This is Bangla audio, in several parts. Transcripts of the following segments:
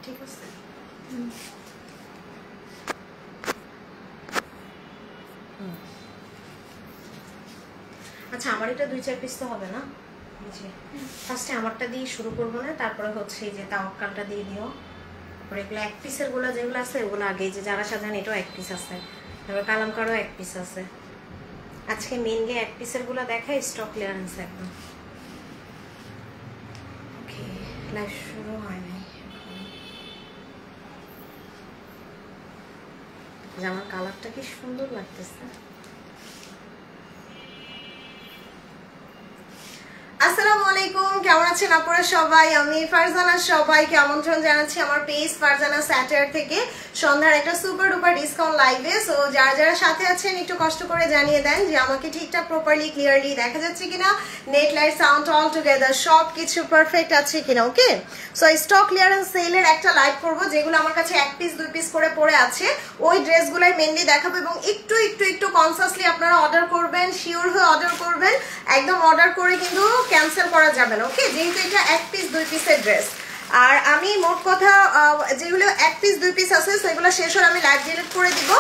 ঠিক আছে। আচ্ছা আমার এটা 2-4 পিস তো হবে না, ফার্স্টে আমারটা দিয়ে শুরু করবো না, তারপরে হচ্ছে এই যে তাওয়াক্কালটা দিয়ে দিও। তারপরে এগুলো 1 পিসের গুলো যেগুলো আছে ওগুলো আগে, যে যারা সাধারণ এটাও 1 পিস আছে, তারপরে কালামকারও 1 পিস আছে। আজকে মেইনলি 1 পিসের গুলো দেখাই, স্টক ক্লিয়ারেন্স একদম। ওকে, লাইভ শুরু হয় নাই। জামার কালারটা কি সুন্দর লাগতেছে। আসসালামু আলাইকুম, কেমন আছেন আপনারা সবাই? আমি ফারজানা, সবাইকে আমন্ত্রণ জানাচ্ছি আমার পেজ ফারজানা স্যাটার থেকে সন্ধ্যার একটা সুপার ডুপার ডিসকাউন্ট লাইভে। সো যারা যারা সাথে আছেন একটু কষ্ট করে জানিয়ে দেন যে আমাকে ঠিকঠাক প্রপারলি ক্লিয়ারলি দেখা যাচ্ছে কিনা, net light sound all together সব কিছু পারফেক্ট আছে কিনা। ওকে, সো স্টক ক্লিয়ারেন্স সেলের একটা লাইভ করবো, যেগুলো আমার কাছে 1 পিস 2 পিস করে পড়ে আছে ওই ড্রেসগুলাই মেনলি দেখাবো, এবং একটু একটু একটু কনসাসলি আপনারা অর্ডার করবেন, শিওর হয়ে অর্ডার করবেন, একদম অর্ডার করে কিন্তু ক্যান্সেল করা যাবে না। ওকে, যেহেতু এটা 1 পিস 2 পিসের ড্রেস, আর আমি মোট কথা যেগুলো 1 পিস 2 পিস আছে সেগুলো শেষ হলে আমি লাইভ ডিলিট করে দিব।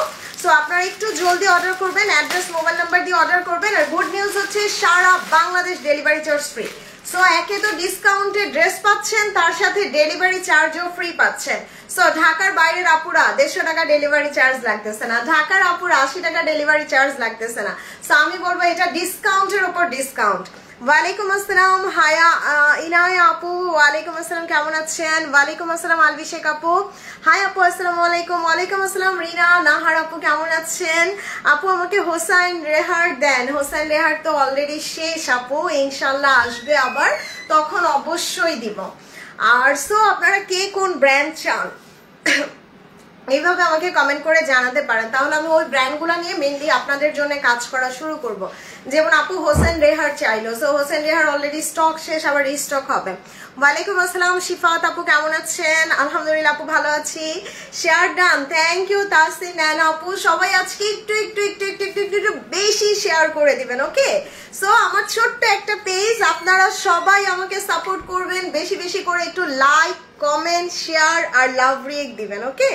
সো আপনারা একটু জলদি অর্ডার করবেন, অ্যাড্রেস মোবাইল নাম্বার দিয়ে অর্ডার করবেন। আর গুড নিউজ হচ্ছে সারা Bangladesh delivery charge free. So একে তো ডিসকাউন্টে ড্রেস পাচ্ছেন, তার সাথে ডেলিভারি চার্জও ফ্রি পাচ্ছেন। সো ঢাকার বাইরের আপুরা 150 টাকা ডেলিভারি চার্জ লাগতেছে না, ঢাকার আপুরা 80 টাকা ডেলিভারি চার্জ লাগতেছে না। সো আমি বলবো এটা ডিসকাউন্টের উপর ডিসকাউন্ট। ওয়ালাইকুম আসসালাম হায়া ইনায়া আপু, ওয়ালাইকুম আসসালাম, কেমন আছেন? ওয়ালাইকুম আসসালাম আলবিশেক আপু, হাই আপু, আসসালামু আলাইকুম। ওয়ালাইকুম আসসালাম রিনা নাহার আপু, কেমন আছেন? আপু আমাকে হোসাইন রেহার দেন। হোসাইন রেহার তো অলরেডি শেষ আপু, ইনশাল্লাহ আসবে আবার, তখন অবশ্যই দিব। আর সো আপনারা কে কোন ব্র্যান্ড চান এইভাবে আমাকে কমেন্ট করে জানাতে পারেন, তাহলে আমি ওই ব্র্যান্ডগুলো নিয়ে মেনলি আপনাদের জন্য কাজ করা শুরু করব। যেমন আপু হোসেন রেহার চাইলো, so Hossain Rehar already stock শেষ, আবার রিস্টক হবে। ওয়ালাইকুম আসসালাম শিফাত আপু, কেমন আছেন? আলহামদুলিল্লাহ আপু ভালো আছি। Share done, thank you Tasin নানা আপু। সবাই আজকে একটু একটু একটু একটু একটু একটু একটু বেশি শেয়ার করে দিবেন। ওকে, সো আমার ছোট্ট একটা পেজ, আপনারা সবাই আমাকে সাপোর্ট করবেন, বেশি বেশি করে একটু লাইক কমেন্ট শেয়ার আর লাভ রিয়েক্ট দিবেন। ওকে,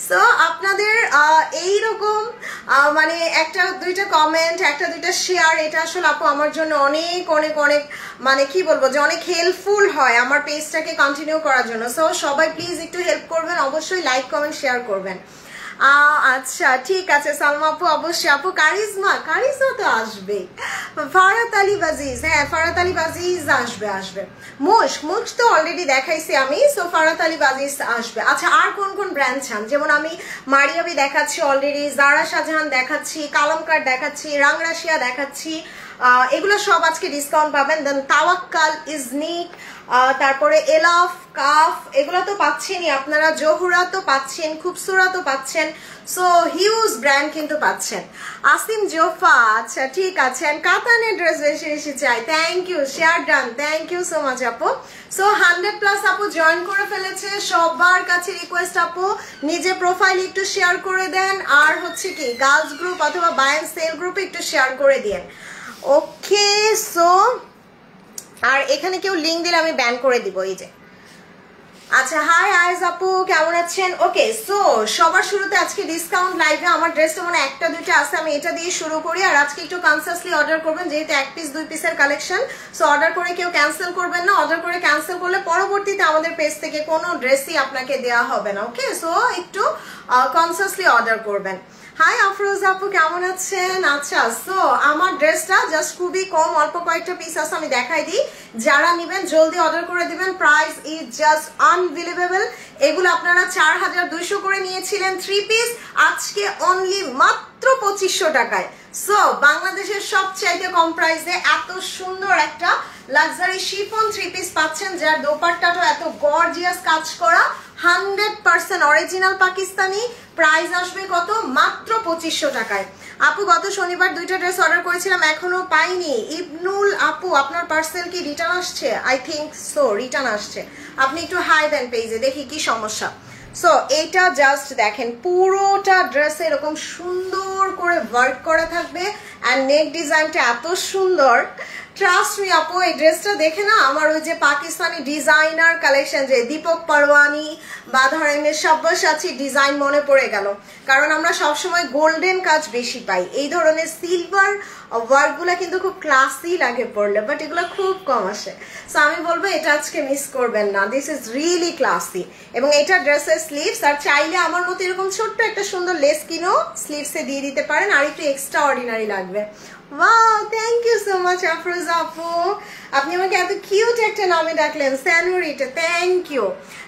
সো আপনাদের এইরকম মানে 1-2টা কমেন্ট, 1-2টা শেয়ার, এটা আসলে আপু আমার জন্য অনেক অনেক অনেক মানে কি বলবো যে অনেক হেল্পফুল হয় আমার পেজটাকে কন্টিনিউ করার জন্য। সো সবাই প্লিজ একটু হেল্প করবেন, অবশ্যই লাইক কমেন্ট শেয়ার করবেন। আচ্ছা ঠিক আছে সালমা আপু, অবশ্যই আপু। কারিজমা তো আসবে। ফারাত আলী বাজিজ, হ্যাঁ ফারাত আলী বাজিজ আসবে। মুশ তো অলরেডি দেখাইছি আমি, সো ফারাত আলী বাজিজ আসবে। আচ্ছা আর কোন কোন ব্র্যান্ড চান? যেমন আমি মারিয়াবি দেখাচ্ছি অলরেডি, জারা শাহজাহান দেখাচ্ছি, কালামকার দেখাচ্ছি, রাংরাশিয়া দেখাচ্ছি, এগুলো সব আজকে ডিসকাউন্ট পাবেন। দেন তাওয়াক্কাল, ইজনিক, তারপরে এলাফ, কাফ, এগুলো তো পাচ্ছেনই আপনারা, জহুরা তো পাচ্ছেন, খুবসুরা তো পাচ্ছেন, সো হিউজ ব্র্যান্ড কিন্তু পাচ্ছেন। আসিম জোফা, আচ্ছা ঠিক আছে। কাতানের ড্রেস বেশি বেশি চাই, thank you, share done, thank you so much আপু। সো 100+ আপু জয়েন করে ফেলেছে, সবার কাছে রিকোয়েস্ট আপু নিজে প্রোফাইল একটু শেয়ার করে দেন, আর হচ্ছে কি গার্লস গ্রুপ অথবা বাই এন্ড সেল গ্রুপে একটু শেয়ার করে দিন। ওকে, সো আর এখানে কেউ লিঙ্ক দিলে আমি ব্যান করে দিব, এই যে। আচ্ছা হাই আইজ আপু, কেমন আছেন? ওকে, সো সবার শুরুতে আজকে ডিসকাউন্ট লাইভে আমার ড্রেসটা মানে 1-2টা আছে, আমি এটা দিয়ে শুরু করি। আর আজকে একটু কনসাসলি অর্ডার করবেন, যেহেতু 1 পিস 2 পিসের কালেকশন। সো অর্ডার করে কেউ ক্যান্সেল করবেন না, অর্ডার করে ক্যান্সেল করলে পরবর্তীতে আমাদের পেজ থেকে কোনো ড্রেসই আপনাকে দেওয়া হবে না। ওকে, সো একটু কনসাসলি অর্ডার করবেন। হাই আফরোজ আপু, কেমন আছেন? আচ্ছা, সো আমার ড্রেসটা জাস্ট খুবই কম, অল্প কয়েকটা পিস আছে, আমি দেখাই দিই। যারা নেবেন জলদি অর্ডার করে দিবেন, প্রাইস ইজ জাস্ট আনবিলিভেবল। এগুলো আপনারা 4200 করে নিয়েছিলেন 3 পিস, আজকে অনলি মাত্র 2500 টাকায়। সো বাংলাদেশের সবচাইতে কম প্রাইসে এত সুন্দর একটা লাক্সারি শিফন 3 পিস পাচ্ছেন, যার দোপাট্টাটা এত গর্জিয়াস কাজ করা, 100% অরিজিনাল পাকিস্তানি। প্রাইস আসবে কত? মাত্র 2500 টাকায়। আপু গত শনিবার 2টা ড্রেস অর্ডার করেছিলাম, এখনো পাইনি। ইবনুল আপু, আপনার পার্সেল কি রিটার্ন আসছে? আই থিঙ্ক সো, রিটার্ন আসছে। আপনি একটু হাই দেন পেজে, দেখি কি সমস্যা। সো এইটা জাস্ট দেখেন, পুরোটা ড্রেসে এরকম সুন্দর করে ওয়ার্ক করা থাকবে, অ্যান্ড নেক ডিজাইনটা এত সুন্দর, ট্রাস্ট মি আপু, এই ড্রেসটা দেখে না আমার ওই যে পাকিস্তানি ডিজাইনার কালেকশন যে দীপক পারওয়ানি বা ধরেন সব্যসাচী ডিজাইন মনে পড়ে গেল। কারণ আমরা সবসময় গোল্ডেন কাজ বেশি পাই, এই ধরনের সিলভার ওয়ার্কগুলো কিন্তু খুব ক্লাসি লাগে পরলে, বাট এগুলো খুব কম আসে। সো আমি বলবো এটা আজকে মিস করবেন না, দিস ইজ রিয়েলি ক্লাসি। এবং এটা ড্রেসের স্লিভস, আর চাইলে আমার মতো এরকম ছোট্ট একটা সুন্দর লেস কিনেও স্লিভসে দিয়ে দিতে পারেন, আর একটু এক্সট্রা অর্ডিনারি লাগবে। Wow, thank you so much Afroza আপু, আপনি আমাকে এত কিউট একটা নামে ডাকলেন, senorita, thank you.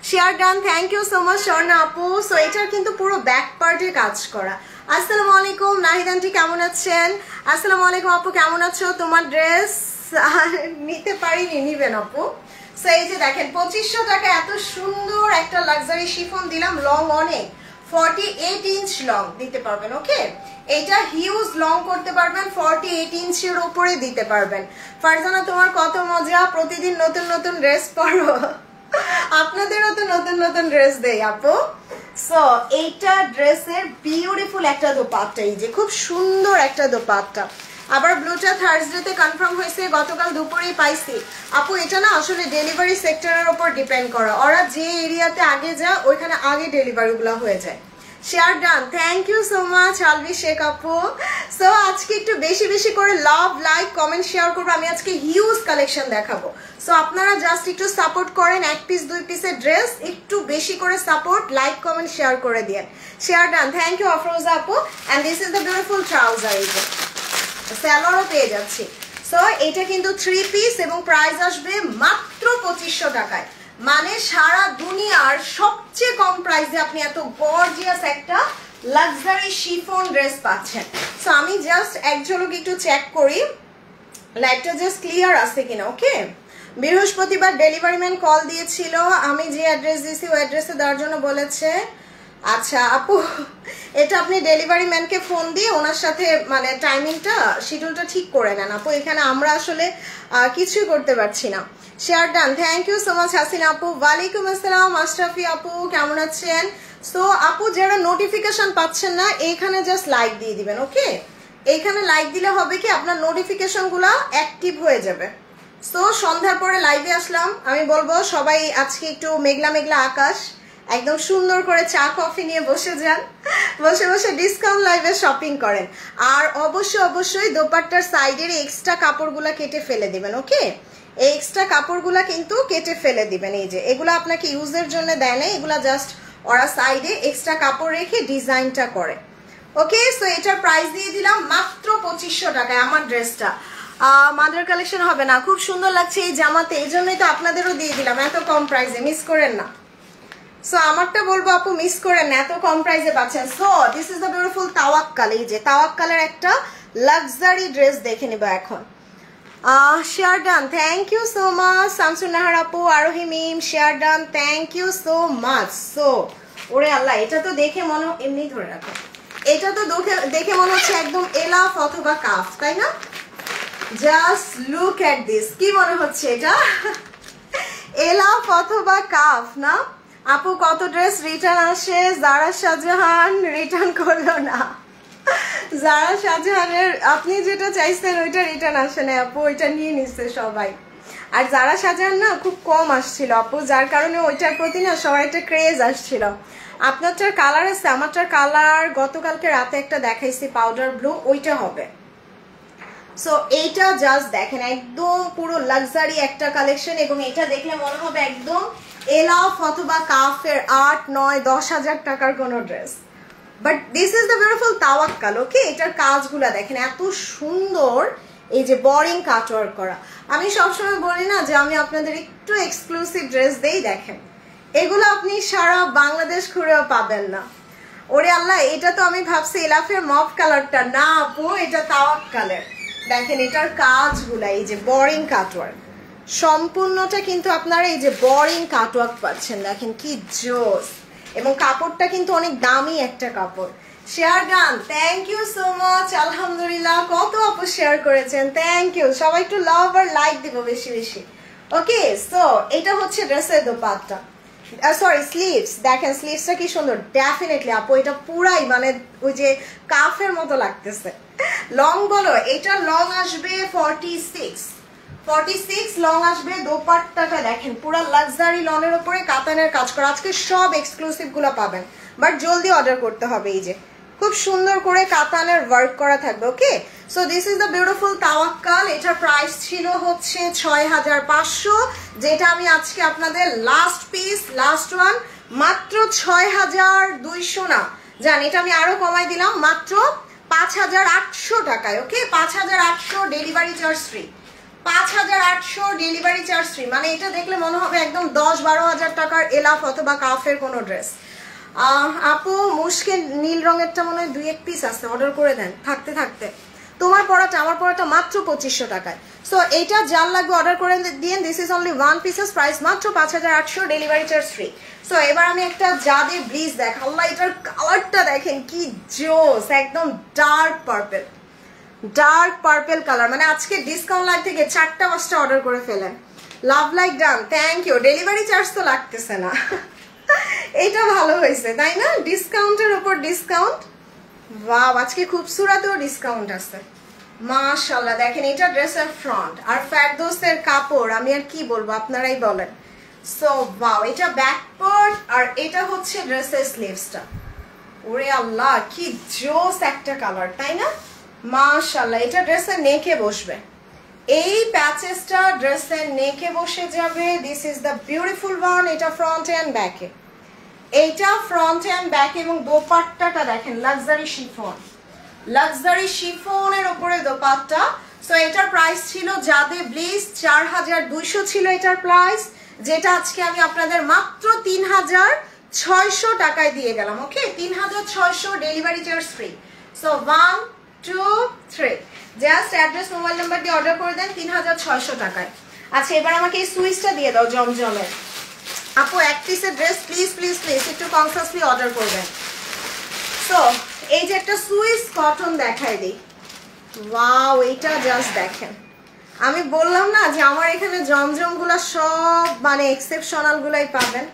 Share done, thank you so much Swarna আপু। সো এটার কিন্তু পুরো ব্যাক পার্টে কাজ করা। আসসালামু আলাইকুম নাহিদ আন্টি, কেমন আছেন? আসসালামু আলাইকুম আপু, কেমন আছো? তোমার ড্রেস নিতে পারিনি, নিবেন আপু। সো এই যে দেখেন 2500 টাকা এত সুন্দর একটা লাক্সারি শিফন দিলাম, লং অনেক 48 ইঞ্চ লং দিতে পারবেন। ওকে, এটা হিউজ লং করতে পারবেন, 48 ইঞ্চের উপরে দিতে পারবেন। ফারজানা তোমার কত মজা, প্রতিদিন নতুন নতুন ড্রেস পরো, আপনাদেরও তো নতুন নতুন ড্রেস দেই আপু। সো এইটা ড্রেসের বিউটিফুল একটা দোপাট্টা, এই যে খুব সুন্দর একটা দোপাট্টা। আবার ব্লুটা থার্সডেতে কনফার্ম হয়েছে, গতকাল দুপুরেই পাইছি আপু। এটা না আসলে ডেলিভারি সেক্টরের উপর ডিপেন্ড করা, ওরা যে এরিয়াতে আগে যায় ওইখানে আগে ডেলিভারিগুলো হয়ে যায়। Share done, thank you so much Albi Sheikh আপু। সো আজকে একটু বেশি বেশি করে লাভ, লাইক, কমেন্ট, শেয়ার করবো। আমি আজকে হিউজ কালেকশন দেখাবো, সো আপনারা জাস্ট একটু সাপোর্ট করেন। 1 পিস 2 পিসের ড্রেস একটু বেশি করে সাপোর্ট, লাইক, কমেন্ট, শেয়ার করে দিন। Share done, thank you Afroza আপু। And this is the beautiful trouser, এই যে স্যালোয়ারও পেয়ে যাচ্ছি। সো এটা কিন্তু 3 পিস এবং প্রাইস আসবে মাত্র 2500 টাকায়। মানে সারা দুনিয়ার সবচেয়ে কম প্রাইসে আপনি এত গর্জিয়াস একটা লাক্সারি শিফন ড্রেস পাচ্ছেন। সো আমি জাস্ট এক ঝলক একটু চেক করি লাইটটা জাস্ট ক্লিয়ার আছে কিনা। ওকে, বৃহস্পতিবার ডেলিভারি ম্যান কল দিয়েছিল, আমি যে অ্যাড্রেস দিয়েছি ওই অ্যাড্রেসে দেওয়ার জন্য বলেছে। আচ্ছা আপু, এটা আপনি ডেলিভারি ম্যানকে ফোন দিয়ে ওনার সাথে মানে টাইমিংটা, শিডিউলটা ঠিক করে নেন আপু, এখানে আমরা আসলে কিছুই করতে পারছি না। Share done, thank you so much Hasina আপু। ওয়ালাইকুম আসসালাম আশরাফি আপু, কেমন আছেন? সো আপু যারা নোটিফিকেশন পাচ্ছেন না, এইখানে জাস্ট লাইক দিয়ে দিবেন। ওকে, এইখানে লাইক দিলে হবে কি আপনার নোটিফিকেশনগুলো অ্যাক্টিভ হয়ে যাবে। সো সন্ধ্যার পরে লাইভে আসলাম, আমি বলবো সবাই আজকে একটু মেঘলা মেঘলা আকাশ, একদম সুন্দর করে চা কফি নিয়ে বসে যান, বসে বসে ডিসকাউন্ট লাইভে শপিং করেন। আর অবশ্যই দোপাট্টার সাইডের এক্সট্রা কাপড়গুলা কেটে ফেলে দিবেন। ওকে, এই এক্সট্রা কাপড়গুলা কিন্তু কেটে ফেলে দিবেন। এই যে এগুলো আপনাকে ইউজের জন্য দেয় না, এগুলা জাস্ট ওরা সাইডে এক্সট্রা কাপড় রেখে ডিজাইনটা করে। ওকে, সো এটার প্রাইস দিয়ে দিলাম মাত্র 2500 টাকায়। আমার ড্রেসটা মাদার কালেকশন হবে না, খুব সুন্দর লাগছে এই জামাতে, এই জন্যই তো আপনাদেরও দিয়ে দিলাম এত কম প্রাইসে, মিস করেন না। সো আমারটা বলবো আপু মিস করেন না, এত কম প্রাইসে পাচ্ছেন। So this is the beautiful Tawakkal, এই যে তাওয়াক্কালের একটা লাক্সারি ড্রেস দেখে নিব এখন। Share done, thank you so much Shamsun Nahar আপু, Arohi Mim, share done, thank you so much. So ওরে আল্লাহ, এটা তো দেখে মনে, এমনি ধরে রাখো, এটা তো দেখে মনে হচ্ছে একদম এলাফ অথবা কাফ, তাই না? জাস্ট লুক এট দিস, কি মনে হচ্ছে এটা? এলাফ অথবা কাফ না আপু? কত ড্রেস রিটার্ন আসে, জারা শাহজাহান রিটার্ন করলো না। জারা শাহজাহানের আপনি যেটা চাইছেন ওইটা রিটার্ন আসে না আপু, ওইটা নিয়ে নিচ্ছে সবাই। আর জারা শাহজাহান না খুব কম আসছিল আপু, যার কারণে ওইটার প্রতি না সবার একটা ক্রেজ আসছিল। আপনারটার কালার আছে, আমারটার কালার গতকালকে রাতে একটা দেখাইছি পাউডার ব্লু, ওইটা হবে। সো এইটা জাস্ট দেখেন একদম পুরো লাক্সারি একটা কালেকশন, এবং এটা দেখলে মনে হবে একদম এলাফ অথবা কাফের 8, 9, 10 হাজার টাকার কোনো dress. But this is the beautiful Tawakkal. Okay, এটার কাজগুলা দেখেন এত সুন্দর, এই যে বোরিং কাটওয়ার্ক করা। আমি সবসময় বলি না যে আমি আপনাদের একটু এক্সক্লুসিভ ড্রেস দেই, দেখেন এগুলো আপনি সারা বাংলাদেশ ঘুরেও পাবেন না। ওরে আল্লাহ, এটা তো আমি ভাবছি এলাফের মফ কালারটা, না আপু এটা তাওয়াক্কালের। দেখেন এটার কাজগুলা, এই যে বোরিং কাটওয়ার্ক, সম্পূর্ণটা কিন্তু আপনারা এই যে বোরিং কাটওয়ার্ক পাচ্ছেন, দেখেন কি জোস। এবং কাপড়টা কিন্তু অনেক দামি একটা কাপড়। Share done, thank you so much. আলহামদুলিল্লাহ, কত আপু শেয়ার করেছেন, থ্যাংক ইউ। সবাই একটু লাভ আর লাইক দিব বেশি বেশি। ওকে, সো এটা হচ্ছে ড্রেসের দোপাট্টা, সরি স্লিভস। দেখেন স্লিভসটা কি সুন্দর, ডেফিনেটলি আপু এটা পুরাই মানে ওই যে কাফের মতো লাগতেছে। লং বলো, এটা লং আসবে 46, 46 লং আসবে। দোপাট্টাটা দেখেন পুরো লাক্সারি লনের উপরে কাতানের কাজ করা। আজকে সব এক্সক্লুসিভ গুলো পাবেন, বাট জলদি অর্ডার করতে হবে। এই যে খুব সুন্দর করে কাতানের ওয়ার্ক করা থাকবে। Okay, so this is the beautiful Tawakkal. এটার প্রাইস ছিল হচ্ছে 6500, যেটা আমি আজকে আপনাদের লাস্ট পিস, লাস্ট ওয়ান, মাত্র 6200 না জান, এটা আমি আরো কমাই দিলাম মাত্র 5800 টাকায়। ওকে, 5800 delivery charge free, 5800 delivery charge free. মানে এটা দেখলে মনে হবে একদম 10-12 হাজার টাকার এলাফ অথবা কাফের কোনো ড্রেস। আপু মুশকে নীল রঙেরটা মনে হয় 2-1 পিস আছে, অর্ডার করে দেন থাকতে থাকতে। তোমার পড়াটা আমার পড়াটা মাত্র 2500 টাকায়। সো এইটা যার লাগবে অর্ডার করে দিন। This is only 1 pieces, price মাত্র 5800, ডেলিভারি চার্জ ফ্রি। সো এবার আমি একটা জাদে ব্লিজ দেখ, আল্লাহ এটার কালারটা দেখেন কি জোস, একদম dark purple, dark purple colour. মানে আজকে ডিসকাউন্ট লাইভ থেকে 4টা-5টা অর্ডার করে ফেলেন। Love like done, thank you. Delivery charge তো লাগতেছে না, এটা ভালো হয়েছে তাই না? ডিসকাউন্টের উপর ডিসকাউন্ট। ওয়াও, আজকে খুবসুরতেও ডিসকাউন্ট আছে মাশাআল্লাহ। দেখেন এটা ড্রেসের ফ্রন্ট, আর ফেরদৌসের কাপড় আমি আর কি বলবো, আপনারাই বলেন। সো ওয়াও, এটা ব্যাক পার্ট আর এটা হচ্ছে ড্রেসের স্লিভসটা। ওরে আল্লাহ কি জোস একটা কালার তাই না? মাশাআল্লাহ, এটা ড্রেসের নেকে বসবে, এই প্যাচেসটা ড্রেসের নেকে বসে যাবে। This is the beautiful one. এটা ফ্রন্ট এন্ড ব্যাকে, এইটা ফ্রন্ট এন্ড ব্যাক, এবং দোপাট্টাটা দেখেন লাক্সারি শিফন, লাক্সারি শিফনের উপরে দোপাট্টা। সো এটার প্রাইস ছিল জাদে ব্লিজ 4200 ছিল এটার প্রাইস, যেটা আজকে আমি আপনাদের মাত্র 3600 টাকায় দিয়ে গেলাম। ওকে, 3600 delivery charge free. So 1 2 3 just address mobile number দিয়ে অর্ডার করে দেন 3600 টাকায়। আচ্ছা এবার আমাকে এই সুইচটা দিয়ে দাও জমজমের। আপু এক পিসের ড্রেস প্লিজ প্লিজ প্লিজ একটু কনসাসলি অর্ডার করবেন। সো এই যে একটা সুইস কটন দেখাই দিই। ওয়াও, এটা জাস্ট দেখেন, আমি বললাম না যে আমার এখানে জমজমগুলো সব মানে এক্সেপশনাল গুলাই পাবেন।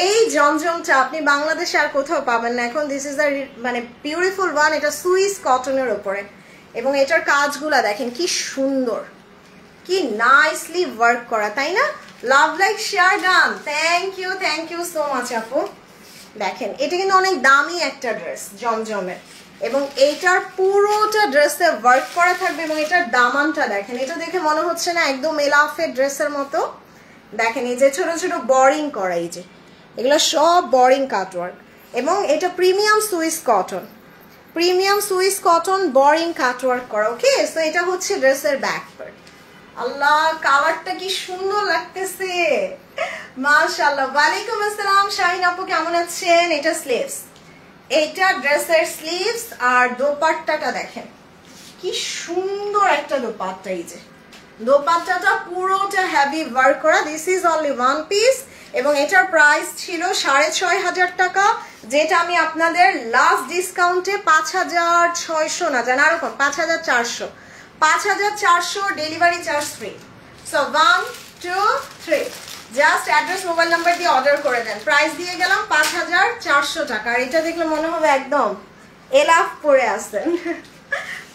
এই জমজমটা আপনি বাংলাদেশে আর কোথাও পাবেন না এখন। দিস ইজ দ্য মানে বিউটিফুল ওয়ান। এটা সুইস কটনের উপরে, এবং এটার কাজগুলা দেখেন কি সুন্দর, কি নাইসলি ওয়ার্ক করা তাই না? Love like share done, thank you so much আপু। দেখেন এটা কিন্তু অনেক দামি একটা ড্রেস জমজমের, এবং এইটার পুরোটা ড্রেসে ওয়ার্ক করা থাকবে, এবং এটার দামানটা দেখেন, এটা দেখে মনে হচ্ছে না একদম এলাফের ড্রেসের মতো। দেখেন এই যে ছোট ছোট বরিং করা, এই যে এগুলো সব বরিং কাটওয়ার্ক, এবং এটা premium Swiss cotton, premium Swiss cotton boring cutwork করা। ওকে, সো এটা হচ্ছে ড্রেসের ব্যাক পার্ট। আল্লাহ কালারটা কি সুন্দর লাগতেছে মাশাআল্লাহ। ওয়ালাইকুম আসসালাম শাহিন আপু, কেমন আছেন? এটা স্লিভস, এটা ড্রেসের স্লিভস, আর দোপাট্টাটা দেখেন কি সুন্দর একটা দোপাট্টা। এই যে দোপাট্টাটা পুরোটা হেভি ওয়ার্ক করা। দিস ইজ অনলি 1 পিস, এবং এটার প্রাইস ছিল 6500 টাকা, যেটা আমি আপনাদের লাস্ট ডিসকাউন্টে 5600 না জান আরো কম, 5400 delivery charge free. So 1 2 3 just address mobile number দিয়ে অর্ডার করে দেন। প্রাইস দিয়ে গেলাম 5400 টাকা, আর এটা দেখলে মনে হবে একদম এলাফ পরে আসছেন।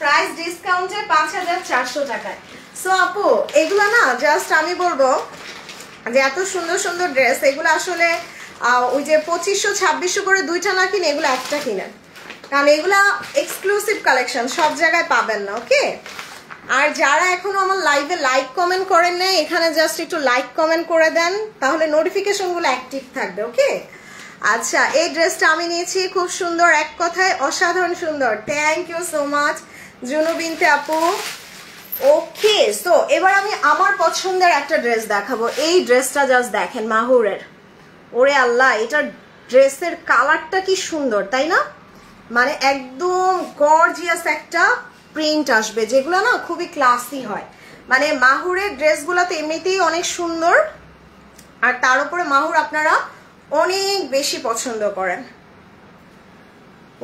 প্রাইস ডিসকাউন্টে 5400 টাকায়। সো আপু এগুলো না জাস্ট আমি বলবো যে এত সুন্দর সুন্দর ড্রেস, এগুলো আসলে ওই যে 2500-2600 করে দুইটা না কিনে এগুলো একটা কিনেন, কারণ এগুলা এক্সক্লুসিভ কালেকশন, সব জায়গায় পাবেন না। ওকে, আর যারা এখনো আমার লাইভে লাইক কমেন্ট করেন নাই, এখানে জাস্ট একটু লাইক কমেন্ট করে দেন, তাহলে নোটিফিকেশনগুলো অ্যাক্টিভ থাকবে। ওকে, আচ্ছা এই ড্রেসটা আমি নিয়েছি, খুব সুন্দর, এক কথায় অসাধারণ সুন্দর। Thank you so much Junu বিনতে আপু। ওকে, সো এবার আমি আমার পছন্দের একটা ড্রেস দেখাবো। এই ড্রেসটা জাস্ট দেখেন মাহুরের, ওরে আল্লাহ এটার ড্রেসের কালারটা কি সুন্দর তাই না? মানে একদম গর্জিয়াস একটা প্রিন্ট আসবে, যেগুলো না খুবই ক্লাসি হয়। মানে মাহুরের ড্রেসগুলো তো এমনিতেই অনেক সুন্দর, আর তার উপরে মাহুর আপনারা অনেক বেশি পছন্দ করেন।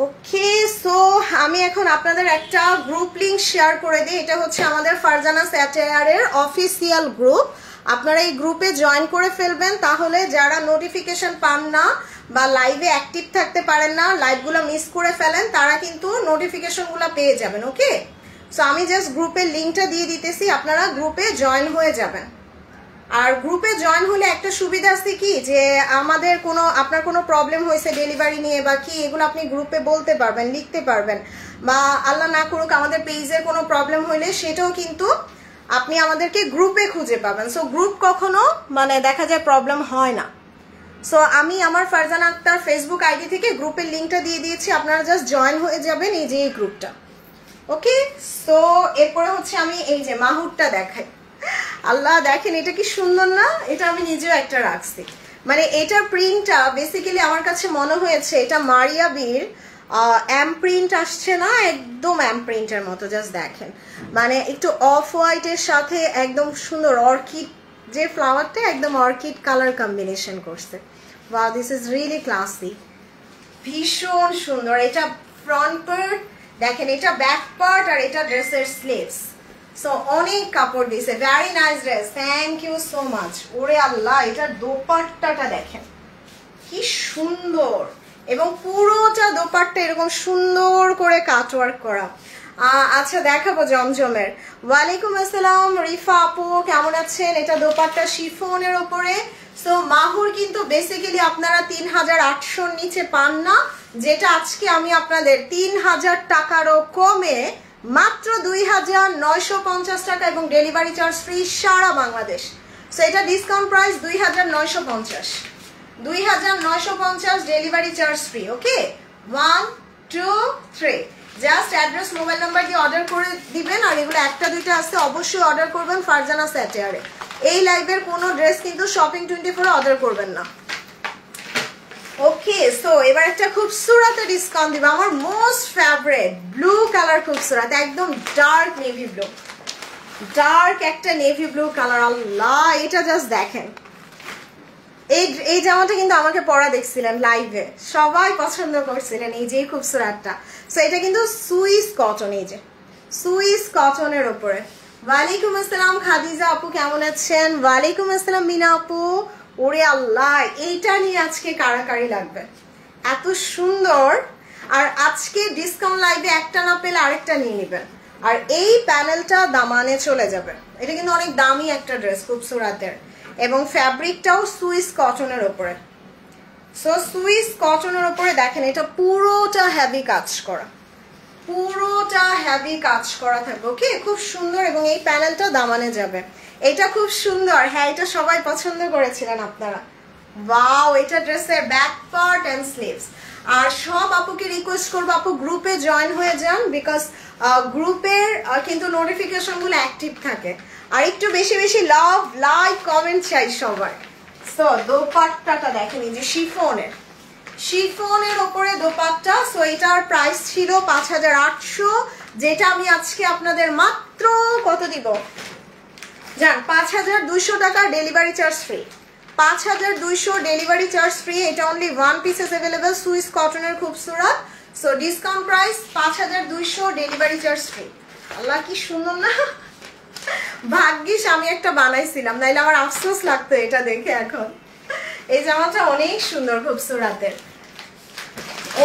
ওকে, সো আমি এখন আপনাদের একটা গ্রুপ লিংক শেয়ার করে দিই। এটা হচ্ছে আমাদের ফারজানা স্যাটায়ারের অফিসিয়াল গ্রুপ। আপনারা এই গ্রুপে জয়েন করে ফেলবেন, তাহলে যারা নোটিফিকেশন পান না বা লাইভে অ্যাক্টিভ থাকতে পারেন না, লাইভগুলো মিস করে ফেলেন, তারা কিন্তু নোটিফিকেশনগুলো পেয়ে যাবেন। ওকে, সো আমি জাস্ট গ্রুপের লিঙ্কটা দিয়ে দিতেছি, আপনারা গ্রুপে জয়েন হয়ে যাবেন। আর গ্রুপে জয়েন হলে একটা সুবিধা আছে কি, যে আমাদের আপনার কোনো প্রবলেম হয়েছে ডেলিভারি নিয়ে বা কি, এগুলো আপনি গ্রুপে বলতে পারবেন, লিখতে পারবেন, বা আল্লাহ না করুক আমাদের পেজের কোনো প্রবলেম হলে সেটাও কিন্তু আপনি আমাদেরকে গ্রুপে খুঁজে পাবেন। সো গ্রুপ কখনো মানে দেখা যায় প্রবলেম হয় না। সো আমি আমার ফারজানা আক্তার ফেসবুক আইডি থেকে গ্রুপের লিঙ্কটা দিয়ে দিয়েছি, আপনারা জাস্ট জয়েন হয়ে যাবেন এই যে এই গ্রুপটা। ওকে, সো এরপরে হচ্ছে আমি এই যে মাহুরটা দেখাই। আল্লাহ দেখেন এটা কি সুন্দর না, এটা আমি নিজেও একটা রাখছি। মানে এটার প্রিন্টটা বেসিক্যালি আমার কাছে মনে হয়েছে এটা মারিয়াবির অ্যাম প্রিন্ট আসছে না, একদম অ্যাম প্রিন্টের মতো। জাস্ট দেখেন মানে একটু অফ হোয়াইটের সাথে একদম সুন্দর অর্কিড, যে ফ্লাওয়ারটা একদম অর্কিড কালার কম্বিনেশন করছে। Wow, this is really classy, ভীষণ সুন্দর। এটা ফ্রন্ট পার্ট দেখেন, এটা ব্যাক পার্ট, আর এটা ড্রেসের স্লিভস। সো অনেক কাপড় দিছে, very nice dress, thank you so much. ওরে আল্লাহ, এটার দোপাট্টাটা দেখেন কি সুন্দর, এবং পুরোটা দোপাট্টা এরকম সুন্দর করে কাটওয়ার্ক করা। আচ্ছা দেখাবো জমজমের। ওয়ালাইকুম আসসালাম রিফা আপু, কেমন আছেন? এটা দোপাট্টা শিফনের ওপরে। সো মাহুর কিন্তু বেসিক্যালি আপনারা ৩,৮০০ নিচে পান না, যেটা আজকে আমি আপনাদের ৩,০০০ টাকারও কমে মাত্র ২,৯৫০ টাকা এবং ডেলিভারি চার্জ ফ্রি সারা বাংলাদেশ। সো এটা ডিসকাউন্ট প্রাইস ২,৯৫০, ২,৯৫০ delivery charge free. Okay, 1 2 3 just address mobile number দিয়ে অর্ডার করে দিবেন। আর এগুলো একটা দুইটা আছে, অবশ্যই অর্ডার করবেন ফারজানা স্যাটেয়ারে। এই লাইভের কোনো ড্রেস কিন্তু শপিং 24 অর্ডার করবেন না। ওকে, সো এবার একটা খুবসুরত ডিসকাউন্ট দিব, আমার মোস্ট ফেভারিট ব্লু কালার, খুবসুরত একদম ডার্ক নেভি ব্লু, ডার্ক একটা নেভি ব্লু কালার। আল্লাহ, এটা জাস্ট দেখেন, এই জামাটা কিন্তু আমাকে পরা দেখছিলেন লাইভে, সবাই পছন্দ করছিলেন এই যে খুবসুরতটা। সো এটা কিন্তু সুইস কটন, এই যে সুইস কটনের উপরে। ওয়ালাইকুম আসসালাম খাদিজা আপু, কেমন আছেন? ওয়ালাইকুম আসসালাম মিনা আপু। ওরে আল্লাহ, এইটা নিয়ে আজকে কারাকারি লাগবে, এত সুন্দর। আর আজকে ডিসকাউন্ট লাইভে একটা না পেলে আরেকটা নিয়ে নেবেন। আর এই প্যানেলটা দামানে চলে যাবে, এটা কিন্তু অনেক দামি একটা ড্রেস, খুবসুরতের, এবং ফ্যাব্রিকটাও সুইস কটনের উপরে। সো সুইস কটনের উপরে দেখেন, এটা পুরোটা হেভি কাজ করা, পুরোটা হেভি কাজ করা থাকবে। ওকে, খুব সুন্দর, এবং এই প্যানেলটা দামানে যাবে। এটা খুব সুন্দর, হ্যাঁ এটা সবাই পছন্দ করেছিলেন আপনারা। ওয়াও, এটা ড্রেসের ব্যাক পার্ট এন্ড স্লিভস। আর সব আপুকে রিকোয়েস্ট করবো, আপু গ্রুপে জয়েন হয়ে যান, বিকজ গ্রুপের কিন্তু নোটিফিকেশনগুলো অ্যাক্টিভ থাকে। আর একটু বেশি বেশি লাভ, লাইক, কমেন্ট চাই সবার। সো দোপাট্টাটা দেখেন, এই যে শিফনের, শিফনের ওপরে দোপাট্টা। সো এটার প্রাইস ছিল ৫,৮০০, যেটা আমি আজকে আপনাদের মাত্র কত দিব জান, ৫,২০০ টাকা ডেলিভারি চার্জ ফ্রি, ৫,২০০ ডেলিভারি চার্জ ফ্রি। এটা অনলি 1 পিসেস অ্যাভেলেবল, সুইস কটনের খুবসুরত। সো ডিসকাউন্ট প্রাইস ৫,২০০ ডেলিভারি চার্জ ফ্রি। আল্লাহ কি সুন্দর না, ভাগ্যিস আমি একটা বানাইছিলাম, নাইলে আমার আফসোস লাগতো এটা দেখে এখন। এই জামাটা অনেক সুন্দর, খুবসুরতের।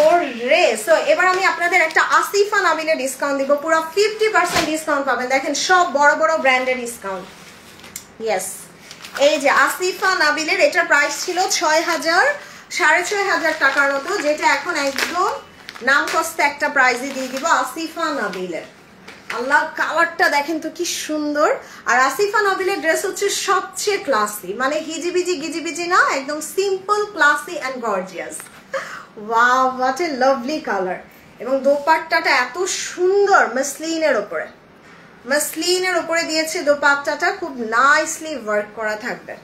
ওরে, সো এবার আমি আপনাদের একটা আসিফা নাবিলের ডিসকাউন্ট দিব, পুরো 50% ডিসকাউন্ট পাবেন। দেখেন সব বড় বড় ব্র্যান্ডের ডিসকাউন্ট। ইয়েস, এই যে আসিফা নাবিলের, এটার প্রাইস ছিল ৬,০০০, ৬,৫০০ টাকার মতো, যেটা এখন একদম নাম কস্তে একটা প্রাইজে দিয়ে দিব আসিফা নাবিলের। আল্লাহ, কালারটা দেখেন তো কি সুন্দর। আর আসিফা নাবিলের ড্রেস হচ্ছে সবচেয়ে ক্লাসি, মানে হিজিবিজি গিজিবিজি না, একদম simple, classy and gorgeous. Wow, what a lovely colour. এবং দোপাট্টাটা এত সুন্দর, মসলিনের ওপরে, মসলিনের ওপরে দিয়েছে দোপাট্টাটা, খুব নাইসলি ওয়ার্ক করা থাকবে,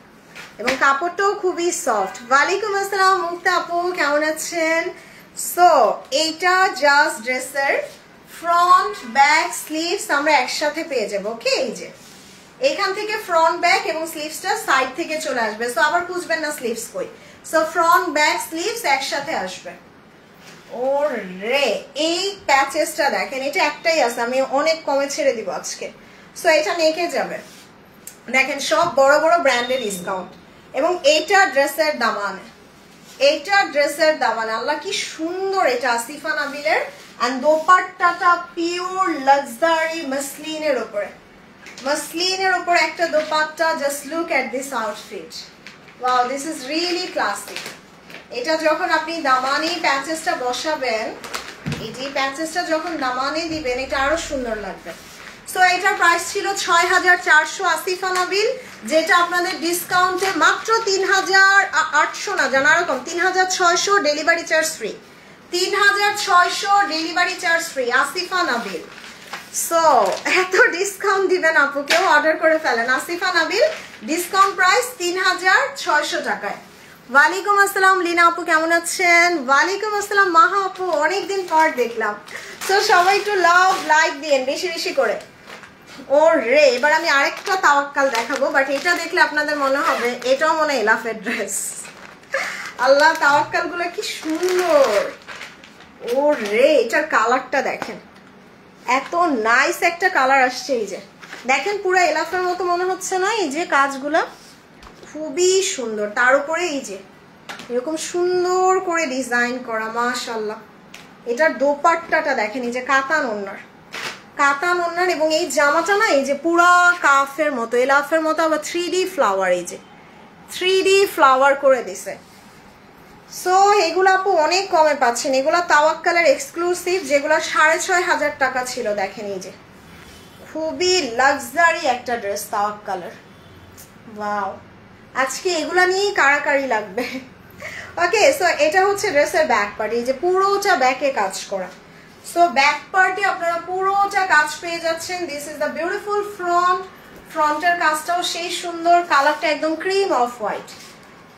এবং কাপড়টাও খুবই সফট। ওয়ালাইকুম আসসালাম মুক্তা আপু, কেমন আছেন? সো এইটা জাস্ট ড্রেসের ফ্রন্ট, ব্যাক, স্লিভস আমরা একসাথে পেয়ে যাবো। ওকে, এই যে এখান থেকে ফ্রন্ট, ব্যাক এবং স্লিভসটা সাইড থেকে চলে আসবে। সো আবার খুঁজবেন না স্লিভস কই। সো ফ্রন্ট, ব্যাক, স্লিভস একসাথে আসবে। ওরে, এই প্যাচেসটা দেখেন, এটা একটাই আছে, আমি অনেক কমে ছেড়ে দিব আজকে। সো এটা নেকে যাবে, দেখেন সব বড় বড় ব্র্যান্ডের ডিসকাউন্ট। এবং এইটা ড্রেসের দামান, এইটা ড্রেসের দামান। আল্লাহ কি সুন্দর, এটা আসিফা নাবিলের। এন্ড দোপাট্টাটা পিওর লাক্সারি মাসলিনের উপরে, মাসলিনের উপর একটা dupatta. Just look at this outfit, wow this is really classic. এটা যখন আপনি দামানে প্যাচেসটা বসাবেন, এই যে প্যাচেসটা যখন দামানে দিবেন এটা আরো সুন্দর লাগবে। সো এটার প্রাইস ছিল ৬৪৮০ আসিফা নাবিল, যেটা আপনাদের ডিসকাউন্টে মাত্র ৩৮০০ না জানা এরকম ৩৬০০, delivery charge free. ৩৬০০ delivery charge free Asifa Nabil. So এত ডিসকাউন্ট দিবেন আপু, কেউ অর্ডার করে ফেলেন। আসিফা নাবিল ডিসকাউন্ট প্রাইস ৩৬০০ টাকায়। ওয়ালাইকুম আসসালাম লিনা আপু, কেমন আছেন? ওয়ালাইকুম আসসালাম মাহা আপু, অনেকদিন পর দেখলাম। তো সবাই একটু লাভ লাইক দিয়েন বেশি বেশি করে। ও রে, এবার আমি আরেকটা তাওয়াক্কাল দেখাবো, বাট এটা দেখলে আপনাদের মনে হবে এটাও মনে হয় এলাফের ড্রেস। আল্লাহ, তাওয়াক্কাল গুলো কি সুন্দর। ও রে, এটার কালারটা দেখেন, এত নাইস একটা কালার আসছে। এই যে দেখেন, পুরো এলাফের মতো মনে হচ্ছে না? এই যে কাজগুলা খুবই সুন্দর, তার উপরে এই যে এরকম সুন্দর করে ডিজাইন করা, মাশাআল্লাহ। এটার দোপাট্টাটা দেখেন, এই যে কাতান ওন্নার, কাতান ওন্নার, এবং এই জামাটা না এই যে পুরা কাফের মতো, এলাফের মতো, আবার 3D ফ্লাওয়ার, এই যে 3D ফ্লাওয়ার করে দিছে। সো এগুলো আপু অনেক কমে পাচ্ছেন, এগুলা তাওয়াক্কালের এক্সক্লুসিভ, যেগুলো ৬৫০০ টাকা ছিল। দেখেন এই যে খুবই লাক্সারি একটা ড্রেস তাওয়াক্কালের। ওয়াও, আজকে এগুলা নিয়েই কারাকারি লাগবে। ওকে, সো এটা হচ্ছে ড্রেসের ব্যাক পার্ট, এই যে পুরোটা ব্যাকে কাজ করা। সো ব্যাক পার্টে আপনারা পুরোটা কাজ পেয়ে যাচ্ছেন। This is the beautiful front, ফ্রন্টের কাজটাও সেই সুন্দর, কালারটা একদম cream off white,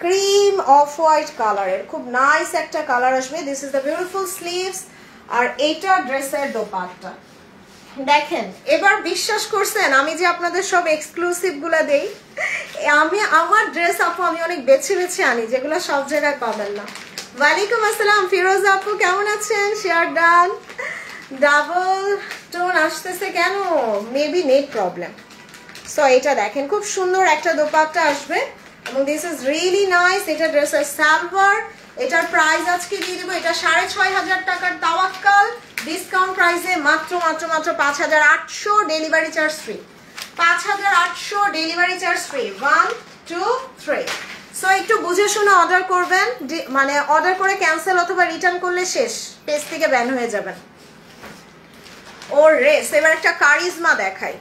cream off white কালারের, খুব নাইস একটা কালার আসবে। This is the beautiful sleeves, আর এইটা ড্রেসের দোপাট্টা। দেখেন, এবার বিশ্বাস করছেন আমি যে আপনাদের সব এক্সক্লুসিভ গুলা দেই? আমি আমার ড্রেস আপু আমি অনেক বেছে বেছে আনি, যেগুলো সব জায়গায় পাবেন না। ওয়ালাইকুম আসসালাম ফিরোজ আপু, কেমন আছেন? শেয়ার ডান। ডাবল টোন আসতেছে কেন? Maybe net problem. সো এটা দেখেন, খুব সুন্দর একটা দোপাট্টা আসবে, এবং দিস ইজ রিয়েলি নাইস। এটা ড্রেসের সালোয়ার, এটার প্রাইস আজকে দিয়ে দেবো, এটা ৬৫০০ টাকার তাওয়াক্কাল ডিসকাউন্ট প্রাইসে মাত্র মাত্র মাত্র ৫৮০০, delivery charge free. ৫৮০০ delivery charge free. 1 2 3। So একটু বুঝে শুনে অর্ডার করবেন, মানে অর্ডার করে ক্যান্সেল অথবা রিটার্ন করলে শেষ, পেজ থেকে ব্যান হয়ে যাবেন। ওর রেস। এবার একটা কারিজমা দেখাই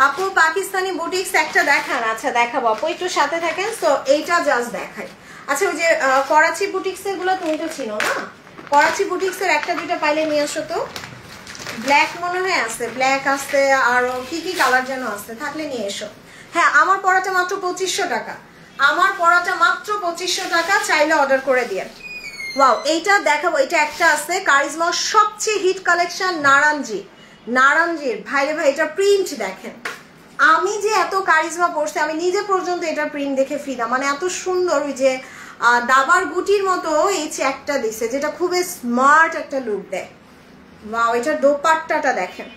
আপু, পাকিস্তানি বুটিক্স একটা দেখান। আচ্ছা দেখাবো আপু, একটু সাথে থাকেন। সো এইটা জাস্ট দেখাই। আচ্ছা, ওই যে করাচি বুটিক্স এর গুলো তুমি তো চিনো না? করাচি বুটিক্স এর একটা দুইটা পাইলে নিয়ে আসো তো। ব্ল্যাক মনে হয় আছে, ব্ল্যাক আছে, আর কি কি কালার যেন আছে, থাকলে নিয়ে এসো। হ্যাঁ, আমার পড়াটা মাত্র ২৫০০ টাকা, আমার পড়াটা মাত্র ২৫০০ টাকা, চাইলে অর্ডার করে দিয়ে। ওয়াও, এইটা দেখাবো। এটা একটা আছে কারিজমা সবচেয়ে হিট কালেকশন, নারাঞ্জি, নারাঞ্জির ভাইরে ভাই, এটা প্রিন্ট দেখেন। আমি যে এত কারিজমা পড়ছি, আমি নিজে পর্যন্ত এটা প্রিন্ট দেখে ফিদা, মানে এত সুন্দর। ওই যে দাবার গুটির মতো এই চেকটা দিছে, যেটা খুবই স্মার্ট একটা লুক দেয়। ওয়াও, এটার দোপাট্টাটা দেখেন।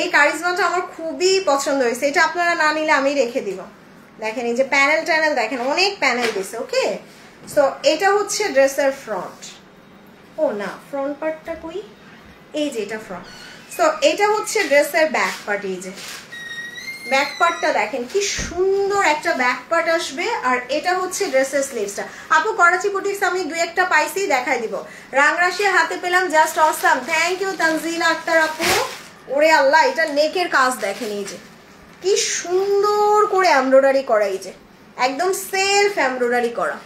এই কারিজমাটা আমার খুবই পছন্দ হয়েছে, এটা আপনারা না নিলে আমি রেখে দিব। দেখেন এই যে প্যানেল ট্যানেল দেখেন, অনেক প্যানেল দিছে। ওকে, সো এটা হচ্ছে ড্রেসের ফ্রন্ট। ও না, ফ্রন্ট পার্টটা কই? এই যে এটা ফ্রন্ট। সো এটা হচ্ছে ড্রেসের ব্যাক পার্ট। এই যে ব্যাক পার্টটা দেখেন কি সুন্দর একটা ব্যাক পার্ট আসবে, আর এটা হচ্ছে ড্রেসের স্লিভসটা। আপু করাচি বুটিক্স আমি দুই একটা পাইছি, দেখাই দিব। রাংরাশিয়া হাতে পেলাম, just awesome. Thank you Tanzila Akter আপু। ওরে আল্লাহ, এটা নেকের কাজ দেখেন, এই যে কি সুন্দর করে এমব্রয়ডারি করা, এই যে একদম সেলফ এমব্রয়ডারি করা,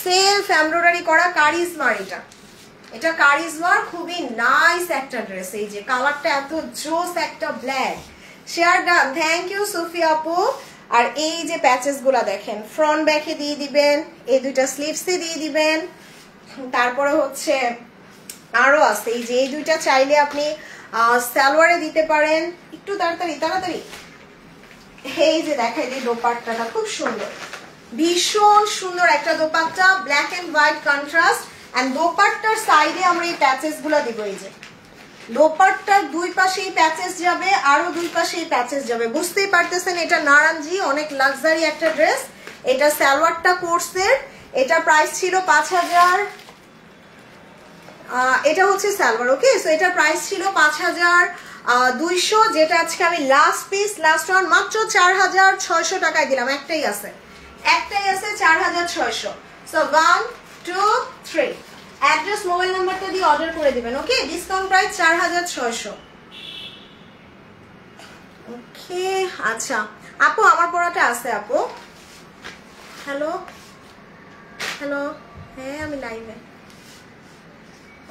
সেলফ এমব্রয়ডারি করা কারিজমার। এটা কারিজমার খুবই নাইস একটা ড্রেস। এই যে কালারটা এত জোস একটা black. Share done, thank you Sufia আপু। আর এই যে প্যাচেস গুলা দেখেন, ফ্রন্ট ব্যাকে দিয়ে দিবেন, এই দুইটা স্লিভসে দিয়ে দিবেন। তারপরে হচ্ছে আরো আছে, এই যে এই দুইটা চাইলে আপনি সালোয়ারে দিতে পারেন। একটু তাড়াতাড়ি তাড়াতাড়ি। এই যে দেখাই দিই, দোপাট্টাটা খুব সুন্দর, ভীষণ সুন্দর একটা dupatta, black and white contrast. And দোপাট্টার সাইডে আমরা এই প্যাচেস গুলা দিব। এই যে দোপাট্টার দুই পাশে এই প্যাচেস যাবে, আরো দুই পাশে এই প্যাচেস যাবে। বুঝতেই পারতেছেন এটা নারাঞ্জি, অনেক লাক্সারি একটা ড্রেস। এটা সালোয়ারটা কোর্সের, এটা প্রাইস ছিল ৫০০০। এটা হচ্ছে সালোয়ার। ওকে, সো এটার প্রাইস ছিল 5200, যেটা আজকে আমি লাস্ট পিস লাস্ট ওয়ান মাত্র 4600 টাকায় দিলাম। একটাই আছে 4600। সো 1 2 3 অ্যাড্রেস মোবাইল নাম্বারটা দিয়ে অর্ডার করে দিবেন। ওকে, ডিসকাউন্ট প্রাইস 4600। ওকে, আচ্ছা আপু আমার পড়াটা আছে আপু। হ্যালো হ্যালো, হ্যাঁ আমি লাইভে।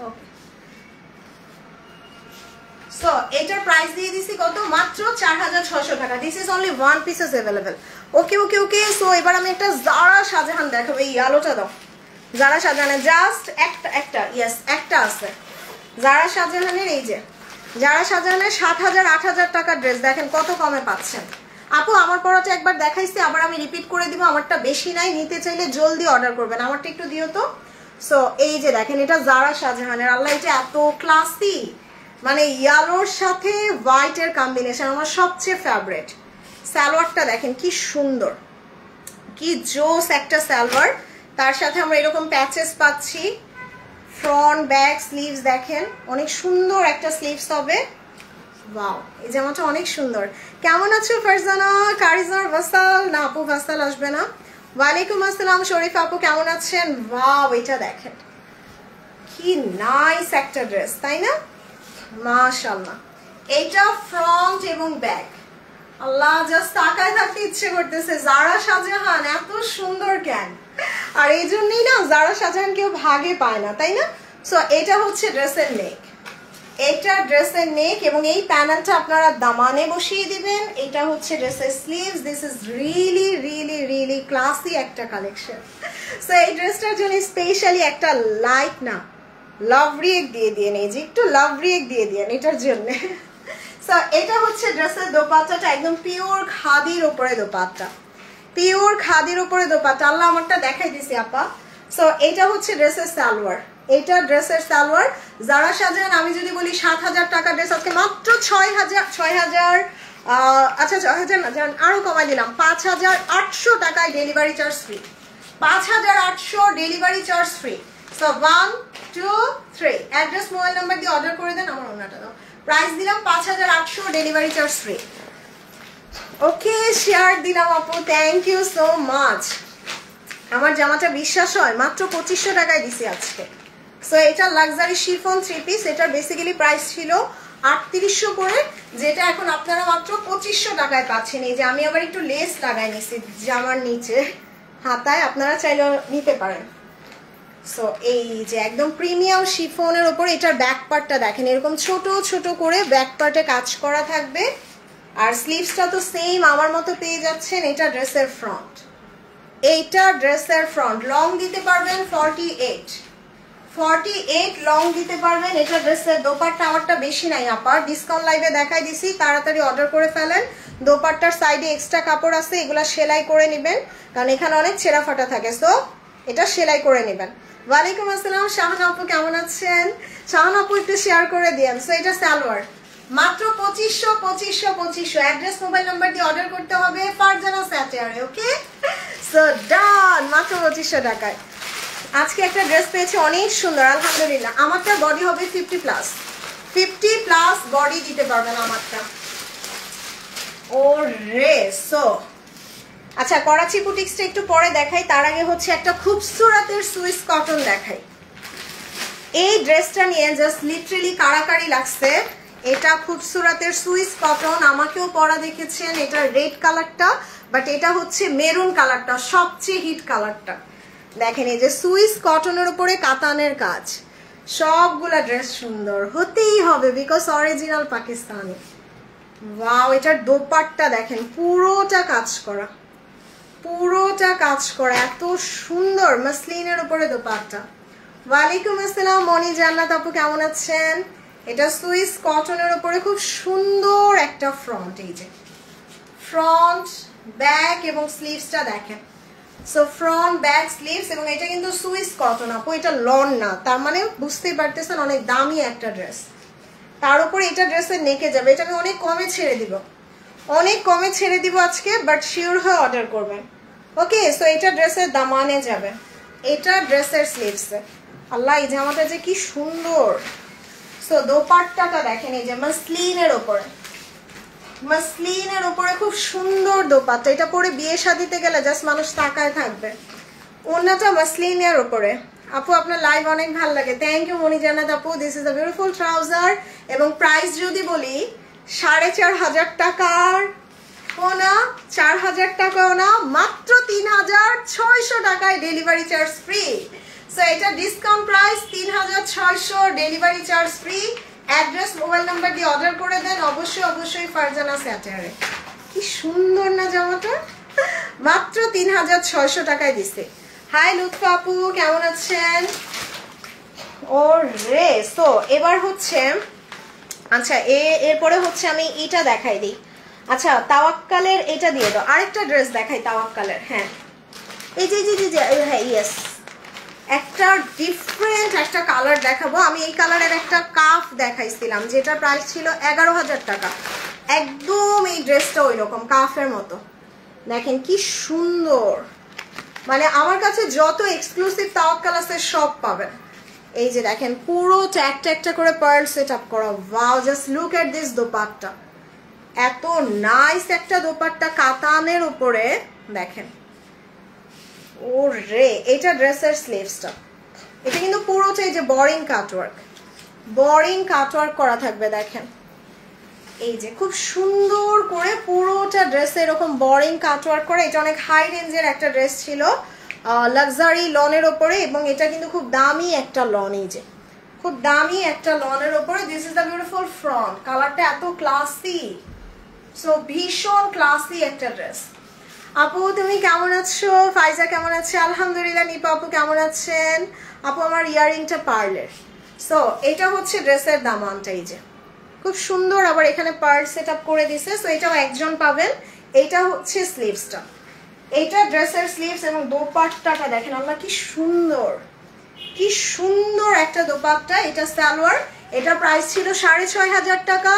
ওকে, সো এটার প্রাইস দিয়ে দিছি কত? মাত্র 4600 টাকা। This is only one pieces available. Okay okay okay, so এবার আমি একটা জারা শাহজাহান দেখাবো। এই আলোটা দাও। জারা শাহজাহানের জাস্ট একটা ইয়েস একটা আছে জারা শাহজাহানের। এই যে জারা শাহজাহানের 7000 8000 টাকার ড্রেস দেখেন কত কমে পাচ্ছেন। আপু আমার পড়াটা একবার দেখাইছি, আবার আমি রিপিট করে দিব। আমারটা বেশি নাই, নিতে চাইলে জলদি অর্ডার করবেন। আমারটা একটু দিও তো। সো এই যে দেখেন এটা জারা শাহজাহানের। আল্লাহ, এটা এত ক্লাসি, মানে ইয়েলোর সাথে হোয়াইটের কম্বিনেশন আমার সবচেয়ে ফেভারিট। সালোয়ারটা দেখেন কি সুন্দর, কি জোস একটা সালোয়ার। তার সাথে আমরা এরকম প্যাচেস পাচ্ছি, ফ্রন্ট ব্যাক স্লিভস দেখেন অনেক সুন্দর একটা স্লিভস হবে। ওয়াও, এই জামাটা অনেক সুন্দর। কেমন আছো ফারজানা? কারিজনার ভাসাল না আপু, ভাসাল আসবে না। ওয়ালাইকুম আসসালাম শরীফ আপু, কেমন আছেন? ওয়াও, এটা দেখেন কি নাইস একটা ড্রেস, তাই না? মাশাআল্লাহ, এইটা ফ্রন্ট এবং ব্যাক। আল্লাহ, জাস্ট তাকায় থাকতে ইচ্ছে করতেছে। জারা শাহজাহান এত সুন্দর কেন? আর এই জন্যই না জারা শাহজাহান কেউ ভাগে পায় না, তাই না? সো এটা হচ্ছে ড্রেসের নেক, এটা ড্রেসের নেক এবং এই প্যানেলটা আপনারা দামানে বসিয়ে দিবেন। এটা হচ্ছে ড্রেসের sleeves. This is really really really classy একটা কালেকশন। সো এই ড্রেসটার জন্য স্পেশালি একটা লাইক না লাভ রিয়েক্ট দিয়ে দিয়ে নেই, যে একটু লাভ রিয়েক্ট দিয়ে দিয়ে এটার জন্য। সো এটা হচ্ছে ড্রেসের দোপাট্টাটা, একদম পিওর খাদির উপরে দোপাট্টা, পিওর খাদির উপরে দোপাট্টা। আল্লাহ, আমারটা দেখাই দিছি আপা। সো এটা হচ্ছে ড্রেসের সালোয়ার, এটা ড্রেসের সালোয়ার। জারা শাহজাহান আমি যদি বলি 7000 টাকা ড্রেস, আজকে মাত্র 6000 আচ্ছা 6000 না, আরো কমাই দিলাম 5800 টাকায় delivery charge free. 5800 delivery charge free. So 1 2 3 address mobile number দিয়ে অর্ডার করে দেন। আমার ওনাটা দাও। প্রাইস দিলাম 5800, ডেলিভারি চার্জ ফ্রি। ওকে, শেয়ার দিলাম আপু, থ্যাংক ইউ সো মাচ। আমার জামাটা বিশ্বাস হয় মাত্র 2500 টাকায় দিছি আজকে। সো এটা লাক্সারি শিফন 3 পিস। এটার বেসিক্যালি প্রাইস ছিল 3800 করে, যেটা এখন আপনারা মাত্র 2500 টাকায় পাচ্ছেন। এই যে আমি আবার একটু লেস লাগাই নিছি জামার নিচে হাতায়, আপনারা চাইলে নিতে পারেন। সো এই যে একদম প্রিমিয়াম শিফনের উপর এটার ব্যাক পার্টটা দেখেন, এরকম ছোট ছোট করে ব্যাক পার্টে কাজ করা থাকবে। আর স্লিভসটা তো সেম আমার মতো পেয়ে যাচ্ছেন। এটা ড্রেসের ফ্রন্ট, এইটা ড্রেসের ফ্রন্ট। লং দিতে পারবেন 48 লং দিতে পারবেন। এটা ড্রেসের দোপাট্টা আমারটা বেশি নাই আপা, ডিসকাউন্ট লাইভে দেখাই দিছি, তাড়াতাড়ি অর্ডার করে ফেলেন। দোপাট্টার সাইডে এক্সট্রা কাপড় আছে, এগুলা সেলাই করে নেবেন, কারণ এখানে অনেক ছেঁড়া ফাটা থাকে। সো এটা সেলাই করে নেবেন। ওয়ালাইকুম আসসালাম শাহানা আপু, কেমন আছেন? শাহানা আপু একটু শেয়ার করে দিয়েন। সো এটা সালোয়ার, মাত্র 2500। অ্যাড্রেস মোবাইল নাম্বার দিয়ে অর্ডার করতে হবে ফারজানা স্যাটারে। ওকে, সো ডান, মাত্র 2500 টাকায় আজকে একটা ড্রেস পেয়েছি অনেক সুন্দর আলহামদুলিল্লাহ। আমারটা বডি হবে 50+ বডি দিতে পারবেন আমারটা। ও রে, সো আচ্ছা করাচি বুটিক্সটা একটু পরে দেখাই, তার আগে হচ্ছে একটা খুবসুরতের সুইস কটন দেখাই। এই ড্রেসটা নিয়ে জাস্ট লিটারালি কাড়াকাড়ি লাগছে। এটা খুবসুরতের সুইস কটন, আমাকেও পরা দেখেছেন। এটা রেড কালারটা, বাট এটা হচ্ছে মেরুন কালারটা, সবচেয়ে হিট কালারটা। দেখেন এই যে সুইস কটনের উপরে কাতানের কাজ, সবগুলা ড্রেস সুন্দর হতেই হবে বিকজ অরিজিনাল পাকিস্তানি। ওয়াও, এটার দোপাট্টা দেখেন পুরোটা কাজ করা, পুরোটা কাজ করা, এত সুন্দর মাসলিনের উপরে দোপাট্টা। ওয়ালাইকুম আসসালাম মনি জান্নাত আপু, কেমন আছেন? এটা সুইস কটনের উপরে খুব সুন্দর একটা ফ্রন্ট, এই যে ফ্রন্ট ব্যাক এবং স্লিভসটা দেখেন। সো ফ্রন্ট ব্যাক স্লিভস, এবং এটা কিন্তু সুইস কটন আপু, এটা লন না, তার মানে বুঝতেই পারতেছেন অনেক দামি একটা ড্রেস। তার উপরে এটা ড্রেসের নেকে যাবে। এটা আমি অনেক কমে ছেড়ে দিব, অনেক কমে ছেড়ে দিব আজকে, বাট শিওর হয়ে অর্ডার করবেন। ওকে, সো এটা ড্রেসের দামানে যাবে, এটা ড্রেসের স্লিভসে। আল্লাহ এই জামাটা যে কি সুন্দর। সো দোপাট্টাটা দেখেন, এই যে মাসলিনের ওপরে, মাসলিনের ওপরে খুব সুন্দর দোপাট্টা। এটা পরে বিয়ে শাদিতে গেলে জাস্ট মানুষ তাকায় থাকবে। ওড়নাটা মাসলিনের ওপরে। আপু আপনার লাইভ অনেক ভালো লাগে, থ্যাংক ইউ মনি জান্নাত আপু। This is a beautiful trouser. এবং প্রাইস যদি বলি 4,500 টাকার না, 4,000 টাকাও না, মাত্র 3,600 টাকায় ডেলিভারি চার্জ ফ্রি। সো এটা discount price 3,600, delivery charge free. Address mobile number দিয়ে অর্ডার করে দেন অবশ্যই অবশ্যই ফারজানা স্যাটারে। কি সুন্দর না জামাটা, মাত্র 3,600 টাকায় দিচ্ছে। হাই লুৎফা আপু কেমন আছেন? ও রে। সো এবার হচ্ছে আচ্ছা এরপরে হচ্ছে আমি এটা দেখাই দিই। আচ্ছা তাওয়াক্কালের এটা দিয়ে দাও, আরেকটা ড্রেস দেখাই তাওয়াক্কালের। হ্যাঁ এই যে হ্যাঁ ইয়েস, একটা ডিফারেন্ট একটা কালার দেখাবো। আমি এই কালারের একটা কাফ দেখাইছিলাম যেটা প্রাইস ছিল 11,000 টাকা। একদম এই ড্রেসটা ওই রকম কাফের মতো। দেখেন কি সুন্দর, মানে আমার কাছে যত এক্সক্লুসিভ তাওয়াক্কাল আছে সব পাবেন। এই যে দেখেন পুরোটা একটা একটা করে পার্ল সেট আপ করা। Wow, just look at this dupatta, এত নাইস একটা দোপাট্টা কাতানের উপরে। দেখেন ও রে, এটা ড্রেসের স্লিভসটা, এটা কিন্তু পুরোটা এই যে বোরিং কাটওয়ার্ক, বোরিং কাটওয়ার্ক করা থাকবে। দেখেন এই যে খুব সুন্দর করে পুরোটা ড্রেসে এরকম বোরিং কাটওয়ার্ক করা। এটা অনেক হাই রেঞ্জের একটা ড্রেস ছিল, লাক্সারি লনের ওপরে, এবং এটা কিন্তু খুব দামি একটা লন। এই যে খুব দামি একটা লনের ওপরে। This is the beautiful front, কালারটা এত ক্লাসি, সো ভীষণ ক্লাসি একটা ড্রেস। আপু তুমি কেমন আছো? ফাইজা কেমন আছে? আলহামদুলিল্লাহ। নিপা আপু কেমন আছেন? আপু আমার ইয়াররিংটা পার্লের। সো এটা হচ্ছে ড্রেসের দামানটা, এই যে খুব সুন্দর, আবার এখানে পার্ল সেট আপ করে দিছে। সো এটাও একজন পাবেন। এটা হচ্ছে স্লিভসটা, এইটা ড্রেসের স্লিভস। এবং দোপাট্টাটা দেখেন আল্লাহ কি সুন্দর, কি সুন্দর একটা দোপাট্টা। এটা সালোয়ার, এটা প্রাইস ছিল 6,500 টাকা।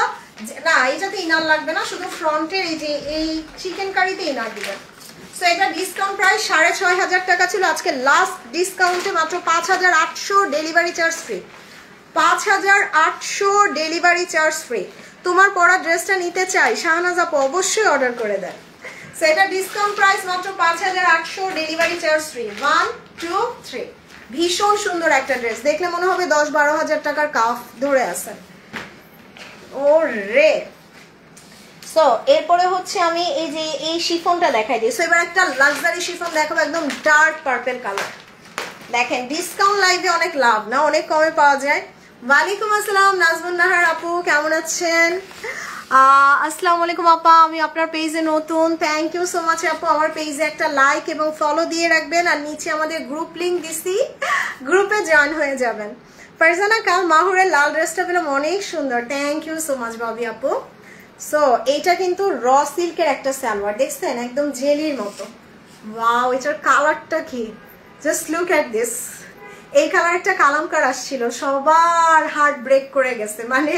না এটাতে ইনার লাগবে না, শুধু ফ্রন্টের এই যে এই চিকেন কারিতে ইনার দিবেন। সো এটা ডিসকাউন্ট প্রাইস 6,500 টাকা ছিল, আজকে লাস্ট ডিসকাউন্টে মাত্র 5,800, delivery charge free. 5,800 delivery charge free. তোমার পরা ড্রেসটা নিতে চাই শাহনাজ আপু, অবশ্যই অর্ডার করে দেন। সো এটা ডিসকাউন্ট প্রাইস মাত্র 5,800, ডেলিভারি চার্জ ফ্রি। 1 2 3। ভীষণ সুন্দর একটা ড্রেস, দেখলে মনে হবে 10-12 হাজার টাকার কাফ ধরে আছে। ও রে। সো এরপরে হচ্ছে আমি এই যে এই শিফনটা দেখাই দিই। সো এবার একটা লাক্সারি শিফন দেখাবো, একদম ডার্ক পার্পল কালার। দেখেন ডিসকাউন্ট লাইভে অনেক লাভ না, অনেক কমে পাওয়া যায়। ওয়ালাইকুম আসসালাম নাজমুন নাহার আপু কেমন আছেন? আসসালামু আলাইকুম আপা, আমি আপনার পেজে নতুন। থ্যাংক ইউ সো মাচ আপু। আমার পেজে একটা লাইক এবং ফলো দিয়ে রাখবেন, আর নিচে আমাদের গ্রুপ লিঙ্ক দিছি, গ্রুপে জয়েন হয়ে যাবেন। ফারজানা কাল মাহুরের লাল ড্রেসটা পেলাম, অনেক সুন্দর। থ্যাংক ইউ সো মাচ ভাবি আপু। সো এইটা কিন্তু র সিল্কের একটা সালোয়ার, দেখছেন একদম জেলির মতো। ওয়াও, এটার কালারটা কি, জাস্ট লুক এট দিস। এই কালারটা কালামকার আসছিল, সবার হার্ট ব্রেক করে গেছে। মানে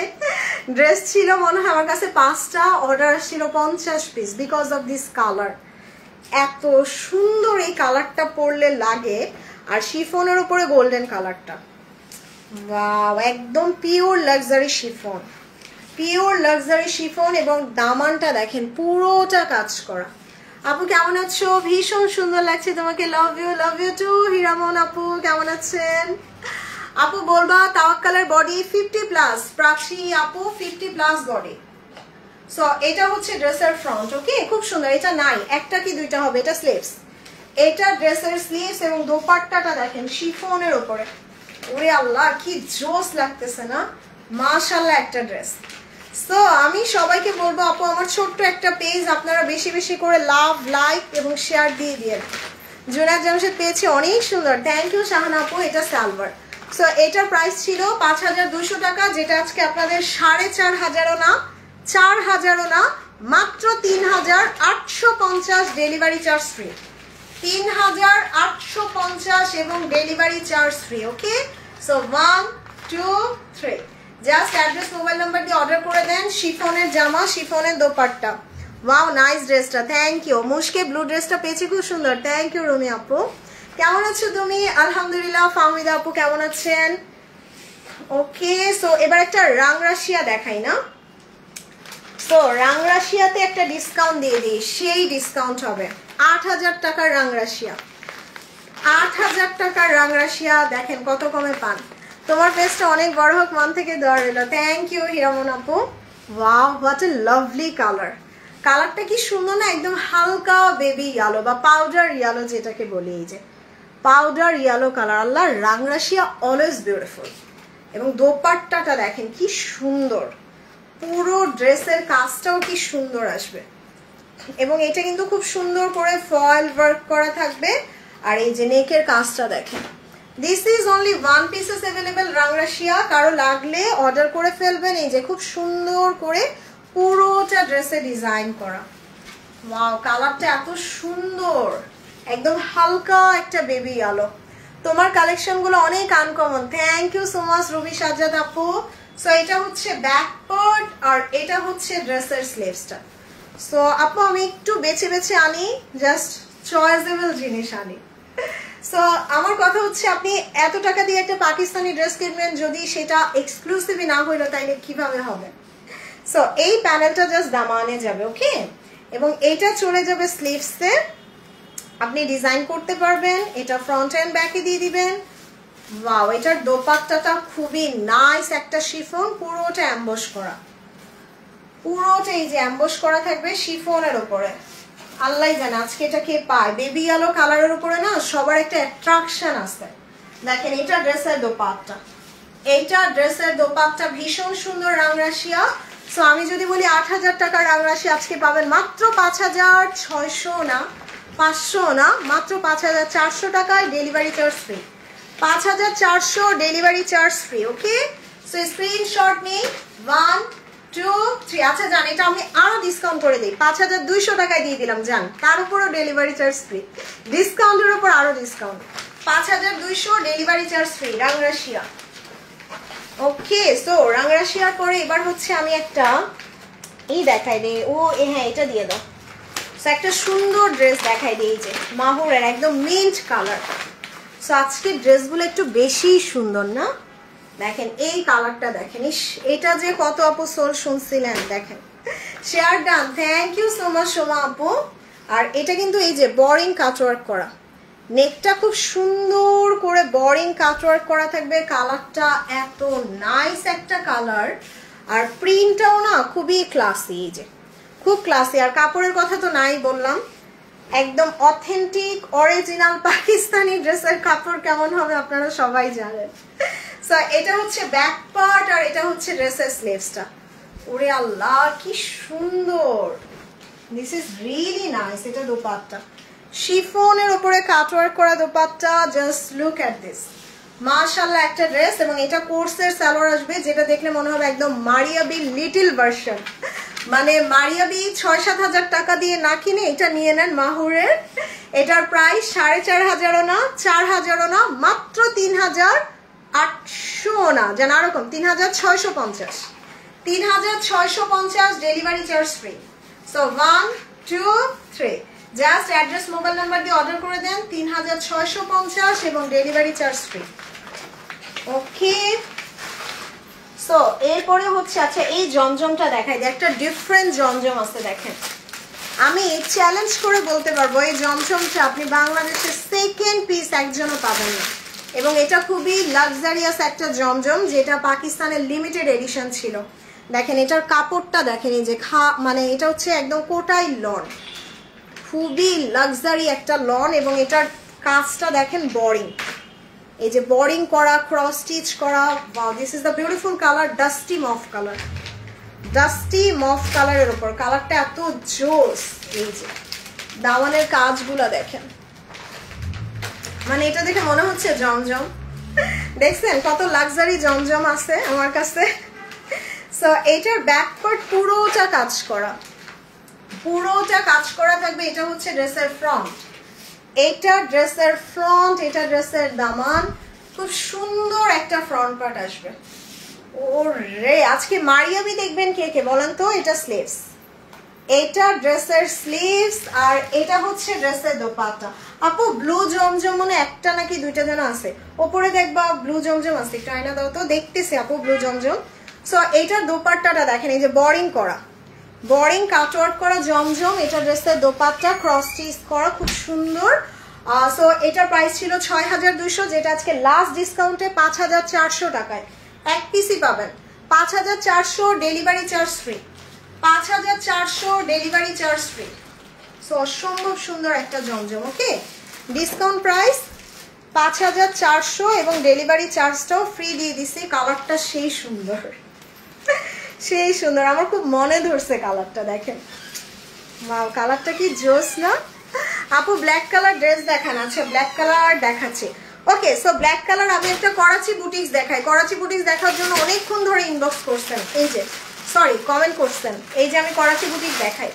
ড্রেস ছিল মনে হয় আমার কাছে 5টা, অর্ডার আসছিল 50 piece because of this colour. এত সুন্দর এই কালারটা পরলে লাগে, আর শিফনের উপরে গোল্ডেন কালারটা। ওয়াও, একদম pure luxury chiffon, pure luxury chiffon. এবং দামানটা দেখেন পুরোটা কাজ করা। আপু কেমন আছো? ভীষণ সুন্দর লাগছে তোমাকে, লাভ ইউ টু। হিরামন আপু কেমন আছেন? আপু বলবা তাওয়াক্কালের বডি 50+, প্রাচী আপু 50+ বডি। সো এটা হচ্ছে ড্রেসের ফ্রন্ট, ওকে খুব সুন্দর। এটা নাই, একটা কি দুইটা হবে, এটা স্লিভস। এটা ড্রেসের স্লিভস এবং দোপাট্টাটা দেখেন শিফনের উপরে। ওরে আল্লাহ কি জোস লাগতেছে না, মাশাআল্লাহ একটা ড্রেস। সো আমি সবাইকে বলবো আপু আমার ছোট্ট একটা পেজ, আপনারা বেশি বেশি করে লাভ, লাইক এবং শেয়ার দিয়ে দিয়ে। জুনায়েদ জামশেদ পেয়েছি, অনেক সুন্দর। থ্যাংক ইউ শাহানা আপু। এটা সালভার। সো এটার প্রাইস ছিল 5,200 টাকা, যেটা আজকে আপনাদের 4,500 না, 4,000 না, মাত্র 3,850, ডেলিভারি চার্জ ফ্রি। 3,850 এবং delivery charge free. Okay, so 1 2 3, just address mobile number দিয়ে অর্ডার করে দেন। শিফনের জামা, শিফনের দোপাট্টা। ওয়াও নাইস ড্রেসটা, থ্যাংক ইউ। মুশকে ব্লু ড্রেসটা পেয়েছি, খুব সুন্দর। থ্যাংক ইউ রুমি আপু। কেমন আছো তুমি? আলহামদুলিল্লাহ। ফাহমিদা আপু কেমন আছেন? ওকে, সো এবার একটা রাংরাশিয়া দেখাই না? সো রাংরাশিয়াতে একটা ডিসকাউন্ট দিয়ে দিই, সেই ডিসকাউন্ট হবে ৮,০০০ টাকার রাংরাশিয়া। ৮,০০০ টাকার রাংরাশিয়া দেখেন কত কমে পান। তোমার ফেসটা অনেক বড় হোক, মন থেকে দোয়া রইল। থ্যাংক ইউ হিরামন আপু। Wow, what a lovely colour. কালারটা কি সুন্দর না, একদম হালকা বেবি ইয়েলো বা পাউডার ইয়েলো যেটাকে বলি, এই যে পাউডার ইয়েলো কালার। আল্লাহ, রাংরাশিয়া অলওয়েজ বিউটিফুল। এবং দোপাট্টাটা দেখেন কি সুন্দর, পুরো ড্রেসের কাজটাও কি সুন্দর আসবে। এবং এটা কিন্তু খুব সুন্দর করে ফয়েল ওয়ার্ক করা থাকবে। আর এই যে নেকের কাজটা দেখেন। This is only 1 pieces available Rangrasiya, কারো লাগলে অর্ডার করে ফেলবেন। এই যে খুব সুন্দর করে পুরোটা ড্রেসে ডিজাইন করা। ওয়াও, কালারটা এত সুন্দর, একদম হালকা একটা বেবি আলো। তোমার কালেকশনগুলো অনেক uncommon. Thank you so much Ruby Sajjad আপু। সো এটা হচ্ছে ব্যাক পার্ট আর এটা হচ্ছে ড্রেসের স্লিভসটা। সো আপু আমি একটু বেছে বেছে আনি, জাস্ট চয়েসেবল জিনিস আনি। সো আমার কথা হচ্ছে, আপনি এত টাকা দিয়ে একটা পাকিস্তানি ড্রেস কিনবেন, যদি সেটা এক্সক্লুসিভই না হইলো তাইলে কিভাবে হবে? সো এই প্যানেলটা জাস্ট দামানে যাবে, ওকে। এবং এইটা চলে যাবে স্লিভসে, আপনি ডিজাইন করতে পারবেন। এটা ফ্রন্ট এন্ড ব্যাকে দিয়ে দিবেন। ওয়াও, এটার দোপাট্টাটা খুবই নাইস একটা শিফন, পুরোটা অ্যাম্বস করা, পুরোটা এই যে অ্যাম্বস করা থাকবে শিফনের উপরে। আল্লাহ জানে আজকে এটা কে পায়। বেবি ইয়েলো কালারের উপরে না সবার একটা অ্যাট্রাকশন আছে। দেখেন এটা ড্রেসের দোপাট্টা, এইটা ড্রেসের দোপাট্টা ভীষণ সুন্দর রাংরাশিয়া। সো আমি যদি বলি ৮,০০০ টাকার রাংরাশি আজকে পাবেন মাত্র ৫,৬০০ না, ৫০০ না, মাত্র ৫,৪০০ টাকায়, ডেলিভারি চার্জ ফ্রি। ৫,৪০০ delivery charge free, okay. So screenshot নেই। 1 2 3। আচ্ছা জান, এটা আমি আরো ডিসকাউন্ট করে দিই, ৫,২০০ টাকায় দিয়ে দিলাম জান, তার উপরও ডেলিভারি চার্জ ফ্রি। ডিসকাউন্টের উপর আরো discount, ৫,২০০ delivery charge free Rangrasiya. ওকে, সো রাংরাশিয়ার পরে এবার হচ্ছে আমি একটা এই দেখাই দিই। হ্যাঁ, এটা দিয়ে দাও। সো একটা সুন্দর ড্রেস দেখাই দিই, এই যে মাহুরের একদম মিন্ট কালার। সো আজকে ড্রেসগুলো একটু বেশি সুন্দর না? দেখেন এই কালারটা দেখেন, ইস এটা যে কত আপু সোল শুনছিলেন। দেখেন share done, thank you so much Soma আপু। আর এটা কিন্তু এই যে বোরিং কাটওয়ার্ক করা, নেকটা খুব সুন্দর করে বোরিং কাটওয়ার্ক করা থাকবে। কালারটা এত নাইস একটা কালার, আর প্রিন্টটাও না খুবই ক্লাসি, এই যে খুব ক্লাসি। আর কাপড়ের কথা তো নাই বললাম, একদম অথেন্টিক অরিজিনাল পাকিস্তানি ড্রেসের কাপড় কেমন হবে আপনারা সবাই জানেন। সো এটা হচ্ছে ব্যাক পার্ট আর এটা হচ্ছে ড্রেসের স্লিভসটা। ওরে আল্লাহ কি সুন্দর, দিস ইজ রিয়েলি নাইস। এটা দোপাট্টা শিফনের উপরে কাটওয়ার্ক করা dupatta, just look at this, মাশাআল্লাহ একটা ড্রেস। এবং এটা কোর্সের সালোয়ার আসবে, যেটা দেখলে মনে হবে একদম মারিয়াবি লিটল ভার্সন। মানে মারিয়াবি ৬-৭ হাজার টাকা দিয়ে না কিনে এটা নিয়ে নেন মাহুরের। এটার প্রাইস ৪,৫০০ না, ৪,০০০ না, মাত্র ৩,৮০০ না, যেন আরকম ৩,৬৫০, ৩,৬৫০ delivery charge free. So 1 2 3 just address mobile number দিয়ে অর্ডার করে দেন, ৩,৬৫০ এবং delivery charge free, okay. So এরপরে হচ্ছে, আচ্ছা এই জমজমটা দেখাই দিই, একটা ডিফারেন্ট জমজম আছে। দেখেন আমি চ্যালেঞ্জ করে বলতে পারবো এই জমজমটা আপনি বাংলাদেশে সেকেন্ড পিস একজনও পাবেন না। এবং এটা খুবই লাক্সারিয়াস একটা জমজম, যেটা পাকিস্তানের লিমিটেড এডিশন ছিল। দেখেন এটার কাপড়টা দেখেন, এই যে মানে এটা হচ্ছে একদম কোটাই লন, খুবই লাক্সারি একটা লন। এবং এটার কাজটা দেখেন বোরিং, এই যে বোরিং করা, ক্রস স্টিচ করা। Wow, this is the beautiful colour, dusty mauve colour, dusty mauve কালারের উপর কালারটা এত জোস। এই যে দাওয়ানের কাজগুলো দেখেন, মানে এটা দেখে মনে হচ্ছে জমজম। দেখছেন কত লাক্সারি জমজম আছে আমার কাছে। সো এটার ব্যাক পার্ট পুরোটা কাজ করা, পুরোটা কাজ করা থাকবে। এটা হচ্ছে ড্রেসের ফ্রন্ট, এটা ড্রেসের ফ্রন্ট, এটা ড্রেসের দামান। খুব সুন্দর একটা ফ্রন্ট পার্ট আসবে। ওরে আজকে মারিয়াবি দেখবেন কে কে বলেন তো? এটা স্লিভস, এটা ড্রেসের স্লিভস আর এটা হচ্ছে ড্রেসের দোপাট্টা। আপু ব্লু জমজম মানে একটা নাকি দুইটা যেন আছে, ওপরে দেখবা ব্লু জমজম আছে, একটু আয়না দাও তো, দেখতেছি আপু ব্লু জমজম। সো এইটার দোপাট্টাটা দেখেন, এই যে বোরিং করা, বোরিং কাটওয়ার্ক করা জমজম, এটা ড্রেসের দোপাট্টা ক্রস স্টিচ করা, খুব সুন্দর। সো এটার প্রাইস ছিল ৬২০০, যেটা আজকে লাস্ট ডিসকাউন্টে ৫৪০০ টাকায় এক পিসই পাবেন। ৫৪০০ delivery charge free, ৫৪০০ delivery charge free. So অসম্ভব সুন্দর একটা জমজম। ওকে, ডিসকাউন্ট প্রাইস ৫৪০০ এবং ডেলিভারি চার্জটাও ফ্রি দিয়ে দিছি। কালারটা সেই সুন্দর, সেই সুন্দর, আমার খুব মনে ধরছে কালারটা, দেখেন ওয়াও কালারটা কি জোস না। আপু ব্ল্যাক কালার ড্রেস দেখান। আচ্ছা ব্ল্যাক কালার দেখাচ্ছি। ওকে, সো ব্ল্যাক কালার আমি একটা করাচি বুটিক্স দেখাই। করাচি বুটিক্স দেখার জন্য অনেকক্ষণ ধরে ইনবক্স করছেন, এই যে সরি কমেন্ট করছেন, এই যে আমি করাচি বুটিক্স দেখাই।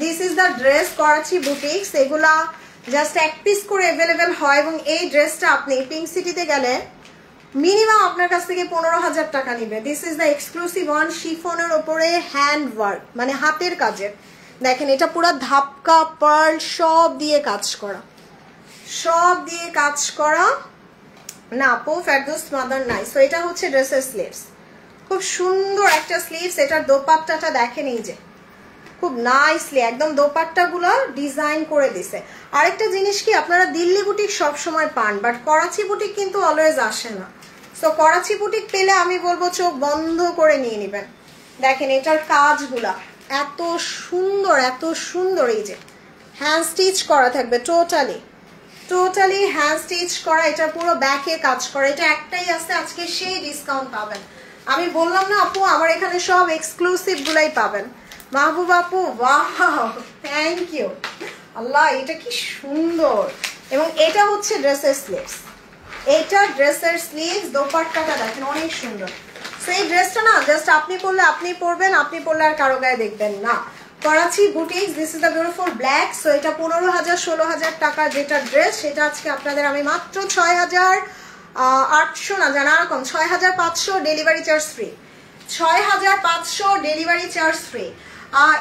This is the dress Karachi boutiques. এগুলা জাস্ট এক পিস করে অ্যাভেলেবেল হয় এবং এই ড্রেসটা আপনি পিঙ্ক সিটিতে গেলে মিনিমাম আপনার কাছ থেকে ১৫,০০০ টাকা নিবে। This is the exclusive one, শিফনের ওপরে হ্যান্ড ওয়ার্ক, মানে হাতের কাজের। দেখেন এটা পুরো ধাপকা পার্ল সব দিয়ে কাজ করা, সব দিয়ে কাজ করা। না আপু ফেরদৌস মাদার নাই। সো এটা হচ্ছে ড্রেসের স্লিভস, খুব সুন্দর একটা স্লিভস। এটার দোপাট্টাটা দেখেন, এই যে খুব নাইসলি একদম দোপাট্টাগুলো ডিজাইন করে দিছে। আরেকটা জিনিস কি, আপনারা দিল্লি বুটিক সবসময় পান, বাট করাচি বুটিক কিন্তু অলওয়েজ আসে না। সো করাচি বুটিক পেলে আমি বলবো চোখ বন্ধ করে নিয়ে নেবেন। দেখেন এটার কাজগুলা এত সুন্দর, এত সুন্দর। এই যে হ্যান্ড স্টিচ করা থাকবে, টোটালি টোটালি হ্যান্ড স্টিচ করা, এটা পুরো ব্যাকে কাজ করা। এটা একটাই আছে আজকে, সেই ডিসকাউন্ট পাবেন। আমি বললাম না আপু আমার এখানে সব এক্সক্লুসিভ গুলাই পাবেন। মাহবুব আপু ওয়াও থ্যাংক ইউ। আল্লাহ এটা কি সুন্দর। এবং এটা হচ্ছে ড্রেসের স্লিভস, এটা ড্রেসের স্লিভস। দোপাট্টাটা দেখেন অনেক সুন্দর। সো এই ড্রেসটা না জাস্ট আপনি পরলে আপনি পরবেন, আপনি পরলে আর কারো গায়ে দেখবেন না। Karachi boutiques, this is the beautiful black. So এটা ১৫,০০০ ১৬,০০০ টাকার যেটা ড্রেস, সেটা আজকে আপনাদের আমি মাত্র ৬,৮০০ না জানা রকম ৬,৫০০ delivery charge free, ৬,৫০০ delivery charge free.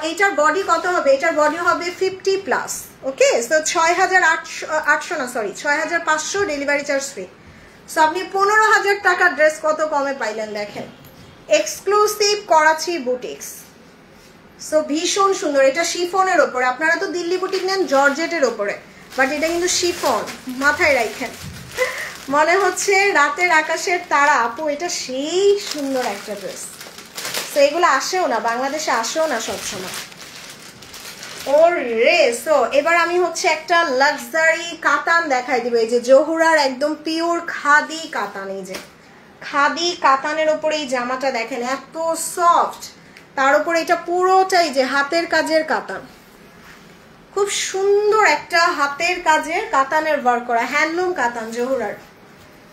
এইটার বডি কত হবে? এটার বডি হবে 50+। ওকে, সো ৬,৮০০ না sorry ৬,৫০০ delivery charge free. So আপনি ১৫,০০০ টাকার ড্রেস কত কমে পাইলেন দেখেন। Exclusive Karachi boutiques. সো ভীষণ সুন্দর। এটা শিফনের ওপরে, আপনারা তো দিল্লি বুটিক নেন জর্জেটের ওপরে, বাট এটা কিন্তু শিফন, মাথায় রাখেন। মনে হচ্ছে রাতের আকাশের তারা। আপু এটা সেই সুন্দর একটা ড্রেস। তো এগুলো আসেও না, বাংলাদেশে আসেও না সবসময়। ওরে সো এবার আমি হচ্ছে একটা লাক্সারি কাতান দেখাই দিব। এই যে জহুরার একদম পিওর খাদি কাতান, এই যে খাদি কাতানের ওপরে এই জামাটা দেখেন এত সফট, তার উপরে এটা পুরোটাই যে হাতের কাজের কাতান, খুব সুন্দর একটা হাতের কাজের কাতানের ওয়ার্ক করা, হ্যান্ডলুম কাতান জহুরার।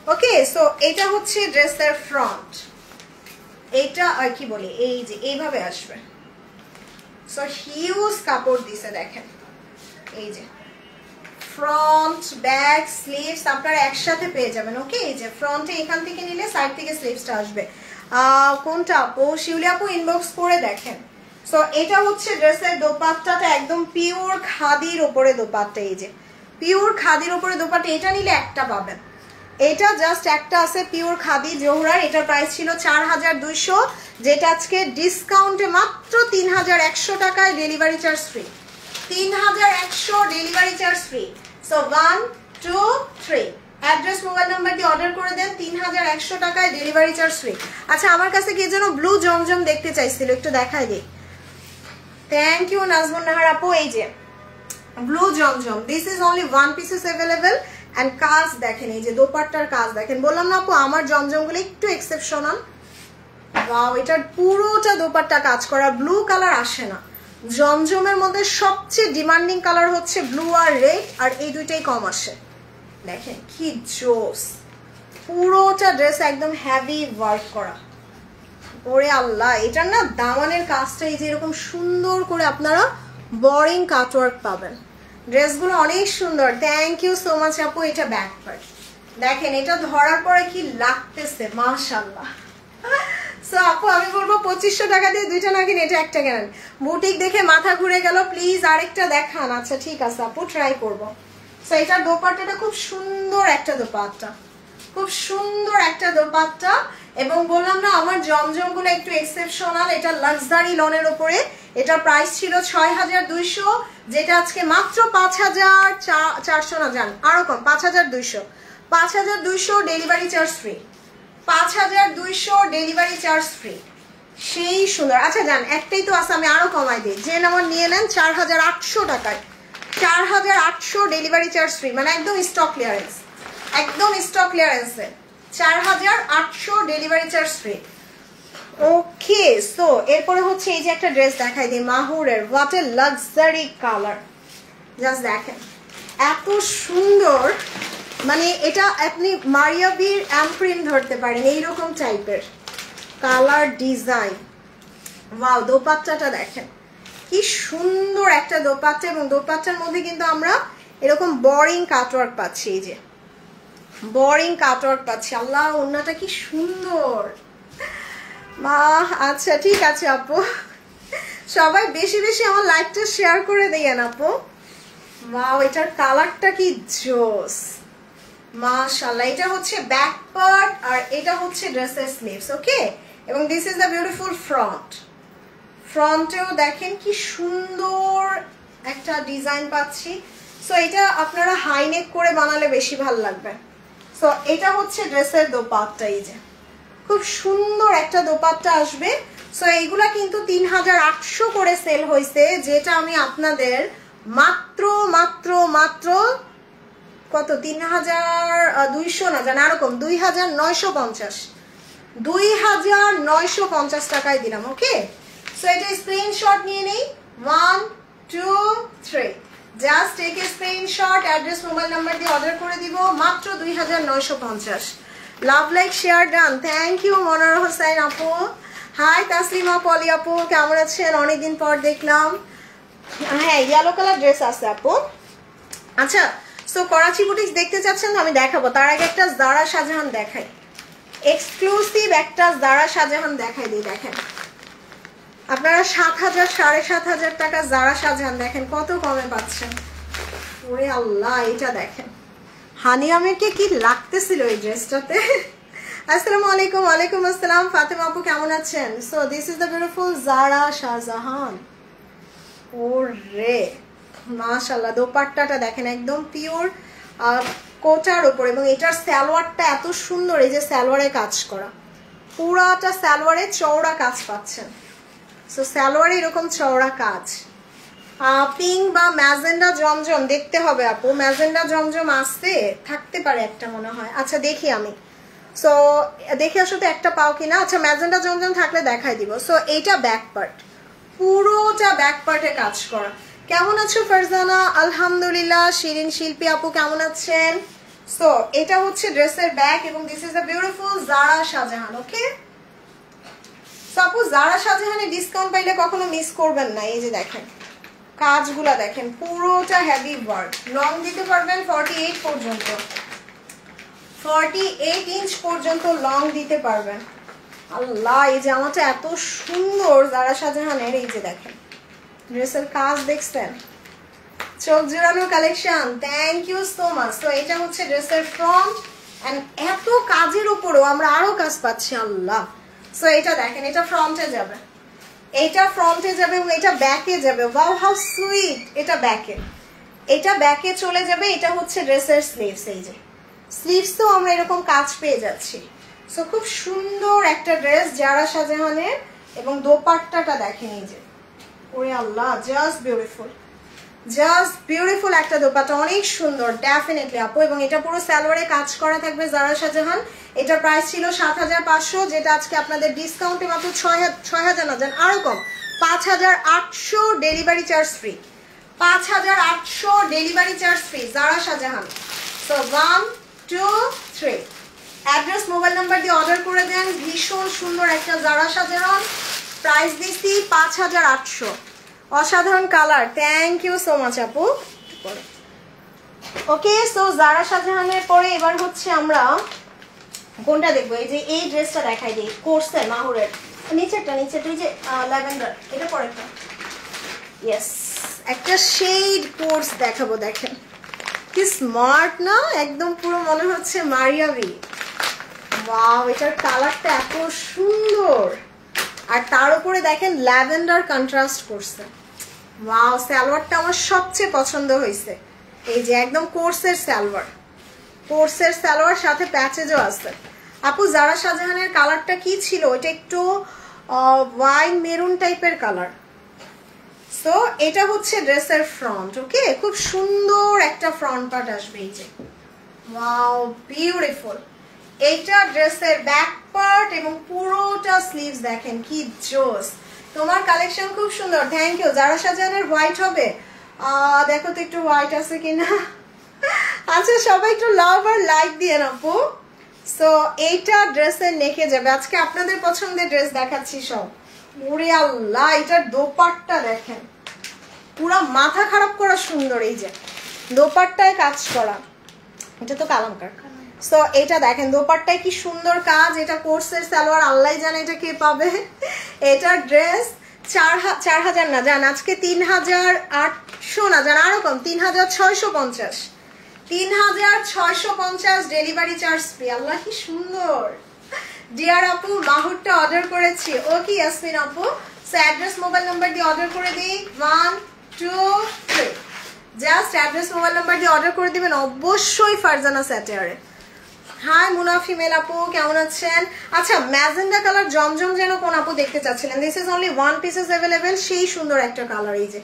ওকে, সো এটা হচ্ছে ড্রেসের ফ্রন্ট, এইটা আর কি বলি এই যে এইভাবে আসবে। সো হিউজ কাপড় দিছে দেখেন, এই যে ফ্রন্ট ব্যাক স্লিভস আপনারা একসাথে পেয়ে যাবেন। ওকে, এই যে ফ্রন্টে এখান থেকে নিলে সাইড থেকে স্লিভসটা আসবে। কোনটা আপু? শিউলি আপু ইনবক্স করে দেখেন। সো এটা হচ্ছে ড্রেসের দোপাট্টাটা একদম পিওর খাদির উপরে দোপাট্টা, এই যে পিওর খাদির উপরে দোপাট্টা। এটা নিলে একটা পাবেন, এটা জাস্ট একটা আছে পিওর খাদি জহুরার। এটার প্রাইস ছিল ৪,২০০, যেটা আজকে ডিসকাউন্টে মাত্র ৩,১০০ টাকায় delivery charge free, ৩,১০০ delivery charge free. So 1 2 3 address mobile number দিয়ে অর্ডার করে দেন, ৩,১০০ টাকায় ডেলিভারি চার্জ ফ্রি। আচ্ছা আমার কাছে কি যেন ব্লু জমজম দেখতে চাইছিল, একটু দেখাই দিই। থ্যাংক ইউ নাজমুন নাহার আপু। এই যে blue Zamzam, this is only 1 pieces available. And কাজ দেখেন, এই যে দোপাট্টার কাজ দেখেন। বললাম না আপু আমার জমজমগুলো একটু এক্সেপশনাল। ওয়াও, এটার পুরোটা দোপাট্টা কাজ করা, ব্লু কালার আসে না। জমজমের মধ্যে সবচেয়ে ডিমান্ডিং কালার হচ্ছে ব্লু আর রেড, আর এই দুইটাই কম আসে। দেখেন কি জোস, পুরোটা ড্রেস একদম হেভি ওয়ার্ক করা। ওরে আল্লাহ, এটার না দামানের কাজটা এই যে এরকম সুন্দর করে আপনারা বোরিং কাটওয়ার্ক পাবেন। ড্রেসগুলো অনেক সুন্দর। থ্যাংক ইউ সো মাচ আপু। এটা ব্যাক পার্ট দেখেন, এটা ধরার পরে কি লাগতেছে মাশাআল্লাহ। সো আপু আমি বলবো 2500 টাকা দিয়ে দুইটা না কিনে এটা একটা কেনেন। বুটিক দেখে মাথা ঘুরে গেল, প্লিজ আরেকটা দেখান। আচ্ছা ঠিক আছে আপু, ট্রাই করবো। সো এটার দোপাট্টাটা খুব সুন্দর একটা দোপাট্টা, খুব সুন্দর একটা দোপাট্টা। এবং বললাম না আমার জমজম গুলো একটু এক্সেপশনাল। এটা লাক্সারি লনের উপরে, এটার প্রাইস ছিল 6200, যেটা আজকে মাত্র 5400 না, জান আরো কম, 5200। 5200 delivery charge free, 5200 delivery charge free. সেই সুন্দর। আচ্ছা জান একটাই তো আছে, আমি আরো কমাই দিই, যে নাম্বার নিয়ে নেন 4800 টাকায়, 4800 ডেলিভারি চার্জ ফ্রি, মানে একদম স্টক ক্লিয়ারেন্স, একদম স্টক ক্লিয়ারেন্সে 4800 delivery charge free. Okay, so এরপরে হচ্ছে এই যে একটা ড্রেস দেখাই দিই মাহুরের, what a luxury colour, just দেখেন এত সুন্দর। মানে এটা আপনি মারিয়াবির এমপ্রিন্ট ধরতে পারেন, এইরকম টাইপের কালার ডিজাইন। ওয়াও, দোপাট্টাটা দেখেন কি সুন্দর একটা দোপাট্টা, এবং দোপাট্টার মধ্যে কিন্তু আমরা এরকম বোরিং কাটওয়ার্ক পাচ্ছি, এই যে বোরিং কাটওয়ার্ক পাচ্ছি। আল্লাহ ওন্নাটা কি সুন্দর মা। আচ্ছা ঠিক আছে আপু, সবাই বেশি বেশি আমার লাইভটা শেয়ার করে দিয়েন আপু। ওয়াও, এটার কালারটা কি জোস, মাশাআল্লাহ। এটা হচ্ছে ব্যাক পার্ট আর এটা হচ্ছে ড্রেসের স্লিভস। ওকে, এবং this is the beautiful front. ফ্রন্টেও দেখেন কি সুন্দর একটা ডিজাইন পাচ্ছি। সো এটা আপনারা হাই নেক করে বানালে বেশি ভালো লাগবে। সো এটা হচ্ছে ড্রেসের দোপাট্টা, এই যে খুব সুন্দর একটা দোপাট্টা আসবে। সো এইগুলা কিন্তু 3800 করে সেল হয়েছে, যেটা আমি আপনাদের মাত্র মাত্র মাত্র কত 3200 না জান আরো কম, 2950 টাকায় দিলাম। ওকে, সো এটা স্ক্রিনশট নিয়ে নেই, 1 2 3, just take a screenshot, address mobile number দিয়ে অর্ডার করে দিব মাত্র 2950। Love like share done, thank you Monowar Hossain আপু। হাই তাসলিমা পলি আপু, কেমন আছেন? অনেকদিন পর দেখলাম। হ্যাঁ ইয়েলো কালার ড্রেস আছে আপু। আচ্ছা, সো করাচি বুটিক্স দেখতে চাচ্ছেন, আমি দেখাবো। তার আগে একটা জারা শাহজাহান দেখাই, এক্সক্লুসিভ একটা জারা শাহজাহান দেখাই দিই। দেখেন আপনারা 7000 7500 টাকা জারা শাহজাহান দেখেন কত কমে পাচ্ছেন। ওরে আল্লাহ, এটা দেখেন হানিয়ামেরকে কি লাগতেছিল এই ড্রেসটাতে। আসসালামু আলাইকুম। ওয়ালাইকুম আসসালাম ফাতেমা আপু, কেমন আছেন? So this is the beautiful Zara Shahjahan. ওরে মাশাআল্লাহ, দোপাট্টাটা দেখেন একদম পিওর কোটার উপর, এবং এটার সালোয়ারটা এত সুন্দর, এই যে সালোয়ারে কাজ করা, পুরাটা সালোয়ারে চওড়া কাজ পাচ্ছেন। সো সালোয়ারে এরকম চওড়া কাজ। পিঙ্ক বা ম্যাজেন্ডা জমজম দেখতে হবে আপু, ম্যাজেন্ডা জমজম আসতে থাকতে পারে একটা মনে হয়। আচ্ছা দেখি আমি, সো দেখে আসো তো একটা পাও কিনা। আচ্ছা ম্যাজেন্ডা জমজম থাকলে দেখাই দিব। সো এইটা ব্যাক পার্ট, পুরোটা ব্যাক পার্টে কাজ করা। কেমন আছো ফারজানা? আলহামদুলিল্লাহ। শিরিন শিল্পী আপু কেমন আছেন? সো এটা হচ্ছে ড্রেসের ব্যাক, এবং this is the beautiful Zara Shahjahan. Okay, so আপু জারা শাহজাহানে ডিসকাউন্ট পাইলে কখনো মিস করবেন না। এই যে দেখেন কাজগুলা দেখেন, পুরোটা হেভি ওয়ার্ক। লং দিতে পারবেন 48 পর্যন্ত, 48 ইঞ্চ পর্যন্ত লং দিতে পারবেন। আল্লাহ, এই জামাটা এত সুন্দর জারা শাহজাহানের। এই যে দেখেন ড্রেসের কাজ দেখছেন, চোখ জোড়ানো collection. Thank you so much. তো এটা হচ্ছে ড্রেসের ফ্রন্ট, এন্ড এত কাজের উপরেও আমরা আরো কাজ পাচ্ছি। আল্লাহ, সো এটা দেখেন, এটা ফ্রন্টে যাবে, এটা ফ্রন্টে যাবে, এবং এটা ব্যাকে যাবে। Wow how sweet. এটা ব্যাকে, এটা ব্যাকে চলে যাবে। এটা হচ্ছে ড্রেসের স্লিভস, এই যে স্লিভস তো আমরা এরকম কাজ পেয়ে যাচ্ছি। সো খুব সুন্দর একটা ড্রেস জারা শাহজাহানের, এবং দোপাট্টাটা দেখেন এই যে, ওরে আল্লাহ, জাস্ট বিউটিফুল, জাস্ট বিউটিফুল একটা দোপাট্টা, অনেক সুন্দর ডেফিনেটলি আপু। এবং এটা পুরো সালোয়ারে কাজ করা থাকবে জারা শাহজাহান। এটার প্রাইস ছিল 7500, যেটা আজকে আপনাদের ডিসকাউন্টে মাত্র 6000 না জান আরো কম, 5800 delivery charge free, 5800 delivery charge free Zara Shahjahan. So 1 2 3, address mobile number দিয়ে অর্ডার করে দেন। ভীষণ সুন্দর একটা জারা শাহজাহান, প্রাইস দিচ্ছি 5800। অসাধারণ colour, thank you so much আপু। ওকে, সো জারা শাহজাহানের পরে এবার হচ্ছে আমরা কোনটা দেখবো? এই যে এই ড্রেসটা দেখাই দিই, কোর্সের মাহুরের নিচেরটা ওই যে ল্যাভেন্ডার, এটা পরেরটা। ইয়েস, একটা শেড কোর্স দেখাবো। দেখেন কি স্মার্ট না, একদম পুরো মনে হচ্ছে মারিয়াবি। ওয়াও, এটার কালারটা এত সুন্দর, আর তার উপরে দেখেন ল্যাভেন্ডার কন্ট্রাস্ট করছে। ওয়াও, সালোয়ারটা আমার সবচেয়ে পছন্দ হয়েছে। এই যে একদম কোর্সের সালোয়ার, সাথে প্যাচেজও আছে। আপু জারা শাহজাহানের কালারটা কি ছিল? এটা একটু ওয়াইন মেরুন টাইপের কালার। সো এটা হচ্ছে ড্রেসের ফ্রন্ট। ওকে, খুব সুন্দর একটা ফ্রন্ট পার্ট আসবে। এই যে ওয়াও, বিউটিফুল। এইটা ড্রেসের ব্যাক পার্ট এবং পুরোটা স্লিভস দেখেন কি জোস। তোমার কালেকশন খুব সুন্দর, থ্যাংক ইউ। জারা শাহজাহানের হোয়াইট হবে? দেখো তো একটু হোয়াইট আছে কিনা। আচ্ছা, সবাই একটু লাভ আর লাইক দিয়ে আপু। সো এইটা ড্রেসের নেকে যাবে। আজকে আপনাদের পছন্দের ড্রেস দেখাচ্ছি সব। ওরে আল্লাহ, এটার দোপাট্টা দেখেন, পুরা মাথা খারাপ করা সুন্দর। এই যে দোপাট্টায় কাজ করা, এটা তো কালামকার। সো এটা দেখেন দোপাট্টায় কি সুন্দর কাজ। এটা কোর্সের সালোয়ার, আল্লাহ জানে এটা কে পাবে। এটার ড্রেস 4,000 না জান, আজকে 3,800 না জান, আরো কম, 3,650। 3,650 ডেলিভারি চার্জ ফ্রি। আল্লাহ কি সুন্দর। ডিয়ার আপু, মাহুরটা অর্ডার করেছি। ওকে ইয়াসমিন আপু, সো অ্যাড্রেস মোবাইল নাম্বার দিয়ে অর্ডার করে দিই। 1 2 3, জাস্ট অ্যাড্রেস মোবাইল নাম্বার দিয়ে অর্ডার করে দিবেন অবশ্যই ফারজানা স্যাটেয়ারে। হাই মুনাফি মেল আপু, কেমন আছেন? আচ্ছা, ম্যাজেন্ডা কালার জমজম যেন কোন আপু দেখতে চাচ্ছিলেন? This is only 1 pieces available. সেই সুন্দর একটা কালার, এই যে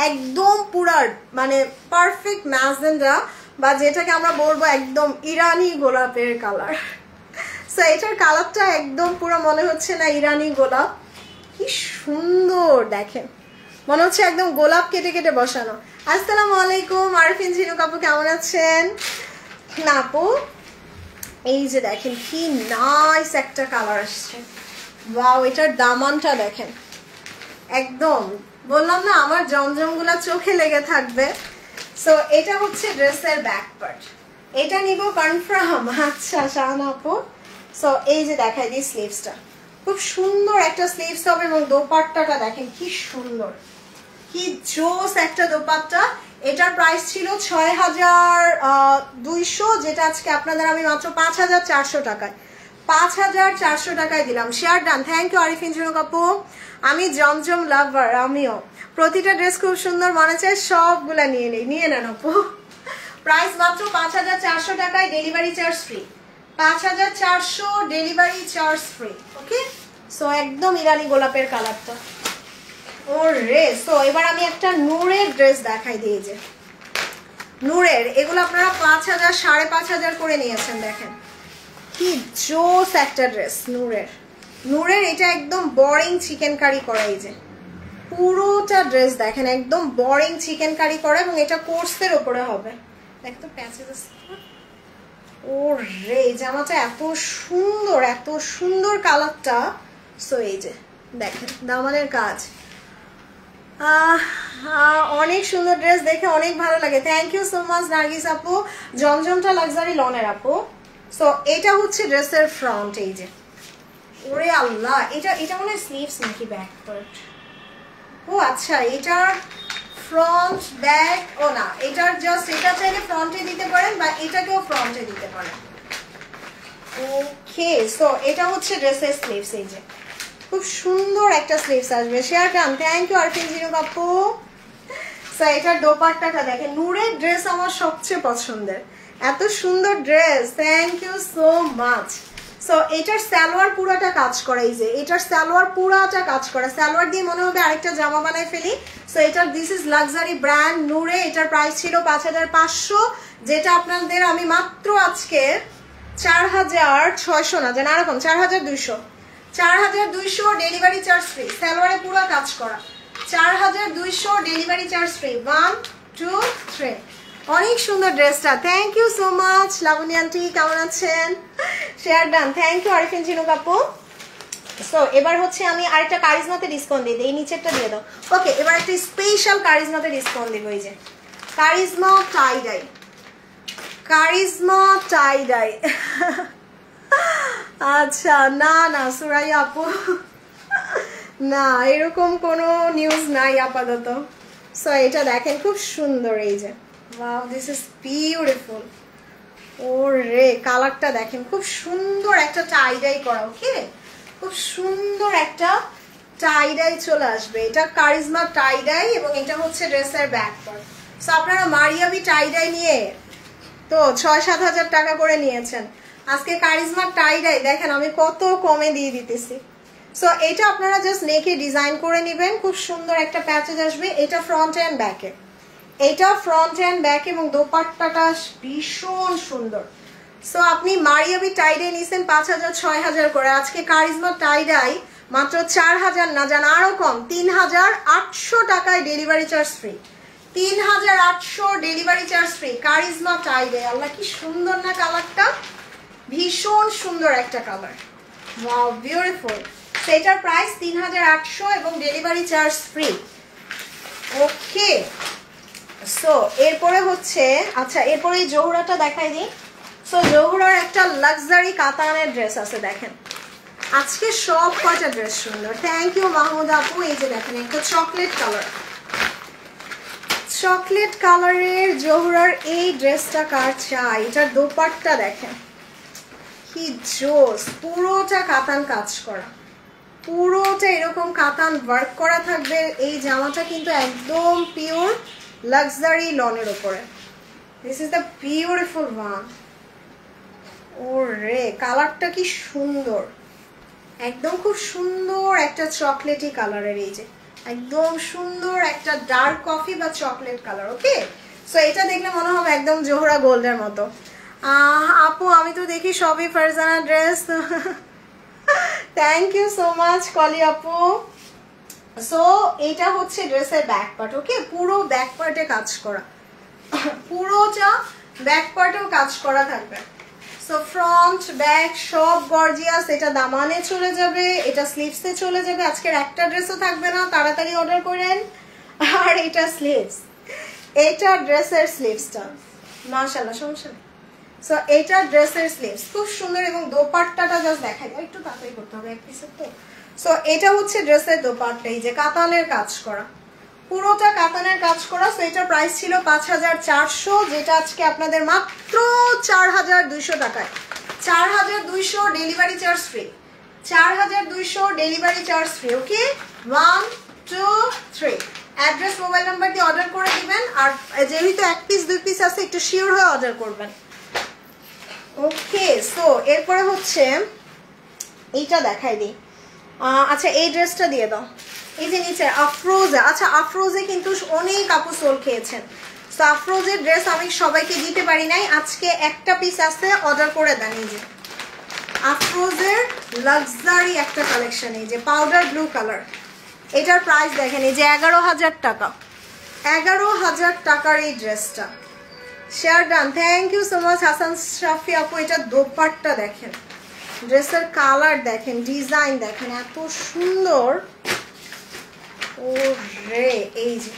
একদম পুরা মানে পারফেক্ট ম্যাজেন্ডা, বা যেটাকে আমরা বলবো একদম ইরানি গোলাপের কালার। সো এটার কালারটা একদম পুরো মনে হচ্ছে না ইরানি গোলাপ, কি সুন্দর দেখেন, মনে হচ্ছে একদম গোলাপ কেটে কেটে বসানো। আসসালামু আলাইকুম আরফিন ঝিনুক আপু, কেমন আছেন? না আপু, এই যে দেখেন কি নাইস একটা কালার আসছে। ওয়াও, এটার দামানটা দেখেন, একদম বললাম না আমার জমজমগুলা চোখে লেগে থাকবে। সো এটা হচ্ছে ড্রেসের ব্যাক পার্ট, এটা নিব কনফার্ম। আচ্ছা শাহানা আপু, সো এই যে দেখাই দিই স্লিভসটা, খুব সুন্দর একটা স্লিভস হবে এবং দোপাট্টাটা দেখেন কি সুন্দর, কি জোস একটা দোপাট্টা। এটার প্রাইস ছিল 6,200, যেটা আজকে আপনাদের আমি মাত্র 5,400 টাকায় 5,400 টাকায় দিলাম। Share done, thank you Arifin Jhinuk আপু। আমি জমজম লাভার, আমিও। প্রতিটা ড্রেস খুব সুন্দর, মনে চায় সবগুলা নিয়ে নেন আপু। প্রাইস মাত্র 5,400 টাকায়, delivery charge free. 5,400 delivery charge free. Okay, so একদম ইরানি গোলাপের কালারটা। ওরে, সো এবার আমি একটা নূরের ড্রেস দেখাই দিই। যে নূরের এগুলো আপনারা 5,000 5,500 করে নিয়েছেন। দেখেন কি জোস একটা ড্রেস নূরের। এটা একদম বোরিং চিকেন কারি করা। এই যে পুরোটা ড্রেস দেখেন একদম বোরিং চিকেন কারি করা, এবং এটা কোর্সের উপরে হবে। দেখ তো প্যাচেস। ওরে, জামাটা এত সুন্দর কালারটা। সো এই যে দেখেন দামানের কাজ, অনেক সুন্দর ড্রেস, দেখে অনেক ভালো লাগে। Thank you so much Nargis আপু। জমজমটা লাক্সারি লনের আপু। সো এটা হচ্ছে ড্রেসের ফ্রন্ট। এই যে ওরে আল্লাহ, এটা মনে হয় স্লিভস নাকি ব্যাক পার্ট? ও আচ্ছা, এটার ফ্রন্ট ব্যাক, ও না, এটার জাস্ট এটা চাইলে ফ্রন্টে দিতে পারেন বা এটাকেও ফ্রন্টে দিতে পারেন। ওকে, সো এটা হচ্ছে ড্রেসের স্লিভস। এই যে খুব সুন্দর একটা স্লিভস আসবে। Share done, thank you Arfin Jhinuk আপু। সো এটার দোপাট্টাটা দেখেন, নূরের ড্রেস আমার সবচেয়ে পছন্দের, এত সুন্দর dress, thank you so much. So এটার সালোয়ার পুরাটা কাজ করা। এই যে এটার সালোয়ার পুরাটা কাজ করা, সালোয়ার দিয়ে মনে হবে আরেকটা জামা বানাই ফেলি। সো এটার দিস ইজ লাক্সারি ব্র্যান্ড নূরে। এটার প্রাইস ছিল 5,500, যেটা আপনাদের আমি মাত্র আজকে 4,600 না জানা এরকম 4,200 ডেলিভারি চার্জ ফ্রি, সালোয়ারে পুরো কাজ করা। 4,200 ডেলিভারি চার্জ ফ্রি। 1 2 3, অনেক সুন্দর ড্রেসটা। Thank you so much Laboni আন্টি, কেমন আছেন? Share done, thank you Arifin Jhinuk আপু। সো এবার হচ্ছে আমি আরেকটা কারিজমাতে ডিসকাউন্ট দিয়ে দিই, এই নিচেরটা দিয়ে দাও। ওকে, এবার একটা স্পেশাল কারিজমাতে ডিসকাউন্ট দিব। এই যে কারিজমা টাই ডাই আচ্ছা না না সুরাইয়া আপু না এরকম কোনো নিউজ নাই আপাতত। সো এটা দেখেন খুব সুন্দর, এই যে ওয়াও দিস ইজ বিউটিফুল। ওরে কালারটা দেখেন খুব সুন্দর একটা টাই ডাই করা, ওকে খুব সুন্দর একটা টাই ডাই চলে আসবে। এটা কারিজমা টাই ডাই এবং এটা হচ্ছে ড্রেসের ব্যাক পার্ট। সো আপনারা মারিয়াবি টাই ডাই নিয়ে তো 6-7 হাজার টাকা করে নিয়েছেন, আজকে কারিজমা টাই ডাই দেখেন আমি কত কমে দিয়ে দিতেছি। সো এটা আপনারা জাস্ট নেকে ডিজাইন করে নেবেন, খুব সুন্দর একটা প্যাচেজ আসবে। এটা ফ্রন্ট এন্ড ব্যাকে, এটা ফ্রন্ট এন্ড ব্যাক এবং দোপাট্টাটা ভীষণ সুন্দর। সো আপনি মারিয়াবি টাই ডাই নিছেন 5,000-6,000 করে, আজকে কারিজমা টাই ডাই মাত্র 4,000 না জান আরো কম 3,800 টাকায় delivery charge free. 3,800 delivery charge free Charizma tie dye. আল্লাহ কি সুন্দর না কালারটা, ভীষণ সুন্দর একটা কালার, ওয়াও বিউটিফুল। সেটার প্রাইস 3,800 এবং delivery charge free. Okay so এরপরে হচ্ছে আচ্ছা এরপরে এই জহুরাটা দেখাই দিই। সো জহুরার একটা লাক্সারি কাতানের ড্রেস আছে, দেখেন আজকে সব কয়টা ড্রেস সুন্দর। থ্যাংক ইউ মাহমুদ আপু। এই যে দেখেন একটা চকলেট কালার, চকলেট কালারের জহুরার এই ড্রেসটা কার চাই। এটার দোপাট্টা দেখেন কি জোস, পুরোটা কাতান কাজ করা, পুরোটা এরকম কাতান ওয়ার্ক করা থাকবে। এই জামাটা কিন্তু একদম পিওর লাক্সারি লনের উপরে। This is the beautiful one. ওরে কালারটা কি সুন্দর, একদম খুব সুন্দর একটা চকলেটি কালারের, এই যে একদম সুন্দর একটা ডার্ক কফি বা চকলেট কালার। ওকে সো এটা দেখলে মনে হবে একদম জোহরা গোল্ডের মতো। আপু আমি তো দেখি সবই Farzana dress. Thank you so much Koli আপু। সো এটা হচ্ছে ড্রেসের ব্যাক পার্ট, ওকে পুরো ব্যাক পার্টে কাজ করা, পুরোটা ব্যাক পার্টেও কাজ করা থাকবে। সো ফ্রন্ট ব্যাক সব গর্জিয়াস। এটা দামানে চলে যাবে, এটা স্লিভসে চলে যাবে। আজকের একটা ড্রেসও থাকবে না, তাড়াতাড়ি অর্ডার করেন। আর এটা স্লিভস, এটা ড্রেসের স্লিভসটা মাশাআল্লাহ সমস্যা নেই। সো এটা ড্রেসের স্লিভস খুব সুন্দর এবং দোপাট্টাটা জাস্ট দেখাই যায়, একটু তাড়াতাড়ি করতে হবে এক পিসের তো। সো এটা হচ্ছে ড্রেসের দোপাট্টা, এই যে কাতানের কাজ করা, পুরোটা কাতানের কাজ করা। সো এটার প্রাইস ছিল 5,400, যেটা আজকে আপনাদের মাত্র 4,200 টাকায়। 4,200 delivery charge free, 4,200 delivery charge free. Okay 1 2 3 address mobile number দিয়ে অর্ডার করে দিবেন। আর যেহেতু এক পিস 2 পিস আছে একটু শিওর হয়ে অর্ডার করবেন। ওকে সো এরপরে হচ্ছে এইটা দেখাই দিই। আচ্ছা এই ড্রেসটা দিয়ে দাও, এই যে নিচে আফরোজে। আচ্ছা আফরোজে কিন্তু অনেক আপু সোল খেয়েছেন। সো আফরোজের ড্রেস আমি সবাইকে দিতে পারি নাই, আজকে একটা পিস আছে, অর্ডার করে দেন। এই যে আফরোজের লাক্সারি একটা কালেকশন, এই যে পাউডার ব্লু কালার। এটার প্রাইস দেখেন এই যে 11,000 টাকা, 11,000 টাকার এই ড্রেসটা। Share done, thank you so much Hasan Shafi আপু। এটা দোপাট্টা দেখেন, ড্রেসের কালার দেখেন, ডিজাইন দেখেন এত সুন্দর। ও রে এই যে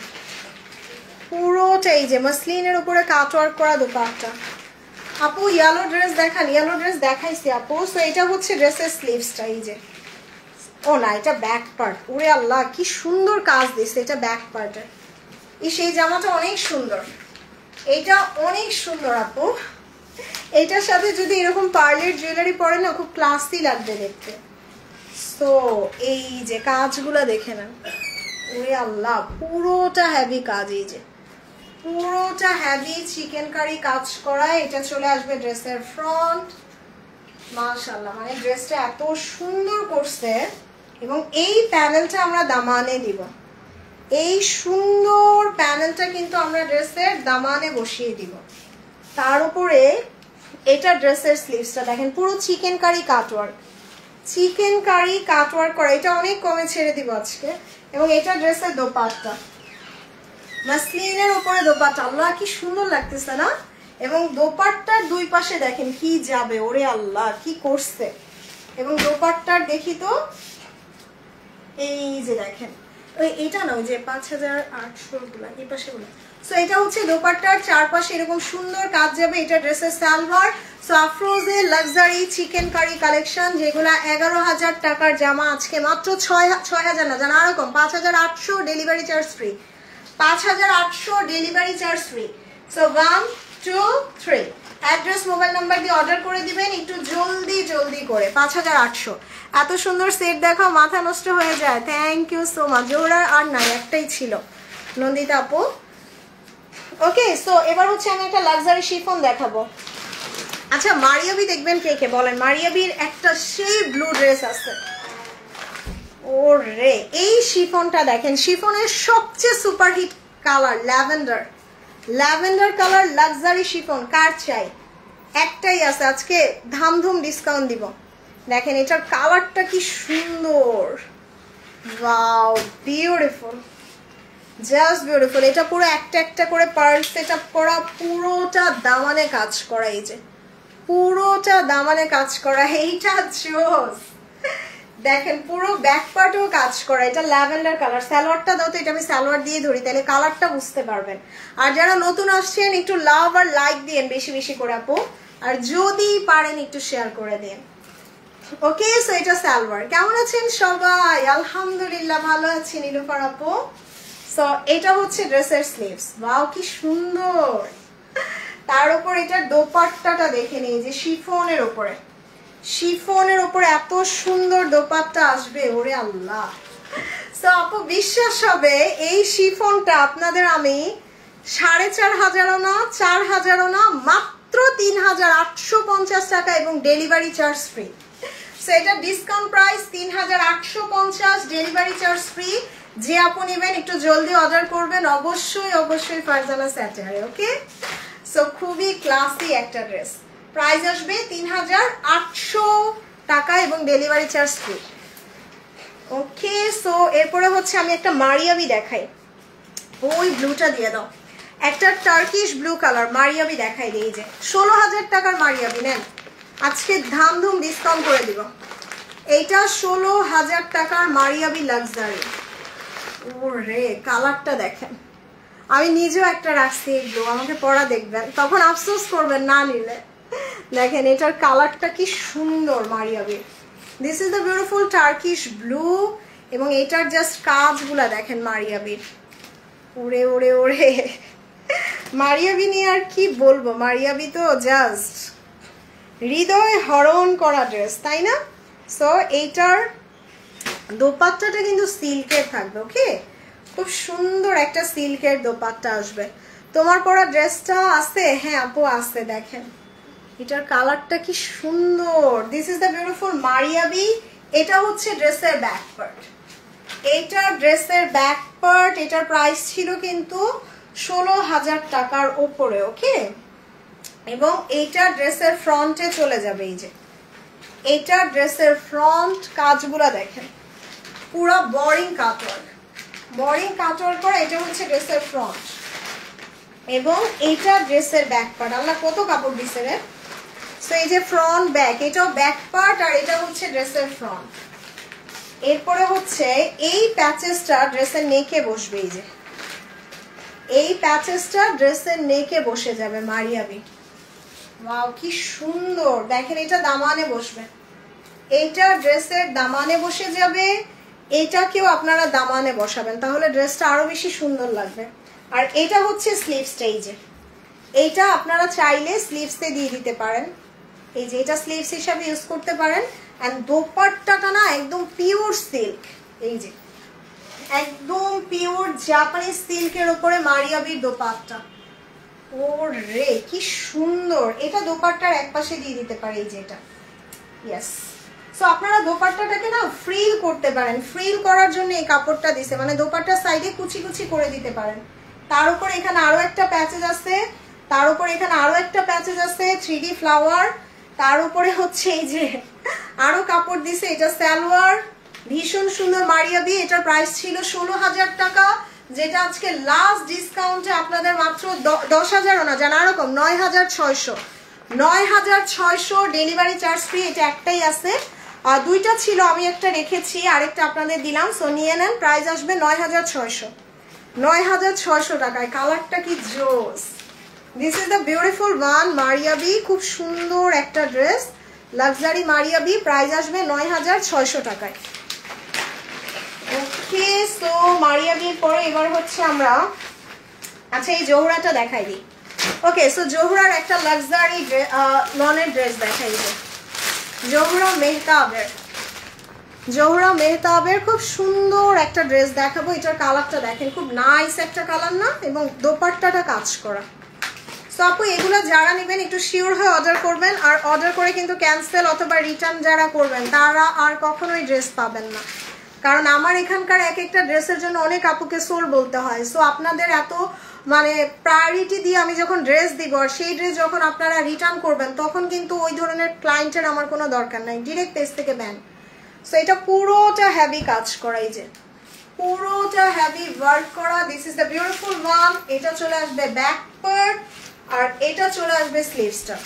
পুরোটা এই যে মাসলিনের উপরে কাটওয়ার্ক করা দোপাট্টা। আপু ইয়েলো ড্রেস দেখান, ইয়েলো ড্রেস দেখাইছি আপু। সো এটা হচ্ছে ড্রেসের স্লিভসটা, এই যে ও না এটা ব্যাক পার্ট। ওরে আল্লাহ কি সুন্দর কাজ দিচ্ছে, এটা ব্যাক পার্টের। সেই জামাটা অনেক সুন্দর, এইটা অনেক সুন্দর আপু। এইটার সাথে যদি এরকম পার্লের জুয়েলারি পরে না খুব ক্লাসি লাগবে দেখতে। সো এই যে কাজগুলো দেখে নেন, ওরে আল্লাহ পুরোটা হেভি কাজ, এই যে পুরোটা হেভি চিকেন কারি কাজ করা। এটা চলে আসবে ড্রেসের ফ্রন্ট, মাশাআল্লাহ মানে ড্রেসটা এত সুন্দর করছে। এবং এই প্যানেলটা আমরা দামানে দিব, এই সুন্দর প্যানেলটা কিন্তু আমরা ড্রেসের দামানে বসিয়ে দিব। তার উপরে এটা ড্রেসের স্লিভসটা দেখেন পুরো chikankari cutwork, chikankari cutwork করা। এটা অনেক কমে ছেড়ে দিব আজকে। এবং এটা ড্রেসের দোপাট্টা, মাসলিনের উপরে দোপাট্টা, আল্লাহ কি সুন্দর লাগতেছে না। এবং দোপাট্টার দুই পাশে দেখেন কি যাবে, ওরে আল্লাহ কি করছে। এবং দোপাট্টার দেখি তো এই যে দেখেন এটা না ওই যে 5800 গুলো এই পাশে গুলো। সো এটা হচ্ছে দোপাট্টার চারপাশে এরকম সুন্দর কাজ যাবে। এটা ড্রেসের salwar. So Afrozeh luxury chikankari collection, যেগুলা 11,000 টাকার জামা আজকে মাত্র 6,000 না, জানা এরকম 5,800 delivery charge free. 5,800 delivery charge free. So 1 2 3 address mobile number দিয়ে অর্ডার করে দিবেন একটু জলদি করে। 5,800। এত সুন্দর সেট দেখাও, মাথা নষ্ট হয়ে যায়। Thank you so much. জোড়া আর নাই, একটাই ছিল নন্দিতা আপু। ওকে, সো এবার হচ্ছে আমি একটা লাক্সারি শিফন দেখাবো। আচ্ছা, মারিয়াবি দেখবেন কে কে বলেন? মারিয়াবির একটা সেই ব্লু ড্রেস আছে, ওরে এই শিফনটা দেখেন। শিফনের সবচেয়ে superhit colour lavender colour luxury chiffon. কার চাই? একটাই আছে, আজকে ধামধুম ডিসকাউন্ট দিব। দেখেন এটার কালারটা কি সুন্দর, ওয়াও বিউটিফুল, জাস্ট বিউটিফুল। এটা পুরো একটা একটা করে পার্ল সেটআপ করা, পুরোটা দামানে কাজ করা, এই যে পুরোটা দামানে কাজ করা, এইটা জোস। দেখেন পুরো ব্যাক পার্টেও কাজ করা। এটা ল্যাভেন্ডার কালার। সালোয়ারটা দাও তো, এটা আমি সালোয়ার দিয়ে ধরি, তাহলে কালারটা বুঝতে পারবেন। আর যারা নতুন আসছেন একটু লাভ আর লাইক দিয়েন বেশি বেশি করে আপু, আর যদি পারেন একটু শেয়ার করে দিন। ওকে, সো এটা সালোয়ার। কেমন আছেন সবাই? আলহামদুলিল্লাহ ভালো আছি নীলুফার আপু। সো এটা হচ্ছে ড্রেসের স্লিভস। ওয়াও কি সুন্দর। তার উপর এটার দোপাট্টাটা দেখে নিই, যে শিফনের উপরে এত সুন্দর দোপাট্টা আসবে, ওরে আল্লাহ। সো আপু বিশ্বাস হবে এই শিফনটা আপনাদের আমি 4,500 না 4,000 না মাত্র 3,850 টাকা এবং ডেলিভারি চার্জ ফ্রি। সো এটা discount price 3,850, delivery charge free. যে আপু নেবেন একটু জলদি অর্ডার করবেন, অবশ্যই ফারজানা স্যাটারে। ওকে, সো খুবই ক্লাসি একটা ড্রেস। প্রাইস আসবে 3,800 টাকা এবং delivery charge free. Okay, so এরপরে হচ্ছে আমি একটা মারিয়াবি দেখাই। ওই ব্লুটা দিয়ে দাও, একটা টার্কিশ ব্লু কালার মারিয়াবি দেখাই দিই। যে 16,000 টাকার মারিয়াবি নেন, আজকে ধামধুম ডিসকাউন্ট করে দিব। এইটা 16,000 টাকার মারিয়াবি লাক্সারি। ওরে কালারটা দেখেন, আমি নিজেও একটা রাখছি এগুলো, আমাকে পরা দেখবেন, তখন আফসোস করবেন না নিলে। দেখেন এটার কালারটা কি সুন্দর Maria B. This is the beautiful Turkish blue, এবং এটার জাস্ট কাজগুলা দেখেন মারিয়াবির। ওরে ওরে ওরে, মারিয়াবি নিয়ে আর কি বলবো, মারিয়াবি তো জাস্ট হৃদয় হরণ করা ড্রেস, তাই না? সো এইটার দোপাট্টাটা কিন্তু সিল্কের থাকবে। ওকে, খুব সুন্দর একটা সিল্কের দোপাট্টা আসবে। তোমার পরা ড্রেসটা আছে? হ্যাঁ আপু আছে। দেখেন এটার কালারটা কি সুন্দর। This is the beautiful Maria B. এটা হচ্ছে ড্রেসের ব্যাক পার্ট। এইটার ড্রেসের ব্যাক পার্ট, এটার প্রাইস ছিল কিন্তু 16,000 টাকার ওপরে। ওকে, এবং এইটা ড্রেসের ফ্রন্টে চলে যাবে। এই যে এইটা ড্রেসের ফ্রন্ট কাজগুলা দেখেন, পুরো বোরিং কাটওয়ার্ক করা। এটা হচ্ছে ড্রেসের ফ্রন্ট, এবং এইটা ড্রেসের ব্যাক পার্ট। আল্লাহ কত কাপড় দিছে রে। সো এই যে ফ্রন্ট ব্যাক, এটাও ব্যাক পার্ট, আর এটা হচ্ছে ড্রেসের ফ্রন্ট। এরপরে হচ্ছে এই প্যাচেসটা ড্রেসের নেকে বসবে। এই যে এই প্যাচেসটা ড্রেসের নেকে বসে যাবে মারিয়াবি। ওয়াও কি সুন্দর। দেখেন এটা দামানে বসবে, এইটা ড্রেসের দামানে বসে যাবে। এইটাকেও আপনারা দামানে বসাবেন, তাহলে ড্রেসটা আরো বেশি সুন্দর লাগবে। আর এটা হচ্ছে স্লিভসটা। এই যে এইটা আপনারা চাইলে স্লিভসে দিয়ে দিতে পারেন। এই যে এটা স্লিভস হিসাবে ইউজ করতে পারেন। এন্ড দোপাট্টাটা না একদম পিওর সিল্ক। এই যে একদম পিওর জাপানিজ সিল্কের উপরে মারিয়াবির দোপাট্টা। ওরে কি সুন্দর। এটা দোপাট্টার এক পাশে দিয়ে দিতে পারে। এই যে এটা, ইয়েস। সো আপনারা দোপাট্টাটাকে না ফ্রিল করতে পারেন। ফ্রিল করার জন্য এই কাপড়টা দিছে, মানে দোপাট্টার সাইডে কুচি কুচি করে দিতে পারেন। তার উপর এখানে আরো একটা প্যাচেজ আছে, তার উপর এখানে আরো একটা প্যাচেজ আছে 3D ফ্লাওয়ার। তার উপরে হচ্ছে এই যে আরো কাপড় দিছে। এটা সালোয়ার, ভীষণ সুন্দর মারিয়াবি। এটার প্রাইস ছিল 16,000 টাকা, যেটা আজকে লাস্ট ডিসকাউন্টে আপনাদের মাত্র 10,000 না, জানা এরকম 9,600 ডেলিভারি চার্জ ফ্রি। এটা একটাই আছে, দুইটা ছিল, আমি একটা রেখেছি, আরেকটা আপনাদের দিলাম। সো নিয়ে নেন, প্রাইস আসবে 9600, 9600 টাকায়। কালারটা কি জোস! This is the beautiful one, Maria B, খুব সুন্দর একটা ড্রেস, লাক্সারি মারিয়াবি, প্রাইস আসবে 9600 টাকায়। ওকে, সো মারিয়াবির পরে এবার হচ্ছে আমরা, আচ্ছা এই জোহরাটা দেখাই দিই। ওকে, সো জোহরার একটা লাক্সারি লনের ড্রেস দেখাই দিই। জোহরা মেহতাবের খুব সুন্দর একটা ড্রেস দেখাবো। এটার কালারটা দেখেন, খুব নাইস একটা কালার না, এবং দোপাট্টাটা কাজ করা। সো আপু এগুলো যারা নেবেন একটু শিওর হয়ে অর্ডার করবেন, আর অর্ডার করে কিন্তু ক্যান্সেল অথবা রিটার্ন যারা করবেন তারা আর কখনোই ড্রেস পাবেন না, কারণ আমার এখানকার এক একটা ড্রেসের জন্য অনেক আপুকে সোল বলতে হয়। সো আপনাদের এত মানে প্রায়োরিটি দিয়ে আমি যখন ড্রেস দিব, আর সেই ড্রেস যখন আপনারা রিটার্ন করবেন, তখন কিন্তু ওই ধরনের ক্লায়েন্টের আমার কোনো দরকার নাই, ডিরেক্ট পেজ থেকে ব্যান। সো এটা পুরোটা হেভি কাজ করা, এই যে পুরোটা হেভি ওয়ার্ক করা। This is the beautiful one. এটা চলে আসবে ব্যাক পার্ট, আর এটা চলে আসবে স্লিভসটা।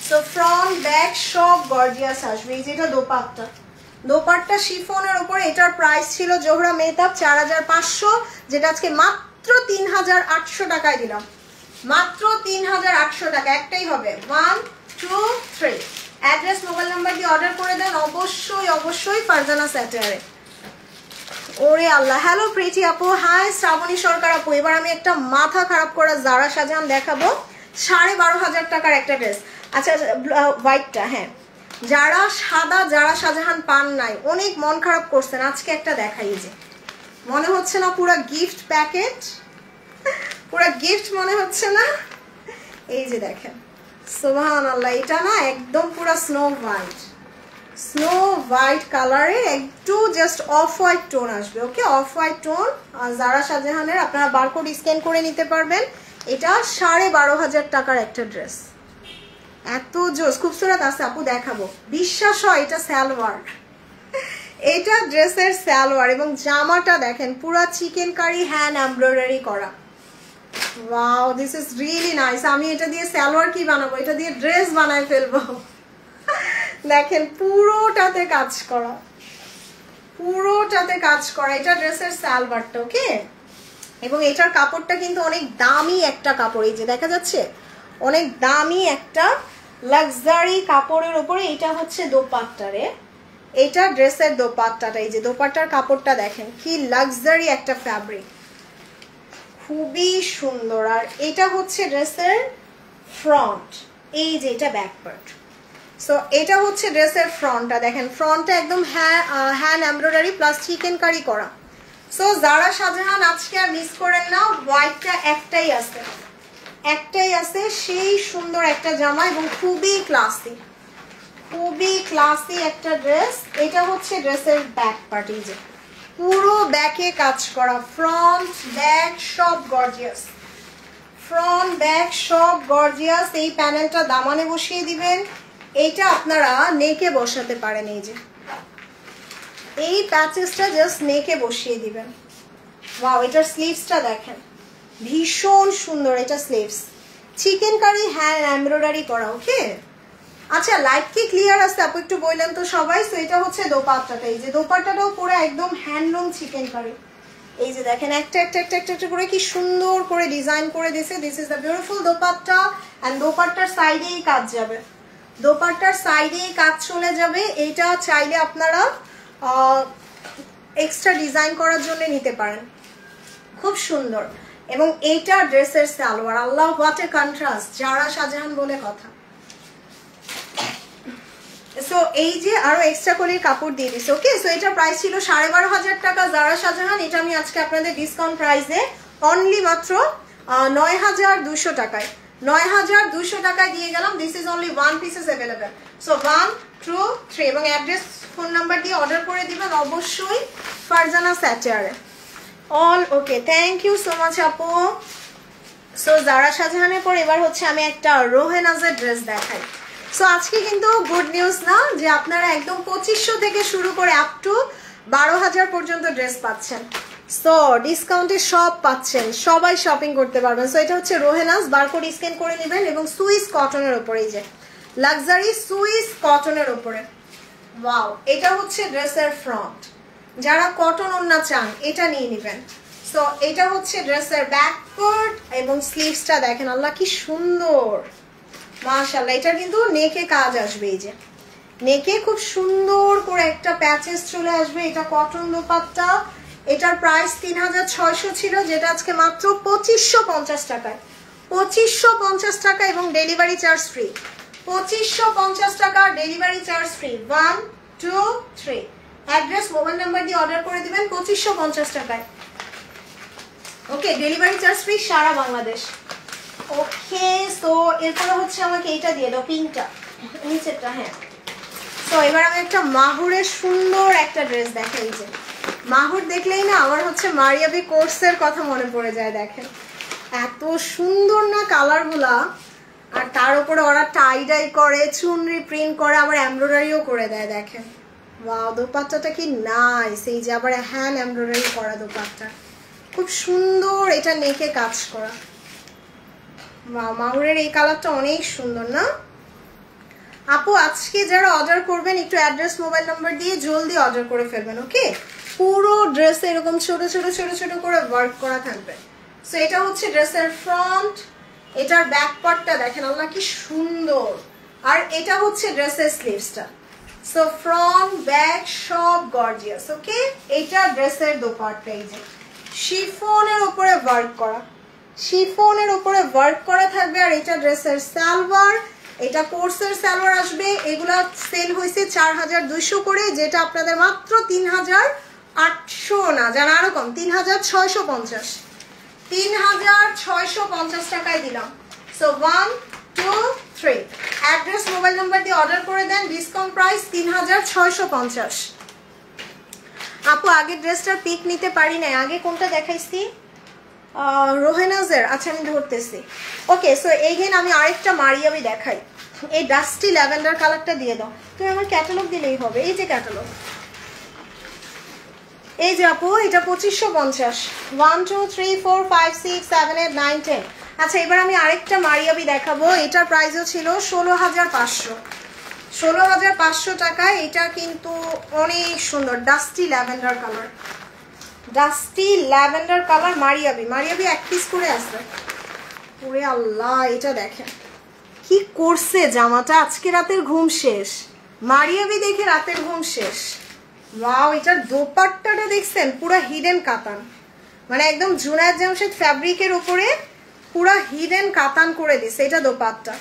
সো ফ্রন্ট ব্যাক সব গর্জিয়াস আসবে। এই যেটা দোপাট্টা শিফনের উপরে, এটার প্রাইস ছিল জোহরা মেহতাব 4500, যেটা আজকে মাত্র 3800 টাকায় দিলাম, মাত্র 3800 টাকা। একটাই হবে, 1 2 3। অ্যাড্রেস মোবাইল নাম্বার দিয়ে অর্ডার করে দেন অবশ্যই ফারজানা স্যাটারে। ওরে আল্লাহ, হ্যালো প্রিটি আপু, হাই শ্রাবণী সরকার আপু। এবার আমি একটা মাথা খারাপ করা জারা শাহজাহান দেখাবো, 12500 টাকার একটা ড্রেস। আচ্ছা হোয়াইটটা, হ্যাঁ, যারা সাদা যারা শাহজাহান পান নাই, অনেক মন খারাপ করছেন, আজকে একটা দেখাই। যে মনে হচ্ছে না পুরো গিফট প্যাকেট, পুরো গিফট মনে হচ্ছে না? এই যে দেখেন, সুবহানাল্লাহ, এটা না একদম পুরো স্নো হোয়াইট কালারে, একটু জাস্ট অফ হোয়াইট টোন আসবে। ওকে, অফ হোয়াইট টোন, আর জারা শাহজাহানের আপনারা বারকোড স্ক্যান করে নিতে পারবেন। এটা 12500 টাকার একটা ড্রেস, এত জোস খুবসুরত আছে আপু, দেখাবো, বিশ্বাস হয়। এটা সালোয়ার, এটা ড্রেসের সালোয়ার, এবং জামাটা দেখেন পুরা চিকেন কারি হ্যান্ড এমব্রয়ডারি করা। Wow, this is really nice. আমি এটা দিয়ে সালোয়ার কি বানাবো, এটা দিয়ে ড্রেস বানায় ফেলবো। দেখেন পুরোটাতে কাজ করা, এটা ড্রেসের সালোয়ারটা। ওকে, এবং এটার কাপড়টা কিন্তু অনেক দামি একটা কাপড়, এই যে দেখা যাচ্ছে, অনেক দামি একটা লাক্সারি কাপড়ের উপরে। এটা হচ্ছে দোপাট্টারে, এটা ড্রেসের দোপাট্টাটা, এই যে দোপাট্টার কাপড়টা দেখেন কি লাক্সারি একটা ফ্যাব্রিক, খুবই সুন্দর। আর এটা হচ্ছে ড্রেসের ফ্রন্ট, এই যে এটা ব্যাক পার্ট। সো এটা হচ্ছে ড্রেসের ফ্রন্টটা, দেখেন ফ্রন্টটা একদম hand embroidery plus chikankari করা। সো জারা শাহজাহান আজকে আর মিস করেন না, হোয়াইটটা একটাই আছে, সেই সুন্দর একটা জামা, এবং খুবই ক্লাসি একটা ড্রেস। এটা হচ্ছে ড্রেসের ব্যাক পার্ট, এই যে পুরো ব্যাকে কাজ করা, ফ্রন্ট ব্যাক সব গর্জিয়াস। এই প্যানেলটা দামানে বসিয়ে দিবেন, এইটা আপনারা নেকে বসাতে পারেন। এই যে এই প্যাচেসটা জাস্ট নেকে বসিয়ে দিবেন। ওয়াও, এটার স্লিভসটা দেখেন, ভীষণ সুন্দর। এটা sleeves chikankari hand embroidery করা। ওকে, আচ্ছা লাইট কি ক্লিয়ার আছে আপু, একটু বললেন তো সবাই। সো এটা হচ্ছে দোপাট্টাটা, এই যে দোপাট্টাটাও পুরো একদম হ্যান্ডলুম চিকেন কারি। এই যে দেখেন একটা করে কি সুন্দর করে ডিজাইন করে দিয়েছে। This is the beautiful dupatta, and দোপাট্টার সাইডেই কাজ যাবে, চলে যাবে। এইটা চাইলে আপনারা এক্সট্রা ডিজাইন করার জন্য নিতে পারেন, খুব সুন্দর। এবং এইটা ড্রেসের সালোয়ার, আল্লাহ হোয়াট এ কন্ট্রাস্ট, জারা শাহজাহান বলে কথা। সো এই যে আরো এক্সট্রা করে কাপড় দিয়ে দিছে। ওকে, সো এটা প্রাইস ছিল 12500 টাকা জারা শাহজাহান। এটা আমি আজকে আপনাদের ডিসকাউন্ট প্রাইসে অনলি মাত্র 9200 টাকায়, 9200 টাকায় দিয়ে গেলাম। This is only 1 pieces available. So 1 2 3 এবং অ্যাড্রেস ফোন নাম্বার দিয়ে অর্ডার করে দিবেন অবশ্যই ফারজানা স্যাটারে। All okay, thank you so much আপু। সো জারা শাহজাহানের পর এবার হচ্ছে আমি একটা রোহেনাজের ড্রেস দেখাই। সো আজকে কিন্তু গুড নিউজ না, যে আপনারা একদম 2500 থেকে শুরু করে আপ টু 12000 পর্যন্ত ড্রেস পাচ্ছেন। সো ডিসকাউন্টে সব পাচ্ছেন, সবাই শপিং করতে পারবেন। সো এটা হচ্ছে রোহেনাজ, বারকোড স্ক্যান করে নেবেন, এবং সুইস কটনের উপরে, এই যে লাক্সারি সুইস কটনের উপরে। ওয়াও, এটা হচ্ছে ড্রেসের ফ্রন্ট। যারা কটন ওড়না চান এটা নিয়ে নেবেন। সো এটা হচ্ছে ড্রেসের ব্যাক পার্ট এবং স্লিভসটা দেখেন, আল্লাহ কি সুন্দর, মাশাআল্লাহ। এটা কিন্তু নেকে কাজ আসবে, এই যে নেকে খুব সুন্দর করে একটা প্যাচেস চলে আসবে। এটা কটন দোপাট্টা, এটার প্রাইস 3600 ছিল, যেটা আজকে মাত্র 2550 টাকায়। 2550 টাকা এবং ডেলিভারি চার্জ ফ্রি। 2550 টাকা, delivery charge free. 1 2 3 address mobile number দিয়ে অর্ডার করে দিবেন 2550 টাকায়। ওকে, ডেলিভারি চার্জ ফ্রি সারা বাংলাদেশ। ওকে, সো এরপরে হচ্ছে আমাকে এইটা দিয়ে দাও, পিঙ্কটা নিচেরটা। হ্যাঁ, তো এবার আমি একটা মাহুরের সুন্দর একটা ড্রেস দেখাই। যে মাহুর দেখলেই না আমার হচ্ছে মারিয়াবি কোর্সের কথা মনে পড়ে যায়। দেখেন এত সুন্দর না কালারগুলা, আর তার উপরে ওরা টাই ডাই করে, চুনরি প্রিন্ট করে, আবার এমব্রয়ডারিও করে দেয়। দেখেন ওয়াও, দোপাট্টাটা কি নাইস। এই যে আবার হ্যান্ড এমব্রয়ডারি করা দোপাট্টা, খুব সুন্দর। এটা নেকে কাজ করা। ওয়াও, মাহুরের এই কালারটা অনেক সুন্দর না আপু? আজকে যারা অর্ডার করবেন একটু অ্যাড্রেস মোবাইল নাম্বার দিয়ে জলদি অর্ডার করে ফেলবেন। ওকে, পুরো ড্রেসে এরকম ছোট ছোট ছোট ছোট করে ওয়ার্ক করা থাকবে। সো এটা হচ্ছে ড্রেসের ফ্রন্ট, এটার ব্যাক পার্টটা দেখেন, আল্লাহ কি সুন্দর। আর এটা হচ্ছে ড্রেসের স্লিভসটা। সো ফ্রন্ট ব্যাক সব গর্জিয়াস। ওকে, এটা ড্রেসের দোপাট্টা, এই যে শিফনের উপরে ওয়ার্ক করা, শিফনের উপরে ওয়ার্ক করা থাকবে। আর এটা ড্রেসের সালোয়ার, এটা কোর্সের সালোয়ার আসবে। এগুলা সেল হয়েছে 4200 করে, যেটা আপনাদের মাত্র 3800 না, যারা আরো কম 3650, 3650 টাকায় দিলাম। সো 1 2 3 অ্যাড্রেস মোবাইল নাম্বার দিয়ে অর্ডার করে দেন, ডিসকাউন্ট প্রাইস 3650। আপু আগের ড্রেসটার পিক নিতে পারি না, আগে কোনটা দেখাইছি? রোহেনাজের, আচ্ছা আমি ধরতেছি। ওকে, সো এইখানে আমি আরেকটা মারিয়াবি দেখাই। এই ডাস্টি ল্যাভেন্ডার কালারটা দিয়ে দাও। তুমি আমার ক্যাটালগ দিলেই হবে। এই যে ক্যাটালগ, এই যে আপু, এটা 2550। 1 2 3 4 5 6 7 8 9 10। আচ্ছা, এবার আমি আরেকটা মারিয়াবি দেখাবো। এটার প্রাইসও ছিল 16500, 16500 টাকায়। এটা কিন্তু অনেক সুন্দর, dusty lavender colour, dusty lavender colour Maria B. Maria B এক পিস করে আসবে। ওরে আল্লাহ, এটা দেখেন কি করছে জামাটা, আজকে রাতের ঘুম শেষ। মারিয়াবি দেখে রাতের ঘুম শেষ। ওয়াও, এটার দোপাট্টাটা দেখছেন, পুরো হিডেন কাতান, মানে একদম জুনায়েদ জামশেদ ফ্যাব্রিকের উপরে পুরো হিডেন কাতান করে দিছে এটা দোপাট্টা।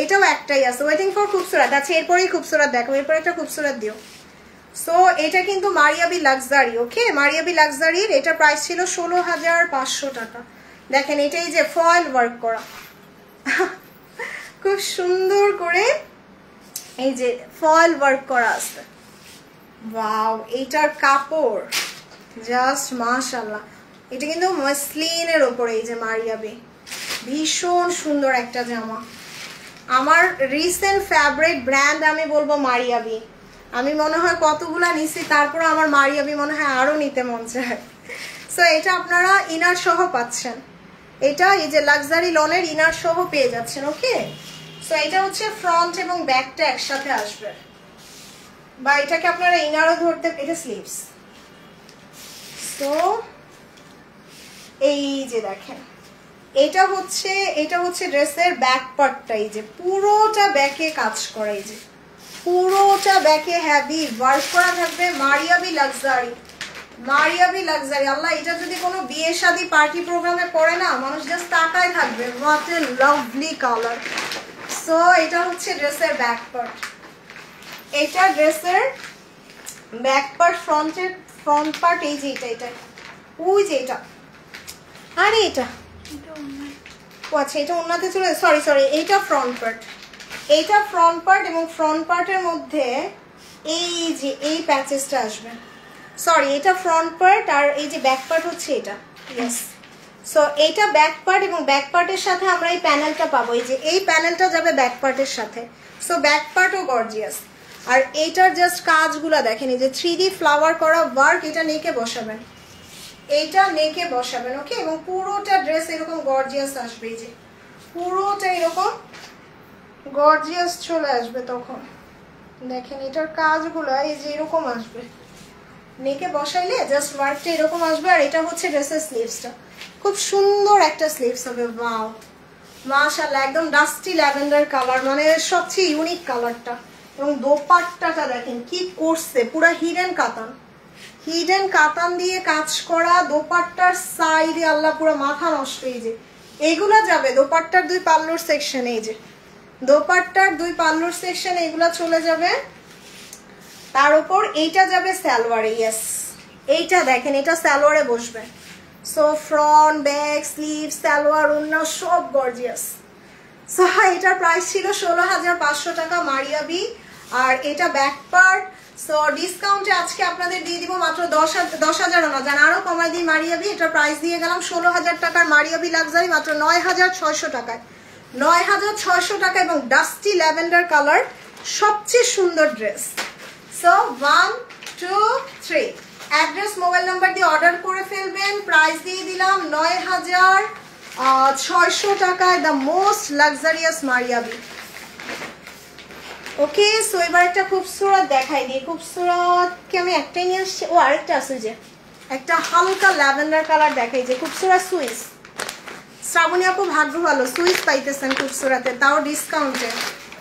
এটাও একটাই আছে, ওয়েটিং ফর খুবসুরত। আচ্ছা, এরপরেই খুবসুরত দেখো, এরপর একটা খুবসুরত দিও। সো এটা কিন্তু মারিয়াবি লাক্সারি। ওকে, মারিয়াবি লাক্সারির এটা প্রাইস ছিল 16500 টাকা। দেখেন এটাই যে ফয়েল ওয়ার্ক করা, খুব সুন্দর করে এই যে ফয়েল ওয়ার্ক করা আছে। ওয়াও, এইটার কাপড় জাস্ট মাশাআল্লাহ। এটা কিন্তু মসলিনের উপরে এই যে মারিয়াবি, ভীষণ সুন্দর একটা জামা। আমার রিসেন্ট ফেভারিট ব্র্যান্ড আমি বলবো মারিয়াবি। আমি মনে হয় কতগুলা নিছি, তারপর আমার মারিয়াবি মনে হয় আরো নিতে মন চায়। সো এটা আপনারা ইনার সহ পাচ্ছেন। এটা এই যে লাক্সারি লনের ইনার সহ পেয়ে যাচ্ছেন। ওকে, সো এটা হচ্ছে ফ্রন্ট এবং ব্যাকটা একসাথে আসবে, বা এটাকে আপনারা ইনারও ধরতে, এটা স্লিভস। সো এই যে দেখেন, এটা হচ্ছে ড্রেসের ব্যাক পার্টটা। এই যে পুরোটা ব্যাকে কাজ করা, এই যে পুরোটা ব্যাকে হেভি ওয়ার্ক করা থাকবে। Maria B luxury, Maria B luxury. আল্লাহ, এটা যদি কোনো বিয়ে শাদী পার্টি প্রোগ্রামে পড়ে না, মানুষ জাস্ট তাকায় থাকবে। What a lovely colour. So এটা হচ্ছে ড্রেসের ব্যাক পার্ট। এটা ড্রেসের ব্যাক পার্ট, ফ্রন্ট পার্ট এই যে এটা ওই যে এটা, আরে এটা ও আচ্ছা, এটা ওন্নাতে চলে, সরি এইটা ফ্রন্ট পার্ট, এইটা ফ্রন্ট পার্ট। এবং ফ্রন্ট পার্টের মধ্যে এই যে এই প্যাচেসটা আসবে। সরি, এটা ফ্রন্ট পার্ট, আর এই যে ব্যাক পার্ট হচ্ছে এটা। ইয়েস, সো এইটা ব্যাক পার্ট, এবং ব্যাক পার্টের সাথে আমরা এই প্যানেলটা পাবো। এই যে এই প্যানেলটা যাবে ব্যাক পার্টের সাথে। সো ব্যাক পার্টও গর্জিয়াস। আর এইটার জাস্ট কাজগুলা দেখেন, এই যে 3D ফ্লাওয়ার করা ওয়ার্ক, এটা নেকে বসাবেন, এইটা নেকে বসাবেন। ওকে, এবং পুরোটা ড্রেস এরকম গর্জিয়াস আসবে। এই যে পুরোটা এরকম গর্জিয়াস চলে আসবে তখন। দেখেন এটার কাজগুলো এই যে এরকম আসবে, নেকে বসাইলে জাস্ট ওয়ার্কটা এরকম আসবে। আর এটা হচ্ছে ড্রেসের স্লিভসটা, খুব সুন্দর একটা স্লিভস হবে। ওয়াও মাশাআল্লাহ, একদম ডাস্টি ল্যাভেন্ডার কালার, মানে সবচেয়ে ইউনিক কালারটা। এবং দোপাট্টাটা দেখেন কি করছে, পুরা হিডেন কাতান, হিডেন কাতান দিয়ে কাজ করা। দোপাট্টার সাইডে আল্লাহ পুরো মাথা নষ্ট। এই যে এইগুলা যাবে দোপাট্টার 2 পাল্লুর সেকশন, এই যে দোপাট্টার 2 পাল্লুর সেকশন এগুলা চলে যাবে। তার উপর এইটা যাবে সালোয়ারে। ইয়েস, এইটা দেখেন এটা সালোয়ারে বসবে। So front, back, sleeve, salwar, ওড়না সব গর্জিয়াস। সো এটার প্রাইস ছিল 16,500 টাকা মারিয়াবি। আর এটা ব্যাক পার্ট। সো ডিসকাউন্টে আজকে আপনাদের দিয়ে দিব মাত্র 10,000 না, জান আরো কমাই দিই মারিয়াবি। এটার প্রাইস দিয়ে গেলাম 16,000 টাকার মারিয়াবি লাক্সারি মাত্র 9,600 টাকায়। 9,600 টাকা এবং ডাস্টি ল্যাভেন্ডার কালার, সবচেয়ে সুন্দর dress. So 1 2 3 address mobile number দিয়ে অর্ডার করে ফেলবেন। প্রাইস দিয়ে দিলাম 9,600 টাকায় the most luxurious Maria B. Okay, so এবার একটা খুবসুরত দেখাই দিই। খুবসুরত কি আমি একটাই নিয়ে আসছি? ও আরেকটা আছে, যে একটা হালকা ল্যাভেন্ডার কালার দেখাই, যে খুবসুরত সুইস। শ্রাবণী আপু ভাগ্য ভালো, সুইস পাইতেছেন খুবসুরতে, তাও ডিসকাউন্টে।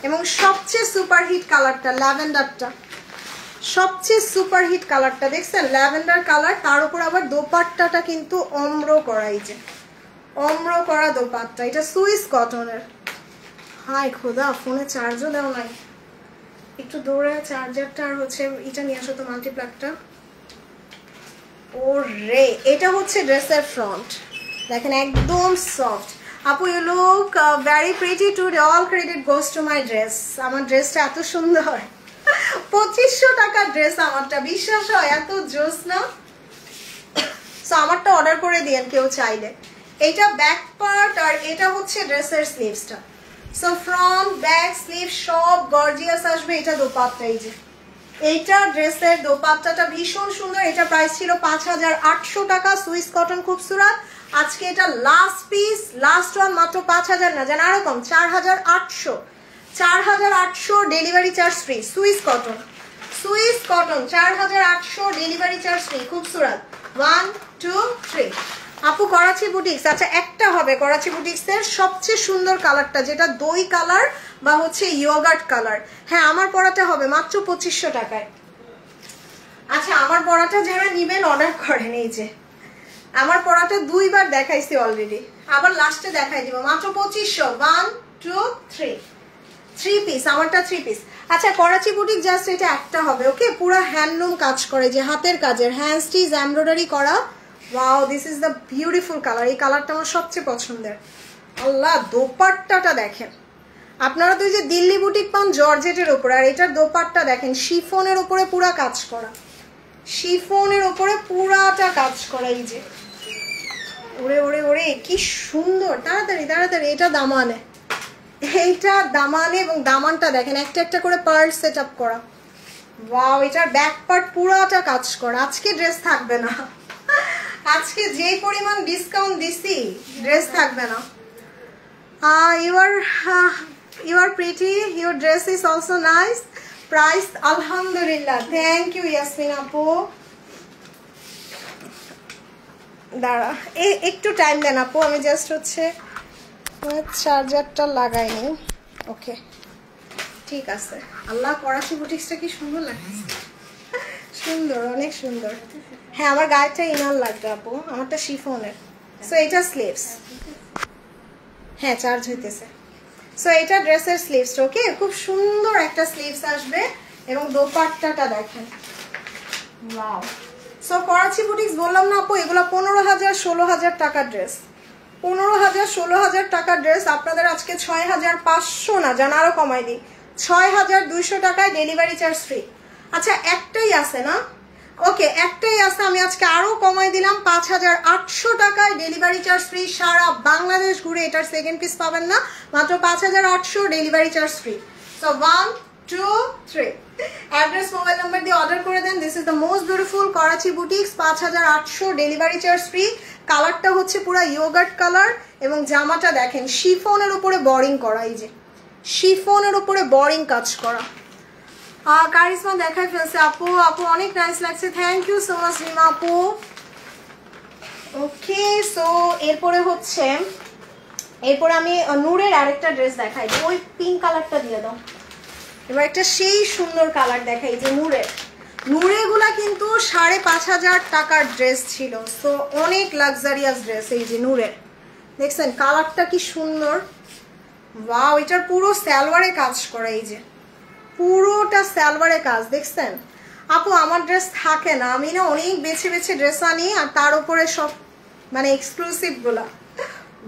এবং সবচেয়ে সুপারহিট কালারটা ল্যাভেন্ডারটা, সবচেয়ে সুপারহিট কালারটা দেখছেন, ল্যাভেন্ডার কালার। তার উপর আবার দোপাট্টাটা কিন্তু অম্র করা, এই যে অম্র করা দোপাট্টা। এটা সুইস কটনের। হাই খোদা, ফোনে চার্জও দেও নাই, একটু দৌড়ে চার্জারটা আর হচ্ছে এটা নিয়ে আসো তো, মাল্টিপ্লাগটা। ও রে, এটা হচ্ছে ড্রেসের ফ্রন্ট, দেখেন একদম সফট। আপু you look very pretty today, all credit goes to my dress. আমার ড্রেসটা এত সুন্দর, 2500 টাকার ড্রেস আমারটা, বিশ্বাস হয়? এত জোস না? সো আমারটা অর্ডার করে দিয়েন কেউ চাইলে। এটা ব্যাক পার্ট আর এটা হচ্ছে ড্রেসের স্লিভসটা। সো ফ্রন্ট, ব্যাক, স্লিভ সব গর্জিয়াস আসবে। এটা দোপাট্টা, এই যে এইটা ড্রেসের দোপাট্টাটা ভীষণ সুন্দর। এটা প্রাইস ছিল 5,800 টাকা, সুইস কটন খুবসুরত। আজকে এটা লাস্ট পিস, লাস্ট ওয়ান, মাত্র 5,000 না, জান আরো কম, 4,800। 4,800 delivery charge free. Swiss cotton, Swiss cotton 4,800 delivery charge free. খুবসুরত। 1 2 3 আপু করাচি বুটিক্স। আচ্ছা একটা হবে করাচি বুটিক্সের সবচেয়ে সুন্দর কালারটা, যেটা দই কালার বা হচ্ছে ইয়োগার্ট কালার। হ্যাঁ, আমার পরাটা হবে মাত্র 2500 টাকায়। আচ্ছা আমার পরাটা যারা নিবেন অর্ডার করেন, এই যে আমার পরাটা 2 বার দেখাইছি অলরেডি, আবার লাস্টে দেখাই দিব মাত্র 2500। 1 2 3 3 পিস, আমারটা 3 পিস। আচ্ছা করাচি বুটিক জাস্ট এটা একটা হবে। ওকে, পুরো হ্যান্ডলুম কাজ করে, যে হাতের কাজের, হ্যান্ড স্টিচ এমব্রয়ডারি করা। Wow, this is the beautiful colour. এই কালারটা আমার সবচেয়ে পছন্দের। আল্লাহ, দোপাট্টাটা দেখেন। আপনারা তো যে দিল্লি বুটিক পান জর্জেটের উপরে, আর এটার দোপাট্টা দেখেন শিফনের উপরে পুরা কাজ করা, শিফনের উপরে পুরাটা কাজ করা। এই যে ওরে ওরে ওরে কি সুন্দর। তাড়াতাড়ি তাড়াতাড়ি, এটা দামানে, এইটা দামানে। এবং দামানটা দেখেন একটা একটা করে পার্ল সেট আপ করা। ওয়াও, এটার ব্যাক পার্ট পুরাটা কাজ করা। আজকে ড্রেস থাকবে না, আজকে যে পরিমাণ ডিসকাউন্ট দিছি ড্রেস থাকবে না। You are pretty, your dress is also nice. Price alhamdulillah, thank you Yasmin আপু। দাঁড়া একটু টাইম দেন আপু, আমি জাস্ট হচ্ছে চার্জারটা লাগাইনি। ওকে ঠিক আছে। আল্লাহ, করাচি বুটিক্সটা কি সুন্দর লাগছে, সুন্দর, অনেক সুন্দর। হ্যাঁ আমার গায়েটা ইনার লাগবে আপু, আমারটা শিফনের। সো এটা স্লিভস, হ্যাঁ চার্জ হইতেছে। সো এটা ড্রেসের স্লিভস। ওকে, খুব সুন্দর একটা স্লিভস আসবে। এবং দোপাট্টাটা দেখেন, ওয়াও। সো করাচি বুটিক্স বললাম না আপু, এগুলো 15,000 16,000 টাকার ড্রেস। 15,000 16,000 টাকার ড্রেস আপনাদের আজকে 6,500 না, জান আরো কমাই দিই, 6,200 টাকায় ডেলিভারি চার্জ ফ্রি। আচ্ছা একটাই আছে না? ওকে একটাই আছে, আমি আজকে আরো কমাই দিলাম 5,800 টাকায় ডেলিভারি চার্জ ফ্রি। সারা বাংলাদেশ ঘুরে এটার সেকেন্ড পিস পাবেন না, মাত্র 5,800 delivery charge free. So 1 2 3 address mobile number দিয়ে অর্ডার করে দেন। This is the most beautiful Karachi boutiques, 5,800 delivery charge free. কালারটা হচ্ছে পুরো ইয়োগার্ট কালার। এবং জামাটা দেখেন শিফনের উপরে বোরিং করা, এই যে শিফনের উপরে বোরিং কাজ করা। কারিশমা দেখাই ফেলছে আপু। আপু অনেক নাইস লাগছে, thank you so much Rima আপু। ওকে, সো এরপরে আমি নূরের আরেকটা ড্রেস দেখাই। ওই পিঙ্ক কালারটা দিয়ে দাও। এবার একটা সেই সুন্দর কালার দেখাই, যে নূরেগুলা কিন্তু 5,500 টাকার ড্রেস ছিল। সো অনেক লাক্সারিয়াস ড্রেস। এই যে নূরের, দেখছেন কালারটা কি সুন্দর। ওয়াও, এটার পুরো সালোয়ারে কাজ করা, এই যে পুরোটা সালোয়ারে কাজ দেখছেন। আপু আমার ড্রেস থাকে না, আমি না অনেক বেছে বেছে ড্রেস আনি, আর তার উপরে সব মানে এক্সক্লুসিভ গুলা।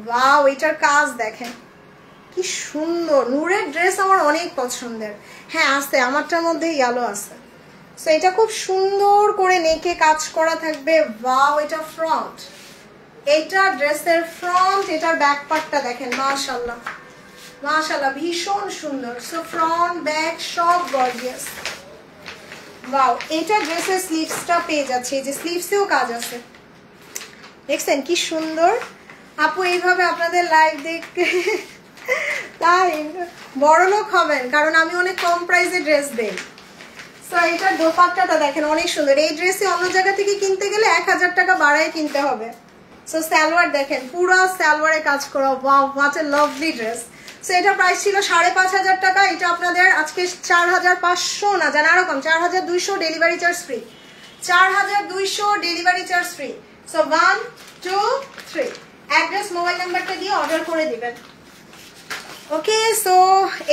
ওয়াও, এটার কাজ দেখেন কি সুন্দর। নূরের ড্রেস আমার অনেক পছন্দের। হ্যাঁ আছে, আমারটার মধ্যে ইয়েলো আছে। সো এটা খুব সুন্দর করে নেকে কাজ করা থাকবে। ওয়াও, এটা ফ্রন্ট, এটা ড্রেসের ফ্রন্ট, এটার ব্যাক পার্টটা দেখেন, মাশাআল্লাহ মাশাআল্লাহ ভীষণ সুন্দর। সো ফ্রন্ট ব্যাক সব গর্জিয়াস। ওয়াও, এটা ড্রেসের স্লিভসটা পেয়ে যাচ্ছে, এই যে স্লিভসেও কাজ আছে, দেখছেন কি সুন্দর। আপু এইভাবে আপনাদের লাইভ দেখতে তাই বড়লোক হবেন, কারণ আমি অনেক কম প্রাইসে ড্রেস দেই। সো এটার দোপাট্টাটা দেখেন অনেক সুন্দর। এই ড্রেসে অন্য জায়গা থেকে কিনতে গেলে 1000 টাকা বাড়ায় কিনতে হবে। সো সালোয়ার দেখেন পুরো সালোয়ারে কাজ করা। Wow, what a lovely dress. So এটা প্রাইস ছিল 5,500 টাকা। এটা আপনাদের আজকে 4,500 না, জানা এরকম 4,200 delivery charge free. 4,200 delivery charge free. So 1 2 3 address mobile নাম্বারটা দিয়ে অর্ডার করে দিবেন। ওকে, সো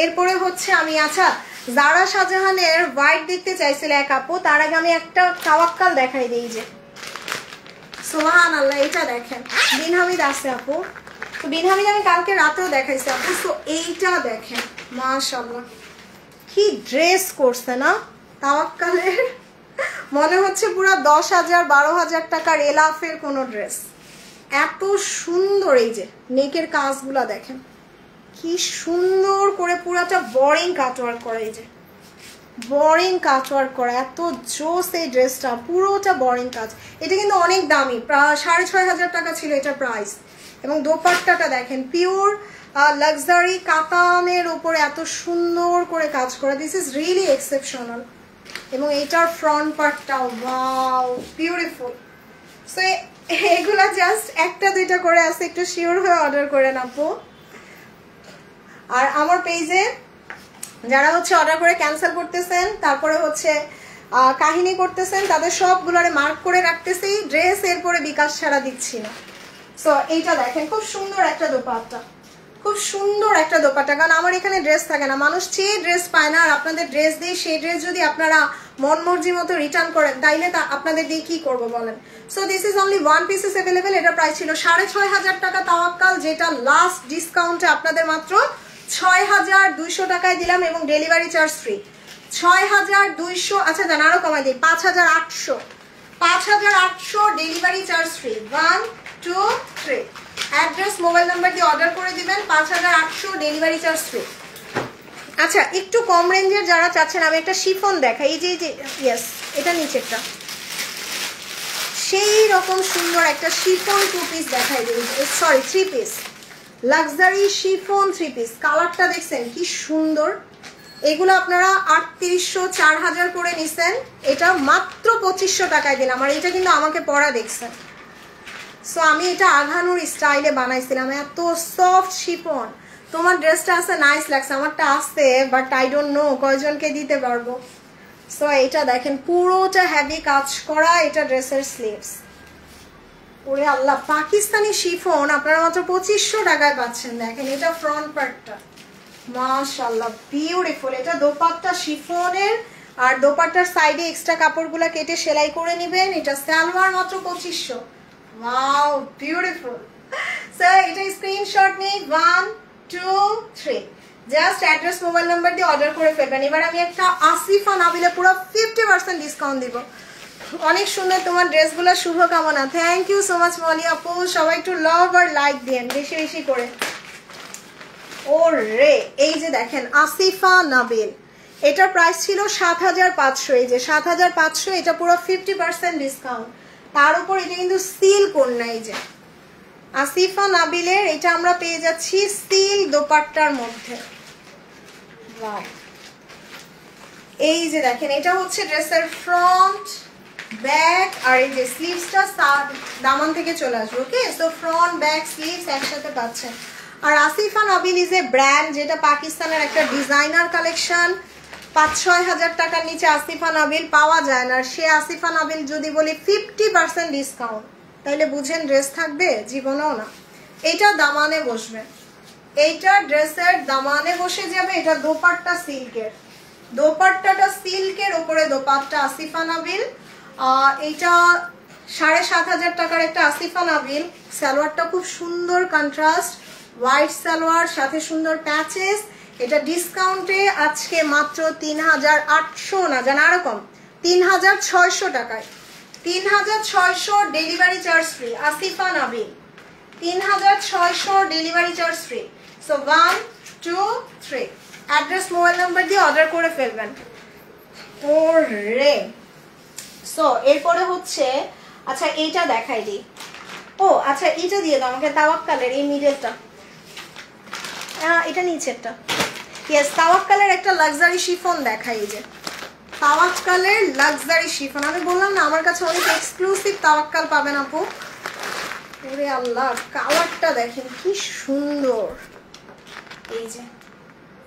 এরপরে হচ্ছে আমি জারা শাহজাহানের হোয়াইট দেখতে চাইছিল এক আপু, তার আগে আমি একটা তাওয়াক্কাল দেখাই দিই। যে সুবহানাল্লাহ, এটা দেখেন বিন হামিদ আছে আপু। তো বিন হামিদ আমি কালকে রাতেও দেখাইছি আপু। সো এইটা দেখেন মাশাআল্লাহ কি ড্রেস করছে না তাওয়াক্কালের, মনে হচ্ছে পুরো 10,000 12,000 টাকার এলাফের কোনো ড্রেস। এত সুন্দর, এই যে নেকের কাজগুলা দেখেন কি সুন্দর করে, পুরাটা বোরিং কাটওয়ার্ক করা, এই যে বোরিং কাটওয়ার্ক করা, এত জোস এই ড্রেসটা, পুরোটা বোরিং কাজ। এটা কিন্তু অনেক দামি, প্রায় 6,500 টাকা ছিল এটার প্রাইস। এবং দোপাট্টাটা দেখেন পিওর লাক্সারি কাতানের উপরে এত সুন্দর করে কাজ করা, দিস ইজ রিয়েলি এক্সেপশনাল। এবং এটার ফ্রন্ট পার্টটা ওয়াও বিউটিফুল। সো এগুলা জাস্ট একটা দুইটা করে আছে, একটু শিওর হয়ে অর্ডার করে আপু। আর আমার পেজে যারা হচ্ছে অর্ডার করে ক্যান্সেল করতেছেন, তারপরে হচ্ছে কাহিনী করতেছেন, তাদের সবগুলোরে মার্ক করে রাখতেছি, ড্রেস এরপরে বিকাশ ছাড়া দিচ্ছি না। সো এইটা দেখেন খুব সুন্দর একটা দোপাট্টা, খুব সুন্দর একটা দোপাট্টা। কারণ আমার এখানে ড্রেস থাকে না, মানুষ চেয়ে ড্রেস পায় না, আর আপনাদের ড্রেস দিয়ে সেই ড্রেস যদি আপনারা মন মর্জি মতো রিটার্ন করেন, তাইলে আপনাদের দিয়ে কি করবো বলেন। So this is only 1 pieces available. এটা প্রাইস ছিল 6,500 টাকা তাওয়াক্কাল, যেটা লাস্ট ডিসকাউন্টে আপনাদের মাত্র 6,200 টাকায় দিলাম, এবং ডেলিভারি চার্জ ফ্রি। 6,200, আচ্ছা জান আরো কমাই দিই, 5,800 delivery charge free. 1 2 3 address mobile number দিয়ে অর্ডার করে দিবেন, 5,800 ডেলিভারি চার্জ ফ্রি। আচ্ছা একটু কম রেঞ্জের যারা চাচ্ছেন, আমি একটা শিফন দেখাই। এই যে ইয়েস, এটা নিচেরটা সেই রকম সুন্দর একটা শিফন 2 পিস দেখাই দিই, sorry 3 piece, luxury chiffon 3 piece. কালারটা দেখছেন কি সুন্দর। এগুলো আপনারা 3800 4000 করে নিছেন, এটা মাত্র 2500 টাকায় দিলাম। আর এটা কিন্তু আমাকে পরা দেখছেন। সো আমি এটা আঘানুর স্টাইলে বানাইছিলাম, এত সফট শিফন। তোমার ড্রেসটা আছে নাইস লাগছে, আমারটা আছে বাট আই ডোন্ট নো কয়জনকে দিতে পারবো। সো এটা দেখেন পুরোটা হেভি কাজ করা, এটা ড্রেসের স্লিভস। ওরে আল্লাহ, পাকিস্তানি শিফন আপনারা মাত্র 2500 টাকায় পাচ্ছেন। দেখেন এটা ফ্রন্ট পার্টটা মাশাআল্লাহ বিউটিফুল। এটা দোপাট্টা শিফনের, আর দোপাট্টার সাইডে এক্সট্রা কাপড়গুলো কেটে সেলাই করে নেবেন। এটা সালোয়ার মাত্র 2500। Wow beautiful. সো এটা স্ক্রিনশট নিয়ে 1 2 3 জাস্ট অ্যাড্রেস মোবাইল নাম্বার দিয়ে অর্ডার করে ফেলবেন। এবার আমি একটা আসিফা নাবিলে পুরো 50% ডিসকাউন্ট দিব। অনেক সুন্দর তোমার ড্রেসগুলো, শুভকামনা। Thank you so much Molly আপু। সবাই একটু লাভ আর লাইক দেন বেশি বেশি করে। ও রে, এই যে দেখেন আসিফা নাবিল, এটার প্রাইস ছিল 7,500। এই যে 7,500, এটা পুরো 50% ডিসকাউন্ট। তার উপর এটা কিন্তু সিল কন্যা। এই যে আসিফা নাবিলের, এটা আমরা পেয়ে যাচ্ছি সিল দোপাট্টার মধ্যে। ওয়াও, এই যে দেখেন এটা হচ্ছে ড্রেসের ফ্রন্ট, ব্যাক, আর এই যে স্লিভসটা দামান থেকে চলে আসবে। Okay, so front back sleeves একসাথে পাচ্ছেন। আর Asifa Nabeel is a brand, যেটা পাকিস্তানের একটা ডিজাইনার কালেকশন। 5-6 হাজার টাকার নিচে আসিফা নাবিল পাওয়া যায় না। আর সে আসিফা নাবিল যদি বলি 50% ডিসকাউন্ট, তাহলে বুঝেন ড্রেস থাকবে? জীবনেও না। এইটা দামানে বসবে, এইটা ড্রেসের দামানে বসে যাবে। এটা দোপাট্টা সিল্কের, দোপাট্টাটা সিল্কের উপরে দোপাট্টা আসিফা নাবিল। এইটা 7,500 টাকার একটা আসিফা নাবিল। সালোয়ারটা খুব সুন্দর কন্ট্রাস্ট, হোয়াইট সালোয়ার সাথে সুন্দর প্যাচেস। এটা ডিসকাউন্টে আজকে মাত্র 3,800 না, জানা এরকম 3,600 টাকায়। 3,600 delivery charge free Asifa Nabil, 3,600 delivery charge free. So 1 2 3 address mobile number দিয়ে অর্ডার করে ফেলবেন। ওরে সো এরপরে হচ্ছে, আচ্ছা এইটা দেখাই দিই। ও আচ্ছা এইটা দিয়ে দাও আমাকে, তাওয়াক্কালের এই মিডলটা, এটা নিচেরটা। ইয়েস, তাওয়াক্কালের একটা লাক্সারি শিফন দেখাই। এই যে তাওয়াক্কালের লাক্সারি শিফন, আমি বললাম না আমার কাছে অনেক এক্সক্লুসিভ তাওয়াক্কাল পাবেন আপু। ওরে আল্লাহ, কালারটা দেখেন কি সুন্দর। এই যে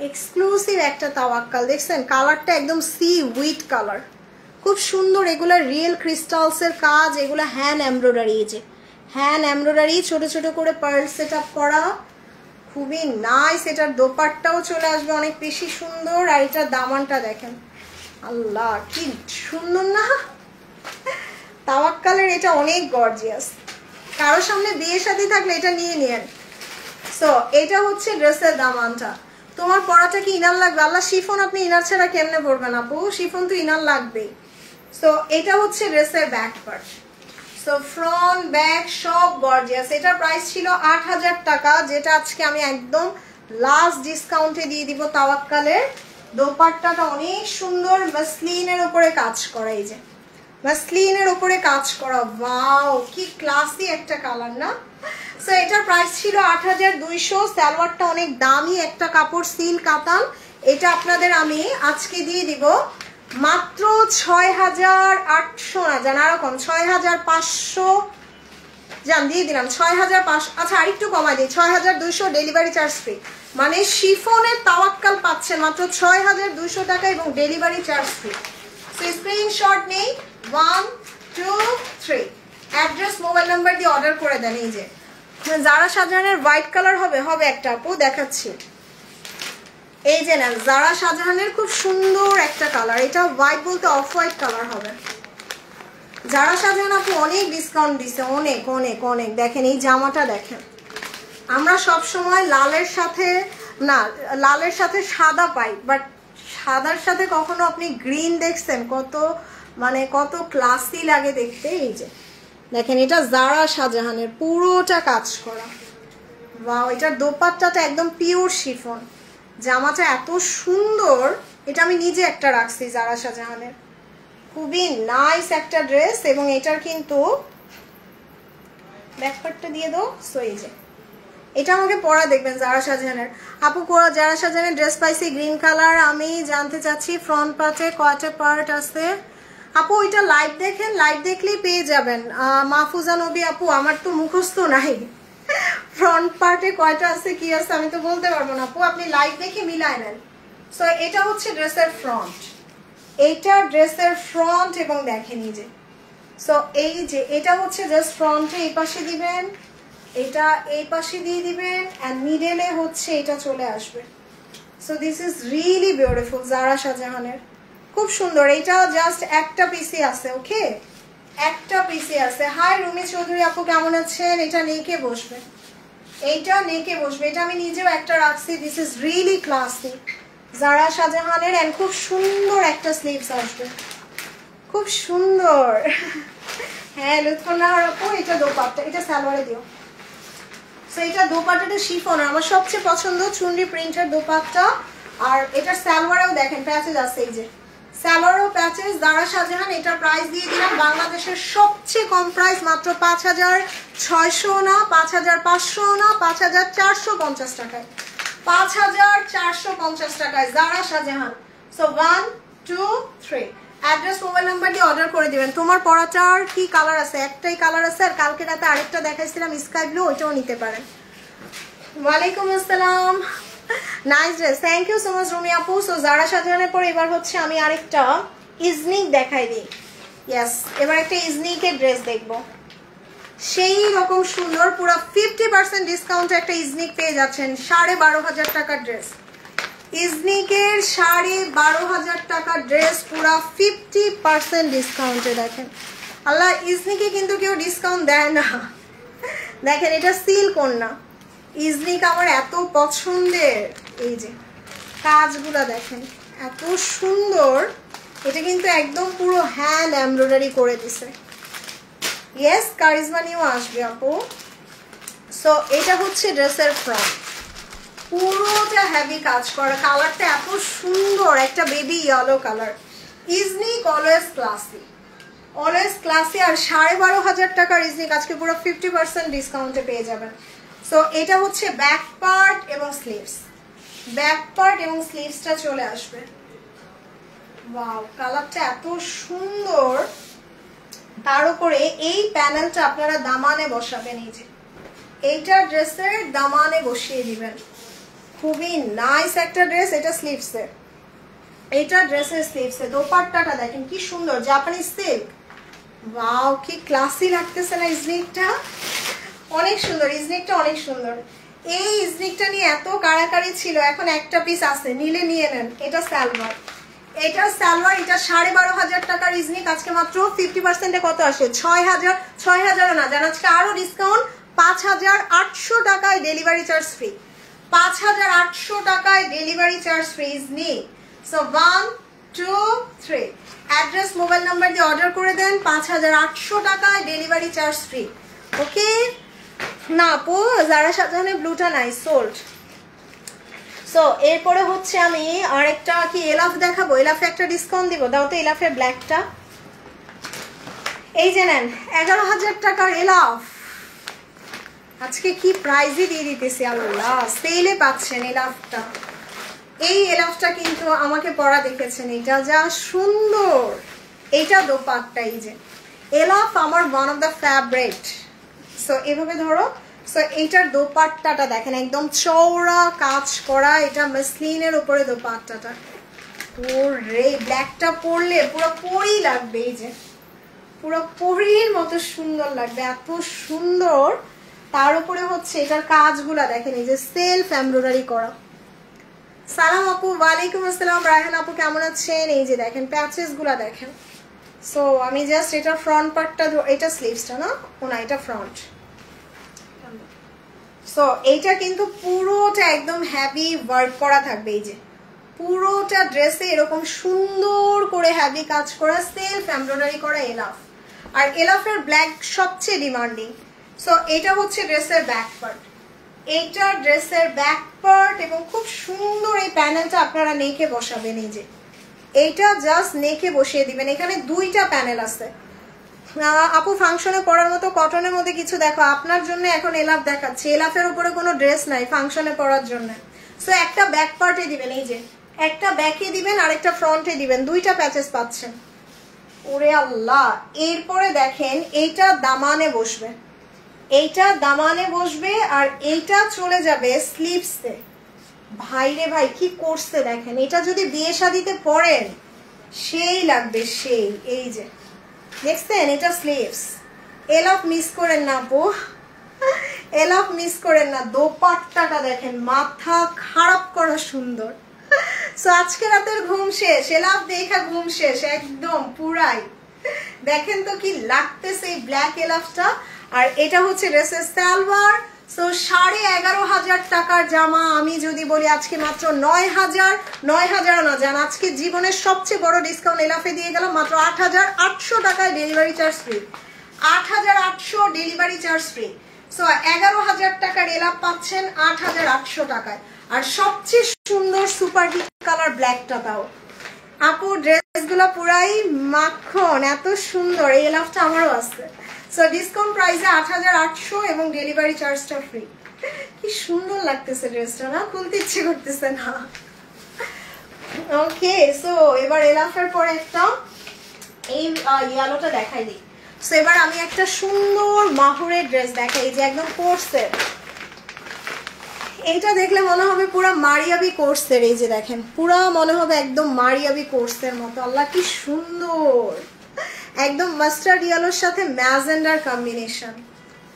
এক্সক্লুসিভ একটা তাওয়াক্কাল, দেখছেন কালারটা একদম সি উইট কালার, খুব সুন্দর। এগুলা রিয়েল ক্রিস্টালসের কাজ, এগুলা হ্যান্ড এমব্রয়ডারি। এই যে হ্যান্ড এমব্রয়ডারি, ছোট ছোট করে পার্ল সেট আপ করা, খুবই নাইস। এটার দোপাট্টাও চলে আসবে অনেক বেশি সুন্দর। আর এটার দামানটা দেখেন, আল্লাহ কি সুন্দর না তাওয়াক্কালের। এটা অনেক গর্জিয়াস, কারোর সামনে বিয়ে শাদী থাকলে এটা নিয়ে নিয়েন। সো এটা হচ্ছে ড্রেসের দামানটা। তোমার পরাটা কি ইনার লাগবে? আল্লাহ, শিফন আপনি ইনার ছাড়া কেমনে পরবেন আপু? শিফন তো ইনার লাগবেই। সো এটা হচ্ছে ড্রেসের back part. So front back সব গর্জিয়াস। এটার প্রাইস ছিল 8,000 টাকা, যেটা আজকে আমি একদম লাস্ট ডিসকাউন্টে দিয়ে দিব। তাওয়াক্কালের দোপাট্টাটা অনেক সুন্দর, মাসলিনের উপরে কাজ করা। এই যে মাসলিনের উপরে কাজ করা, ওয়াও কি ক্লাসি একটা কালার না। সো এটার প্রাইস ছিল 8,200। সালোয়ারটা অনেক দামি একটা কাপড়, সিল কাতান। এটা আপনাদের আমি আজকে দিয়ে দিব মাত্র 6,800 না, জানা এরকম 6,500 জান দিয়ে দিলাম। 6,500, আচ্ছা আরেকটু কমাই দিই, 6,200 ডেলিভারি চার্জ ফ্রি। মানে শিফনের তাওয়াক্কাল পাচ্ছেন মাত্র 6,200 টাকা এবং delivery charge free. So screenshot নেই, 1 2 3 অ্যাড্রেস মোবাইল নাম্বার দিয়ে অর্ডার করে দেন। এই যে যারা শাহজাহানের হোয়াইট কালার হবে, হবে একটা আপু দেখাচ্ছি। এই যে নেন, যারা শাহজাহানের খুব সুন্দর একটা কালার, এটা হোয়াইট বলতে অফ হোয়াইট কালার হবে। যারা শাহজাহান আপু অনেক ডিসকাউন্ট দিছে, অনেক অনেক অনেক। দেখেন এই জামাটা দেখেন, আমরা সব সময় লালের সাথে না, লালের সাথে সাদা পাই, বাট সাদার সাথে কখনো আপনি গ্রিন দেখছেন? কত মানে কত ক্লাসি লাগে দেখতে। এই যে দেখেন, এটা যারা শাহজাহানের পুরোটা কাজ করা, ওয়াও। এটার দোপাট্টাটা একদম পিওর শিফন, জামাটা এত সুন্দর। এটা আমি নিজে একটা রাখছি যারা শাহজাহানের, খুবই নাইস একটা ড্রেস। এবং এটার কিন্তু ব্যাকপার্টটা দিয়ে দাও। সো এই যে এটা আমাকে পরা দেখবেন যারা শাহজাহানের। আপু যারা শাহজাহানের ড্রেস পাইছি গ্রিন কালার। আমি জানতে চাচ্ছি ফ্রন্ট পার্টে কয়টা পার্ট আছে আপু? ওইটা লাইভ দেখেন, লাইভ দেখলেই পেয়ে যাবেন। মাহফুজা নবী আপু, আমার তো মুখস্থ নাই ফ্রন্ট পার্টে কয়টা আছে কি আছে আমি তো বলতে পারবো না আপু, আপনি লাইভ দেখে মিলাই নেন। সো এটা হচ্ছে ড্রেসের ফ্রন্ট, এইটা ড্রেসের ফ্রন্ট। এবং দেখেন এই যে, সো এই যে এটা হচ্ছে জাস্ট ফ্রন্টে এই পাশে দিবেন, এটা এই পাশে দিয়ে দিবেন, অ্যান্ড মিডলে হচ্ছে এটা চলে আসবে। So this is really beautiful. যারা শাহজাহানের খুব সুন্দর। এটা জাস্ট একটা পিসি আছে, ওকে, একটা পিসি আছে। হাই রুমি চৌধুরী আপু, কেমন আছেন? এটা নেকে বসবে, এইটা নেকে বসবে। এটা আমি নিজেও একটা রাখছি। দিস ইজ রিয়েলি ক্লাসি, যারা শাহজাহানের। অ্যান্ড খুব সুন্দর একটা স্লিভস আসবে, খুব সুন্দর। হ্যাঁ লুৎফুন্নাহার আপু, এটা দোপাট্টা, এটা সালোয়ারে দিও। সো এটা দোপাট্টাটা শিফন, আমার সবচেয়ে পছন্দ চুনরি প্রিন্টের দোপাট্টা। আর এটার সালোয়ারেও দেখেন প্যাচেস আছে, এই যে সালোয়ারও প্যাচেস। যারা শাহজাহান এটার প্রাইস দিয়ে দিলাম বাংলাদেশের সবচেয়ে কম প্রাইস, মাত্র 5,600 না, 5,500 না, 5,450 টাকায়, 5,450 টাকায় যারা Shahjahan. So 1 2 3 address mobile number দিয়ে অর্ডার করে দিবেন। তোমার পরাটার কি কালার আছে? একটাই কালার আছে, আর কালকে রাতে আরেকটা দেখাইছিলাম স্কাই ব্লু, ওইটাও নিতে পারেন। ওয়ালাইকুম আসসালাম, nice dress, thank you so much Rumi আপু। সো যারা সাজানোর পর এবার হচ্ছে আমি আরেকটা ইজনিক দেখাই দিই। ইয়েস, এবার একটা ইজনিকের ড্রেস দেখবো, সেই রকম সুন্দর, পুরো 50% ডিসকাউন্টে একটা ইজনিক পেয়ে যাচ্ছেন। 12,500 টাকার ড্রেস, ইজনিকের 12,500 টাকার ড্রেস পুরো 50% ডিসকাউন্টে। দেখেন আল্লাহ, ইজনিকে কিন্তু কেউ ডিসকাউন্ট দেয় না। দেখেন এটা সিল্ক ওড়না, ইজনিক আমার এত পছন্দের। এই যে কাজগুলো দেখেন এত সুন্দর, এটা কিন্তু একদম পুরো হ্যান্ড এমব্রয়ডারি করে দিছে। ইয়েস, কারিজমা নিয়েও আসবে আপু। সো এটা হচ্ছে ড্রেসের ফ্রন্ট, পুরোটা হেভি কাজ করা, কালারটা এত সুন্দর, একটা baby yellow colour. Iznik always classy, always classy. আর 12,500 টাকার ইজনিক আজকে পুরো 50% ডিসকাউন্টে পেয়ে যাবেন। সো এটা হচ্ছে ব্যাক পার্ট এবং স্লিভস, ব্যাক পার্ট এবং স্লিভসটা চলে আসবে। ওয়াও, কালারটা এত সুন্দর। তার উপরে এই প্যানেলটা আপনারা দামানে বসাবেন, এই যে এইটা ড্রেসের দামানে বসিয়ে দিবেন। খুবই নাইস একটা ড্রেস। এটা স্লিভসে, এটা ড্রেসের স্লিভসে। দোপাট্টাটা দেখেন কি সুন্দর, জাপানি সিল্ক। ওয়াও, কি ক্লাসি লাগতেছে না ইজনিকটা, অনেক সুন্দর। ইজনিকটা অনেক সুন্দর। এই ইজনিকটা নিয়ে এত কাড়াকাড়ি ছিল, এখন একটা পিস আছে, নিলে নিয়ে নেন। এটা সালোয়ার, এটা সালোয়ার, এটা 12,500 টাকার ইজনিক আজকে মাত্র 50%-এ কত আসে? 6,000 না, জান আজকে আরো ডিসকাউন্ট, 5,800 টাকায় ডেলিভারি চার্জ ফ্রি। 5,800 টাকায় delivery charge free Iznik. So 1 2 3 address mobile number দিয়ে অর্ডার করে দেন, 5,800 টাকায় ডেলিভারি চার্জ ফ্রি। ওকে না আপু, যারা সাজানো ব্লুটা নাই, সোল্ড। সো এরপরে হচ্ছে আমি আরেকটা কি এলাফ দেখাবো, এলাফে একটা ডিসকাউন্ট দিব। দাও তো এলাফের ব্ল্যাকটা, এই যে নেন 11,000 টাকার এলাফ। আজকে কি প্রাইজই দিয়ে দিতেছি আল্লাহ, সেলে পাচ্ছেন এলাফটা। এই এলাফটা কিন্তু আমাকে পরা দেখেছেন, এটা যা সুন্দর। এইটা দোপাট্টা, এই যে এলাফ আমার one of the favourite. So এভাবে ধরো। সো এইটার দোপাট্টাটা দেখেন একদম চওড়া কাজ করা, এটা মাসলিনের উপরে দোপাট্টাটা। ওরে ব্ল্যাকটা পরলে পুরো পরি লাগবে, এই যে পুরো পরির মতো সুন্দর লাগবে, এত সুন্দর। তার উপরে হচ্ছে এটার কাজগুলা দেখেন, এই যে সেলফ এমব্রয়ডারি করা। সালাম আপু, ওয়ালাইকুম আসসালাম। রায়হান আপু কেমন আছেন? এই যে দেখেন প্যাচেস গুলা দেখেন। সো আমি জাস্ট এটা ফ্রন্ট পার্টটা, এটা স্লিভসটা না, ও না এটা ফ্রন্ট। সো এইটা কিন্তু পুরোটা একদম হেভি ওয়ার্ক করা থাকবে, এই যে পুরোটা ড্রেসে এরকম সুন্দর করে হেভি কাজ করা, সেলফ এমব্রয়ডারি করা এলাফ। আর এলাফের ব্ল্যাক সবচেয়ে ডিমান্ডিং। সো এটা হচ্ছে ড্রেসের ব্যাক পার্ট, এইটা ড্রেসের ব্যাক পার্ট, এবং খুব সুন্দর এই প্যানেলটা আপনারা নেকে বসাবেন। এই যে এইটা জাস্ট নেকে বসিয়ে দিবেন। এখানে দুইটা প্যানেল আছে। আপু ফাংশনে পরার মতো কটনের মধ্যে কিছু দেখো, আপনার জন্য এখন এলাফ দেখাচ্ছি। এলাফের উপরে কোনো ড্রেস নাই ফাংশনে পরার জন্য। সো একটা ব্যাক পার্টে দিবেন, এই যে একটা ব্যাকে দিবেন আর একটা ফ্রন্টে দিবেন, দুইটা প্যাচেস পাচ্ছেন। ওরে আল্লাহ। এরপরে দেখেন এইটা দামানে বসবে, এইটা দামানে বসবে, আর এইটা চলে যাবে স্লিভসে। ভাইরে ভাই কি করছে দেখেন, এটা যদি বিয়ে শাদিতে পরেন সেই লাগবে সেই। এই যে দেখছেন, এটা স্লিভস। এলাফ মিস করেন না আপু, এলাফ মিস করেন না। দোপাট্টাটা দেখেন, মাথা খারাপ করা সুন্দর। সো আজকে রাতের ঘুম শেষ, এলাফ দেখা ঘুম শেষ একদম পুরাই। দেখেন তো কি লাগতেছে এই ব্ল্যাক এলাফটা। আর এটা হচ্ছে ড্রেসের সালোয়ার। সো 11,500 টাকার জামা আমি যদি বলি আজকে মাত্র 9,000 না জান, আজকে জীবনের সবচেয়ে বড় ডিসকাউন্ট এলাফে দিয়ে গেলাম মাত্র 8,800 টাকায় delivery charge free. 8,800 delivery charge free. So 11,000 টাকার এলাফ পাচ্ছেন 8,800 টাকায়। আর সবচেয়ে সুন্দর সুপার হিট কালার ব্ল্যাকটা পাও। আপু ড্রেসগুলো পুরাই মাখন, এত সুন্দর। এই এলাফটা আমারও আছে। সো ডিসকাউন্ট প্রাইসে 8,800 এবং ডেলিভারি চার্জটা ফ্রি। কি সুন্দর লাগতেছে ড্রেসটা না, খুলতে ইচ্ছে করতেছে না। ওকে, সো এবার এলাফের পরে একটা এই ইয়েলোটা দেখাই দিই। সো এবার আমি একটা সুন্দর মাহুরের ড্রেস দেখাই, যে একদম কোর্সের। এইটা দেখলে মনে হবে পুরো মারিয়াবি কোর্সের, এই যে দেখেন পুরা মনে হবে একদম মারিয়াবি কোর্সের মতো। আল্লাহ কি সুন্দর, একদম মাস্টার্ড ইয়েলোর সাথে ম্যাজেন্ডার কম্বিনেশন।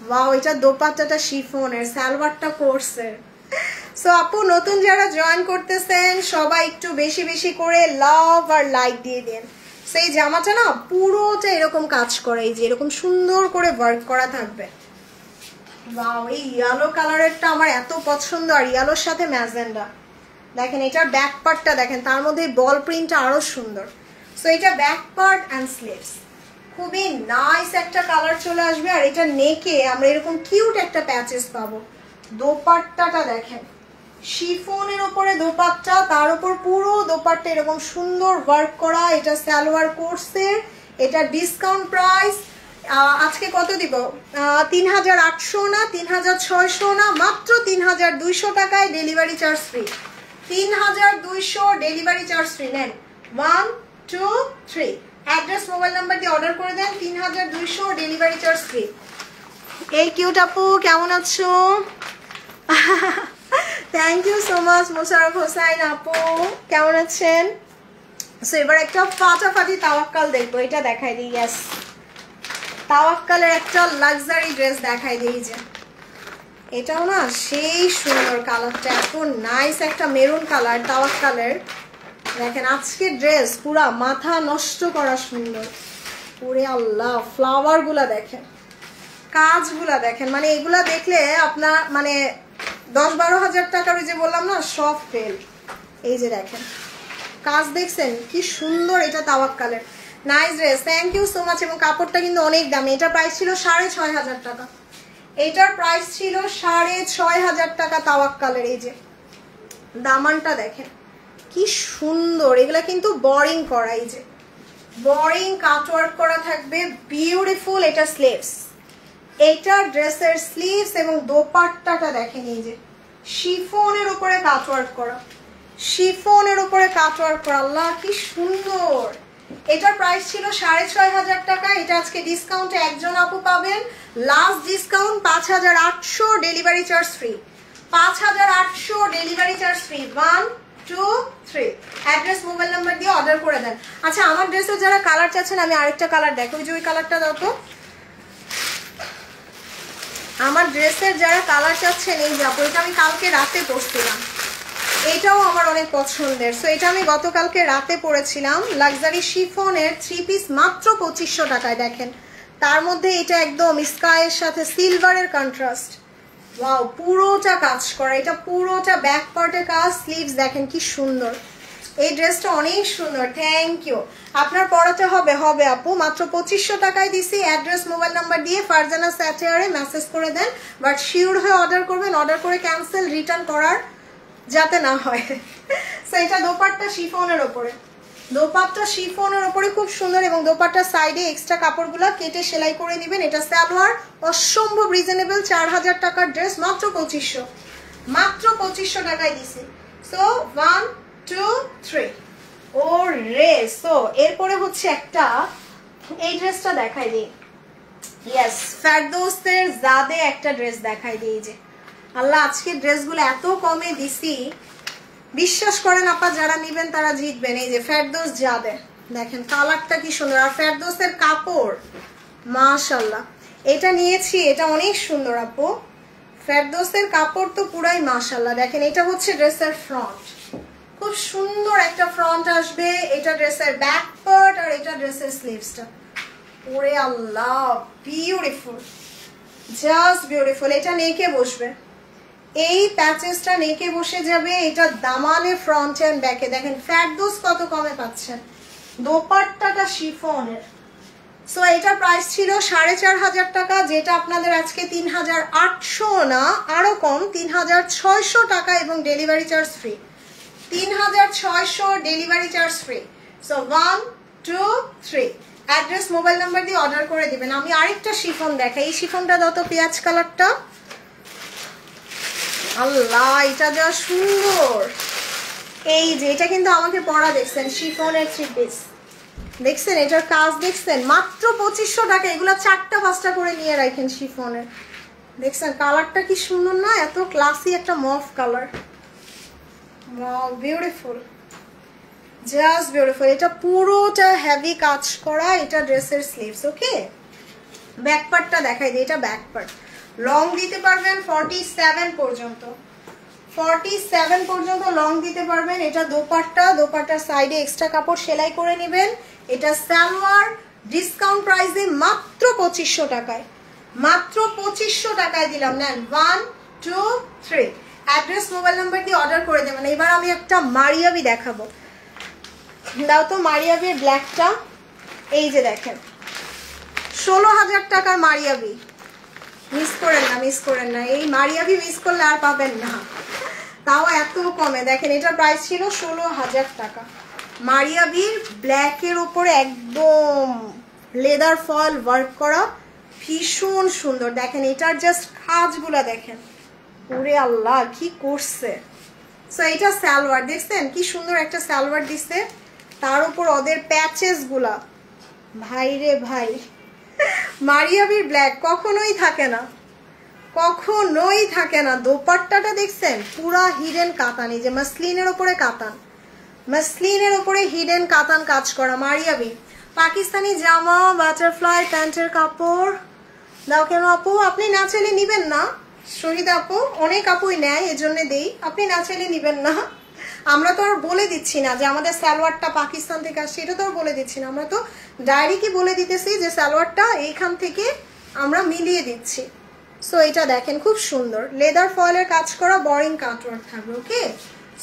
ওয়াও, এটা দোপাট্টাটা শিফনের, সালোয়ারটা কোর্সের। সো আপু নতুন যারা জয়েন করতেছেন সবাই একটু বেশি বেশি করে লাভ আর লাইক দিয়ে দেন। সেই জামাটা না পুরোটা এরকম কাজ করে, এই যে এরকম সুন্দর করে ওয়ার্ক করা থাকবে। ওয়াও, এই ইয়েলো কালারেরটা আমার এত পছন্দ, আর ইয়েলোর সাথে ম্যাজেন্ডা। দেখেন এটার ব্যাক পার্টটা দেখেন, তার মধ্যে বল প্রিন্টটা আরো সুন্দর। সো এটা ব্যাক পার্ট অ্যান্ড স্লিভস, খুবই নাইস একটা কালার চলে আসবে। আর এটা নেকে আমরা এরকম কিউট একটা প্যাচেস পাবো। দোপাট্টাটা দেখেন, শিফনের উপরে দোপাট্টা, তার উপর পুরো দোপাট্টা এরকম সুন্দর ওয়ার্ক করা। এটা সালোয়ার কোর্সের, এটা ডিসকাউন্ট প্রাইস। আজকে কত দিব? ৩৮০০ না, ৩৬০০ না, মাত্র ৩২০০ টাকায় delivery charge free. ৩২০০ delivery charge free. নেন 1 2 3, অ্যাড্রেস মোবাইল নাম্বার দিয়ে অর্ডার করে দেন, ৩২০০ ডেলিভারি চার্জ ফ্রি। এই কিউট আপু কেমন আছো? Thank you so much Mosharraf Hossain আপু, কেমন আছেন? সো এবার একটা ফাটাফাটি তাওয়াক্কাল দেখবো, এটা দেখাই দিই। ইয়েস, তাওয়াক্কালের একটা লাক্সারি ড্রেস দেখাই দিই। যে এটাও না সেই সুন্দর, কালারটা এত নাইস, একটা মেরুন কালার তাওয়াক্কালের। দেখেন আজকে ড্রেস পুরা মাথা নষ্ট করা সুন্দর। পুরে আল্লাহ, ফ্লাওয়ার গুলা দেখেন, কাজগুলা দেখেন, মানে এগুলা দেখলে আপনার মানে ১০-১২ হাজার টাকার ওই যে বললাম না সব ফেল। এই যে দেখেন কাজ দেখছেন কি সুন্দর, এটা তাওয়াক্কালের nice dress. Thank you so much. এবং কাপড়টা কিন্তু অনেক দামি, এটার প্রাইস ছিল ৬৫০০ টাকা। এটার প্রাইস ছিল ৬৫০০ টাকা তাওয়াক্কালের। এই যে দামানটা দেখেন কি সুন্দর, এগুলা কিন্তু বোরিং করা, এই যে বোরিং কাটওয়ার্ক করা থাকবে, বিউটিফুল। এটা স্লিভস, এটা ড্রেসের স্লিভস এবং দোপাট্টাটা দেখেন, এই যে শিফনের উপরে কাটওয়ার্ক করা, শিফনের উপরে কাটওয়ার্ক করা। আল্লাহ কি সুন্দর। এটার প্রাইস ছিল ৬৫০০ টাকা। এটা আজকে ডিসকাউন্টে একজন আপু পাবেন, last discount ৫৮০০ delivery charge free. ৫৮০০ delivery charge free. 1 2 3, address mobile number দিয়ে অর্ডার করে দেন। আচ্ছা আমার ড্রেসে যারা কালার চাচ্ছেন, আমি আরেকটা কালার দেখো, ওই যে ওই কালারটা দাও তো। আমার ড্রেসের যারা কালার চাচ্ছেন, এই যাবো, এটা আমি কালকে রাতে পরছিলাম, এটাও আমার অনেক পছন্দের। সো এটা আমি গতকালকে রাতে পরেছিলাম, লাক্সারি শিফনের 3 পিস, মাত্র ২৫০০ টাকায়। দেখেন তার মধ্যে এটা একদম স্কাইয়ের সাথে সিলভারের কন্ট্রাস্ট। ওয়াও, পুরোটা কাজ করা, এটা পুরোটা ব্যাক পার্টের কাজ, স্লিভস দেখেন কি সুন্দর। এই ড্রেসটা অনেক সুন্দর। Thank you. আপনার পড়াতে হবে হবে আপু, মাত্র ২৫০০ টাকায় দিছি। অ্যাড্রেস মোবাইল নাম্বার দিয়ে ফারজানা স্যাটেয়ারে মেসেজ করে দেন, বাট শিওর হয়ে অর্ডার করবেন, অর্ডার করে ক্যান্সেল রিটার্ন করার যাতে না হয়। সো এটা দোপাট্টা শিফনের ওপরে, দোপাট্টা শিফনের ওপরে খুব সুন্দর। এবং দোপাট্টার সাইডে এক্সট্রা কাপড়গুলো কেটে সেলাই করে নেবেন। এটা সালোয়ার, অসম্ভব রিজনেবল, ৪০০০ টাকার ড্রেস, মাত্র ২৫০০, মাত্র ২৫০০ টাকায় দিছি। সো 1 2 3, ও রে। সো এরপরে হচ্ছে একটা, এই ড্রেসটা দেখাই দিই। ইয়েস, ফেরদৌসের জাদে একটা ড্রেস দেখাই দিই। যে আল্লাহ আজকে ড্রেসগুলো এত কমে দিছি, বিশ্বাস করেন আপা, যারা নিবেন তারা জিতবেন। এই যে ফেরদৌস জাদে দেখেন কালারটা কি সুন্দর, আর ফেরদৌসের কাপড় মাশাআল্লাহ। এটা নিয়েছি, এটা অনেক সুন্দর আপু, ফেরদৌসের কাপড় তো পুরাই মাশাআল্লাহ। দেখেন এটা হচ্ছে ড্রেসের ফ্রন্ট, খুব সুন্দর একটা ফ্রন্ট আসবে। এটা ড্রেসের ব্যাক পার্ট, আর এটা ড্রেসের স্লিভসটা। ওরে আল্লাহ, বিউটিফুল, জাস্ট বিউটিফুল। এটা নেকে বসবে, এই প্যাচেসটা নেকে বসে যাবে। এটা দামানে ফ্রন্ট এন্ড ব্যাকে। দেখেন ফেরদৌস কত কমে পাচ্ছেন, দোপাট্টাটা শিফনের। সো এটার প্রাইস ছিল ৪৫০০ টাকা, যেটা আপনাদের আজকে ৩৮০০ না, আরো কম, ৩৬০০ টাকা, এবং delivery charge free. ৩৬০০ delivery charge free. So 1 2 3, address mobile number দিয়ে অর্ডার করে দিবেন। আমি আরেকটা শিফন দেখাই, এই শিফনটা যত পেঁয়াজ কালারটা, আল্লাহ এটা যা সুন্দর। এই যে এটা কিন্তু আমাকে পরা দেখছেন, শিফনের 3 পিস দেখছেন, এটার কাজ দেখছেন, মাত্র 2500 টাকা। এগুলা 4টা 5টা করে নিয়ে রাখেন শিফনের। দেখছেন কালারটা কি সুন্দর না, এত ক্লাসি একটা মফ colour. Wow beautiful, just beautiful. এটা পুরোটা হেভি কাজ করা, এটা ড্রেসের স্লিভস। ওকে, ব্যাক পার্টটা দেখাই দিই। এটা ব্যাক পার্ট, লং দিতে পারবেন 47 পর্যন্ত, 47 পর্যন্ত লং দিতে পারবেন। এটা দোপাট্টা, দোপাট্টার সাইডে এক্সট্রা কাপড় সেলাই করে নেবেন। এটা সালোয়ার, ডিসকাউন্ট প্রাইসে মাত্র 2500 টাকায়, মাত্র 2500 টাকায় দিলাম। নেন 1 2 3, অ্যাড্রেস মোবাইল নাম্বার দিয়ে অর্ডার করে দেবেন। এবার আমি একটা মারিয়াবি দেখাবো, দাও তো মারিয়াবির ব্ল্যাকটা। এই যে দেখেন 16,000 টাকার মারিয়াবি, মিস করেন না, মিস করেন না। এই মারিয়াবি মিস করলে আর পাবেন না, তাও এত কমে। দেখেন এটার প্রাইস ছিল 16,000 টাকা। মারিয়াবির ব্ল্যাকের ওপরে একদম লেদার ফয়েল ওয়ার্ক করা, ভীষণ সুন্দর। দেখেন এটার জাস্ট কাজগুলা দেখেন, ওরে আল্লাহ কি করছে। সো এটা সালোয়ার, দেখছেন কি সুন্দর একটা সালোয়ার দিচ্ছে, তার উপর ওদের প্যাচেস গুলা, ভাই রে ভাই। মারিয়াবির ব্ল্যাক কখনোই থাকে না, কখনোই থাকে না। দোপাট্টাটা দেখছেন পুরা হিডেন কাতান, এই যে মাসলিনের উপরে কাতান, মাসলিনের উপরে হিডেন কাতান কাজ করা মারিয়াবি। পাকিস্তানি জামা, বাটারফ্লাই প্যান্টের কাপড় দাও কেন আপু? আপনি না চাইলে নিবেন না শহীদ আপু, অনেক আপুই নেয় এজন্য দেই, আপনি না চাইলে নিবেন না। আমরা তো আর বলে দিচ্ছি না যে আমাদের সালোয়ারটা পাকিস্তান থেকে আসছে, এটা তো আর বলে দিচ্ছি না, আমরা তো ডাইরেক্টই বলে দিতেছি যে সালোয়ারটা এইখান থেকে আমরা মিলিয়ে দিচ্ছি। সো এটা দেখেন খুব সুন্দর লেদার ফয়েলের কাজ করা, বোরিং কাটওয়ার্ক থাকবে। Okay,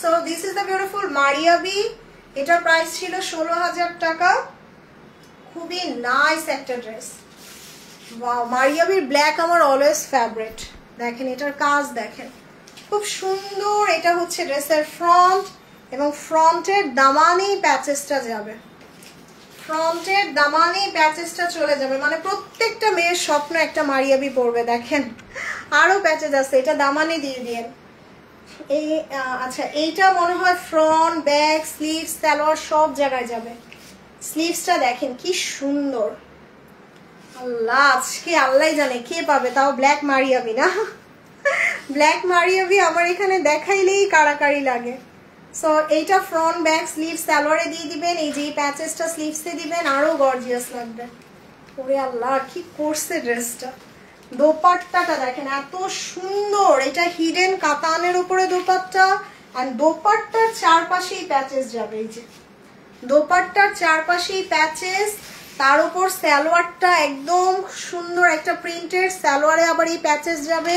so this is the beautiful Maria B. এটার প্রাইস ছিল 16,000 টাকা। খুবই নাইস একটা ড্রেস। ওয়াও, মারিয়াবির ব্ল্যাক আমার অলওয়েজ ফেভারিট। দেখেন এটার কাজ দেখেন খুব সুন্দর। এটা হচ্ছে ড্রেসের ফ্রন্ট, এবং ফ্রন্টের দামানেই প্যাচেসটা যাবে, ফ্রন্টের দামানেই প্যাচেসটা চলে যাবে। মানে প্রত্যেকটা মেয়ের স্বপ্ন একটা মারিয়াবি পরবে। দেখেন আরো প্যাচেস আছে, এটা দামানে দিয়ে দিয়ে। এই আচ্ছা, এইটা মনে হয় ফ্রন্ট, ব্যাক, স্লিভস, সালোয়ার সব জায়গায় যাবে। স্লিভসটা দেখেন কি সুন্দর। আল্লাহ, আজকে আল্লাহ জানে কে পাবে, তাও ব্ল্যাক মারিয়াবি না। ব্ল্যাক মারিয়াবি আমার এখানে দেখাইলেই কারাকারি লাগে। সো এইটা ফ্রন্ট, ব্যাক, স্লিভ সালোয়ারে দিয়ে দিবেন, এই যে প্যাচেসটা স্লিভসে দিবেন, আরো গর্জিয়াস লাগবে। ওরে আল্লাহ কি করছে ড্রেসটা। দোপাট্টাটা দেখেন এত সুন্দর, এটা হিডেন কাতানের উপরে দোপাট্টা, আর দোপাট্টার চারপাশেই প্যাচেস যাবে। এই যে দোপাট্টার চারপাশেই প্যাচেস, তার উপর সালোয়ারটা একদম সুন্দর একটা প্রিন্টের সালোয়ারে আবার এই প্যাচেস যাবে।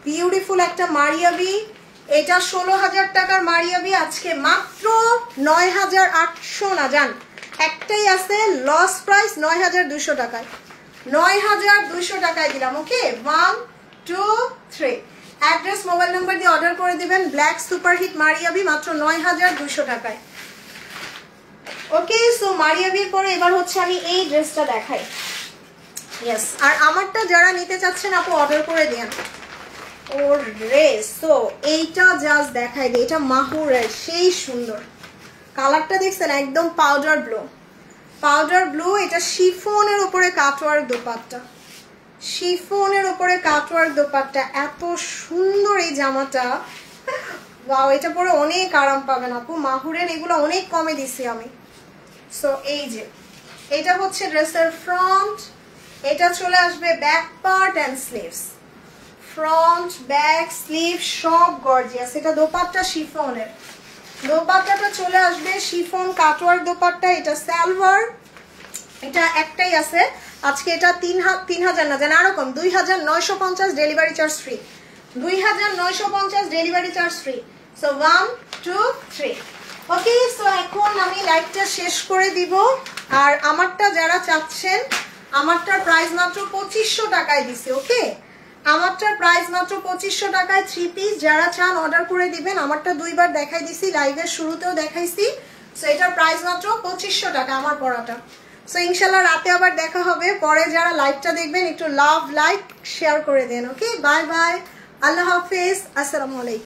বিউটিফুল একটা মারিয়াবি। এটা 16,000 টাকার মারিয়াবি আজকে মাত্র 9,800 না, জান একটাই আছে লস প্রাইস 9,200 টাকায়, 9,200 টাকায় দিলাম। ওকে, 1 2 3, অ্যাড্রেস মোবাইল নাম্বার দিয়ে অর্ডার করে দিবেন। ব্ল্যাক সুপারহিট মারিয়াবি মাত্র 9,200 টাকায়। ওকে, সো মারিয়াবির পরে এবার হচ্ছে আমি এই ড্রেসটা দেখাই। ইয়েস, আর আমারটা যারা নিতে চাচ্ছেন আপু অর্ডার করে দেন ওর ড্রেস। তো এইটা জাস্ট দেখাই দিই, এটা মাহুরের সেই সুন্দর কালারটা দেখছেন, একদম পাউডার ব্লু, পাউডার ব্লু। এটা শিফনের উপরে কাটওয়ার্ক দোপাট্টা, শিফনের উপরে কাটওয়ার্ক দোপাট্টা, এত সুন্দর এই জামাটা। ওয়াও, এটা পরে অনেক আরাম পাবেন আপু। মাহুরের এগুলো অনেক কমে দিছি আমি। সো এই যে এটা হচ্ছে ড্রেসের ফ্রন্ট, এটা চলে আসবে back part and sleeves, front back sleeve সব গর্জিয়াস। এটা দোপাট্টা শিফনের, দোপাট্টাটা চলে আসবে শিফন কাটওয়ার্ক দোপাট্টা। এটা সালোয়ার, এটা একটাই আছে আজকে, এটা 3,000 না, জান আরো কম, 2,950 delivery charge free, 2,950 delivery charge free. So 1 2 3। ওকে, সো এখন আমি লাইভটা শেষ করে দিব। আর আমারটা যারা চাচ্ছেন, আমারটার প্রাইস মাত্র 2500 টাকায় দিছি। ওকে, আমারটার প্রাইস মাত্র 2500 টাকায় 3 পিস। যারা চান অর্ডার করে দিবেন। আমারটা দুইবার দেখাই দিছি, লাইভের শুরুতেও দেখাইছি। সো এটার প্রাইস মাত্র 2500 টাকা আমার পরাটা। সো ইনশাল্লাহ রাতে আবার দেখা হবে। পরে যারা লাইভটা দেখবেন একটু লাভ লাইক শেয়ার করে দেন। ওকে, বাই বাই, আল্লাহ হাফেজ, আসসালামু আলাইকুম।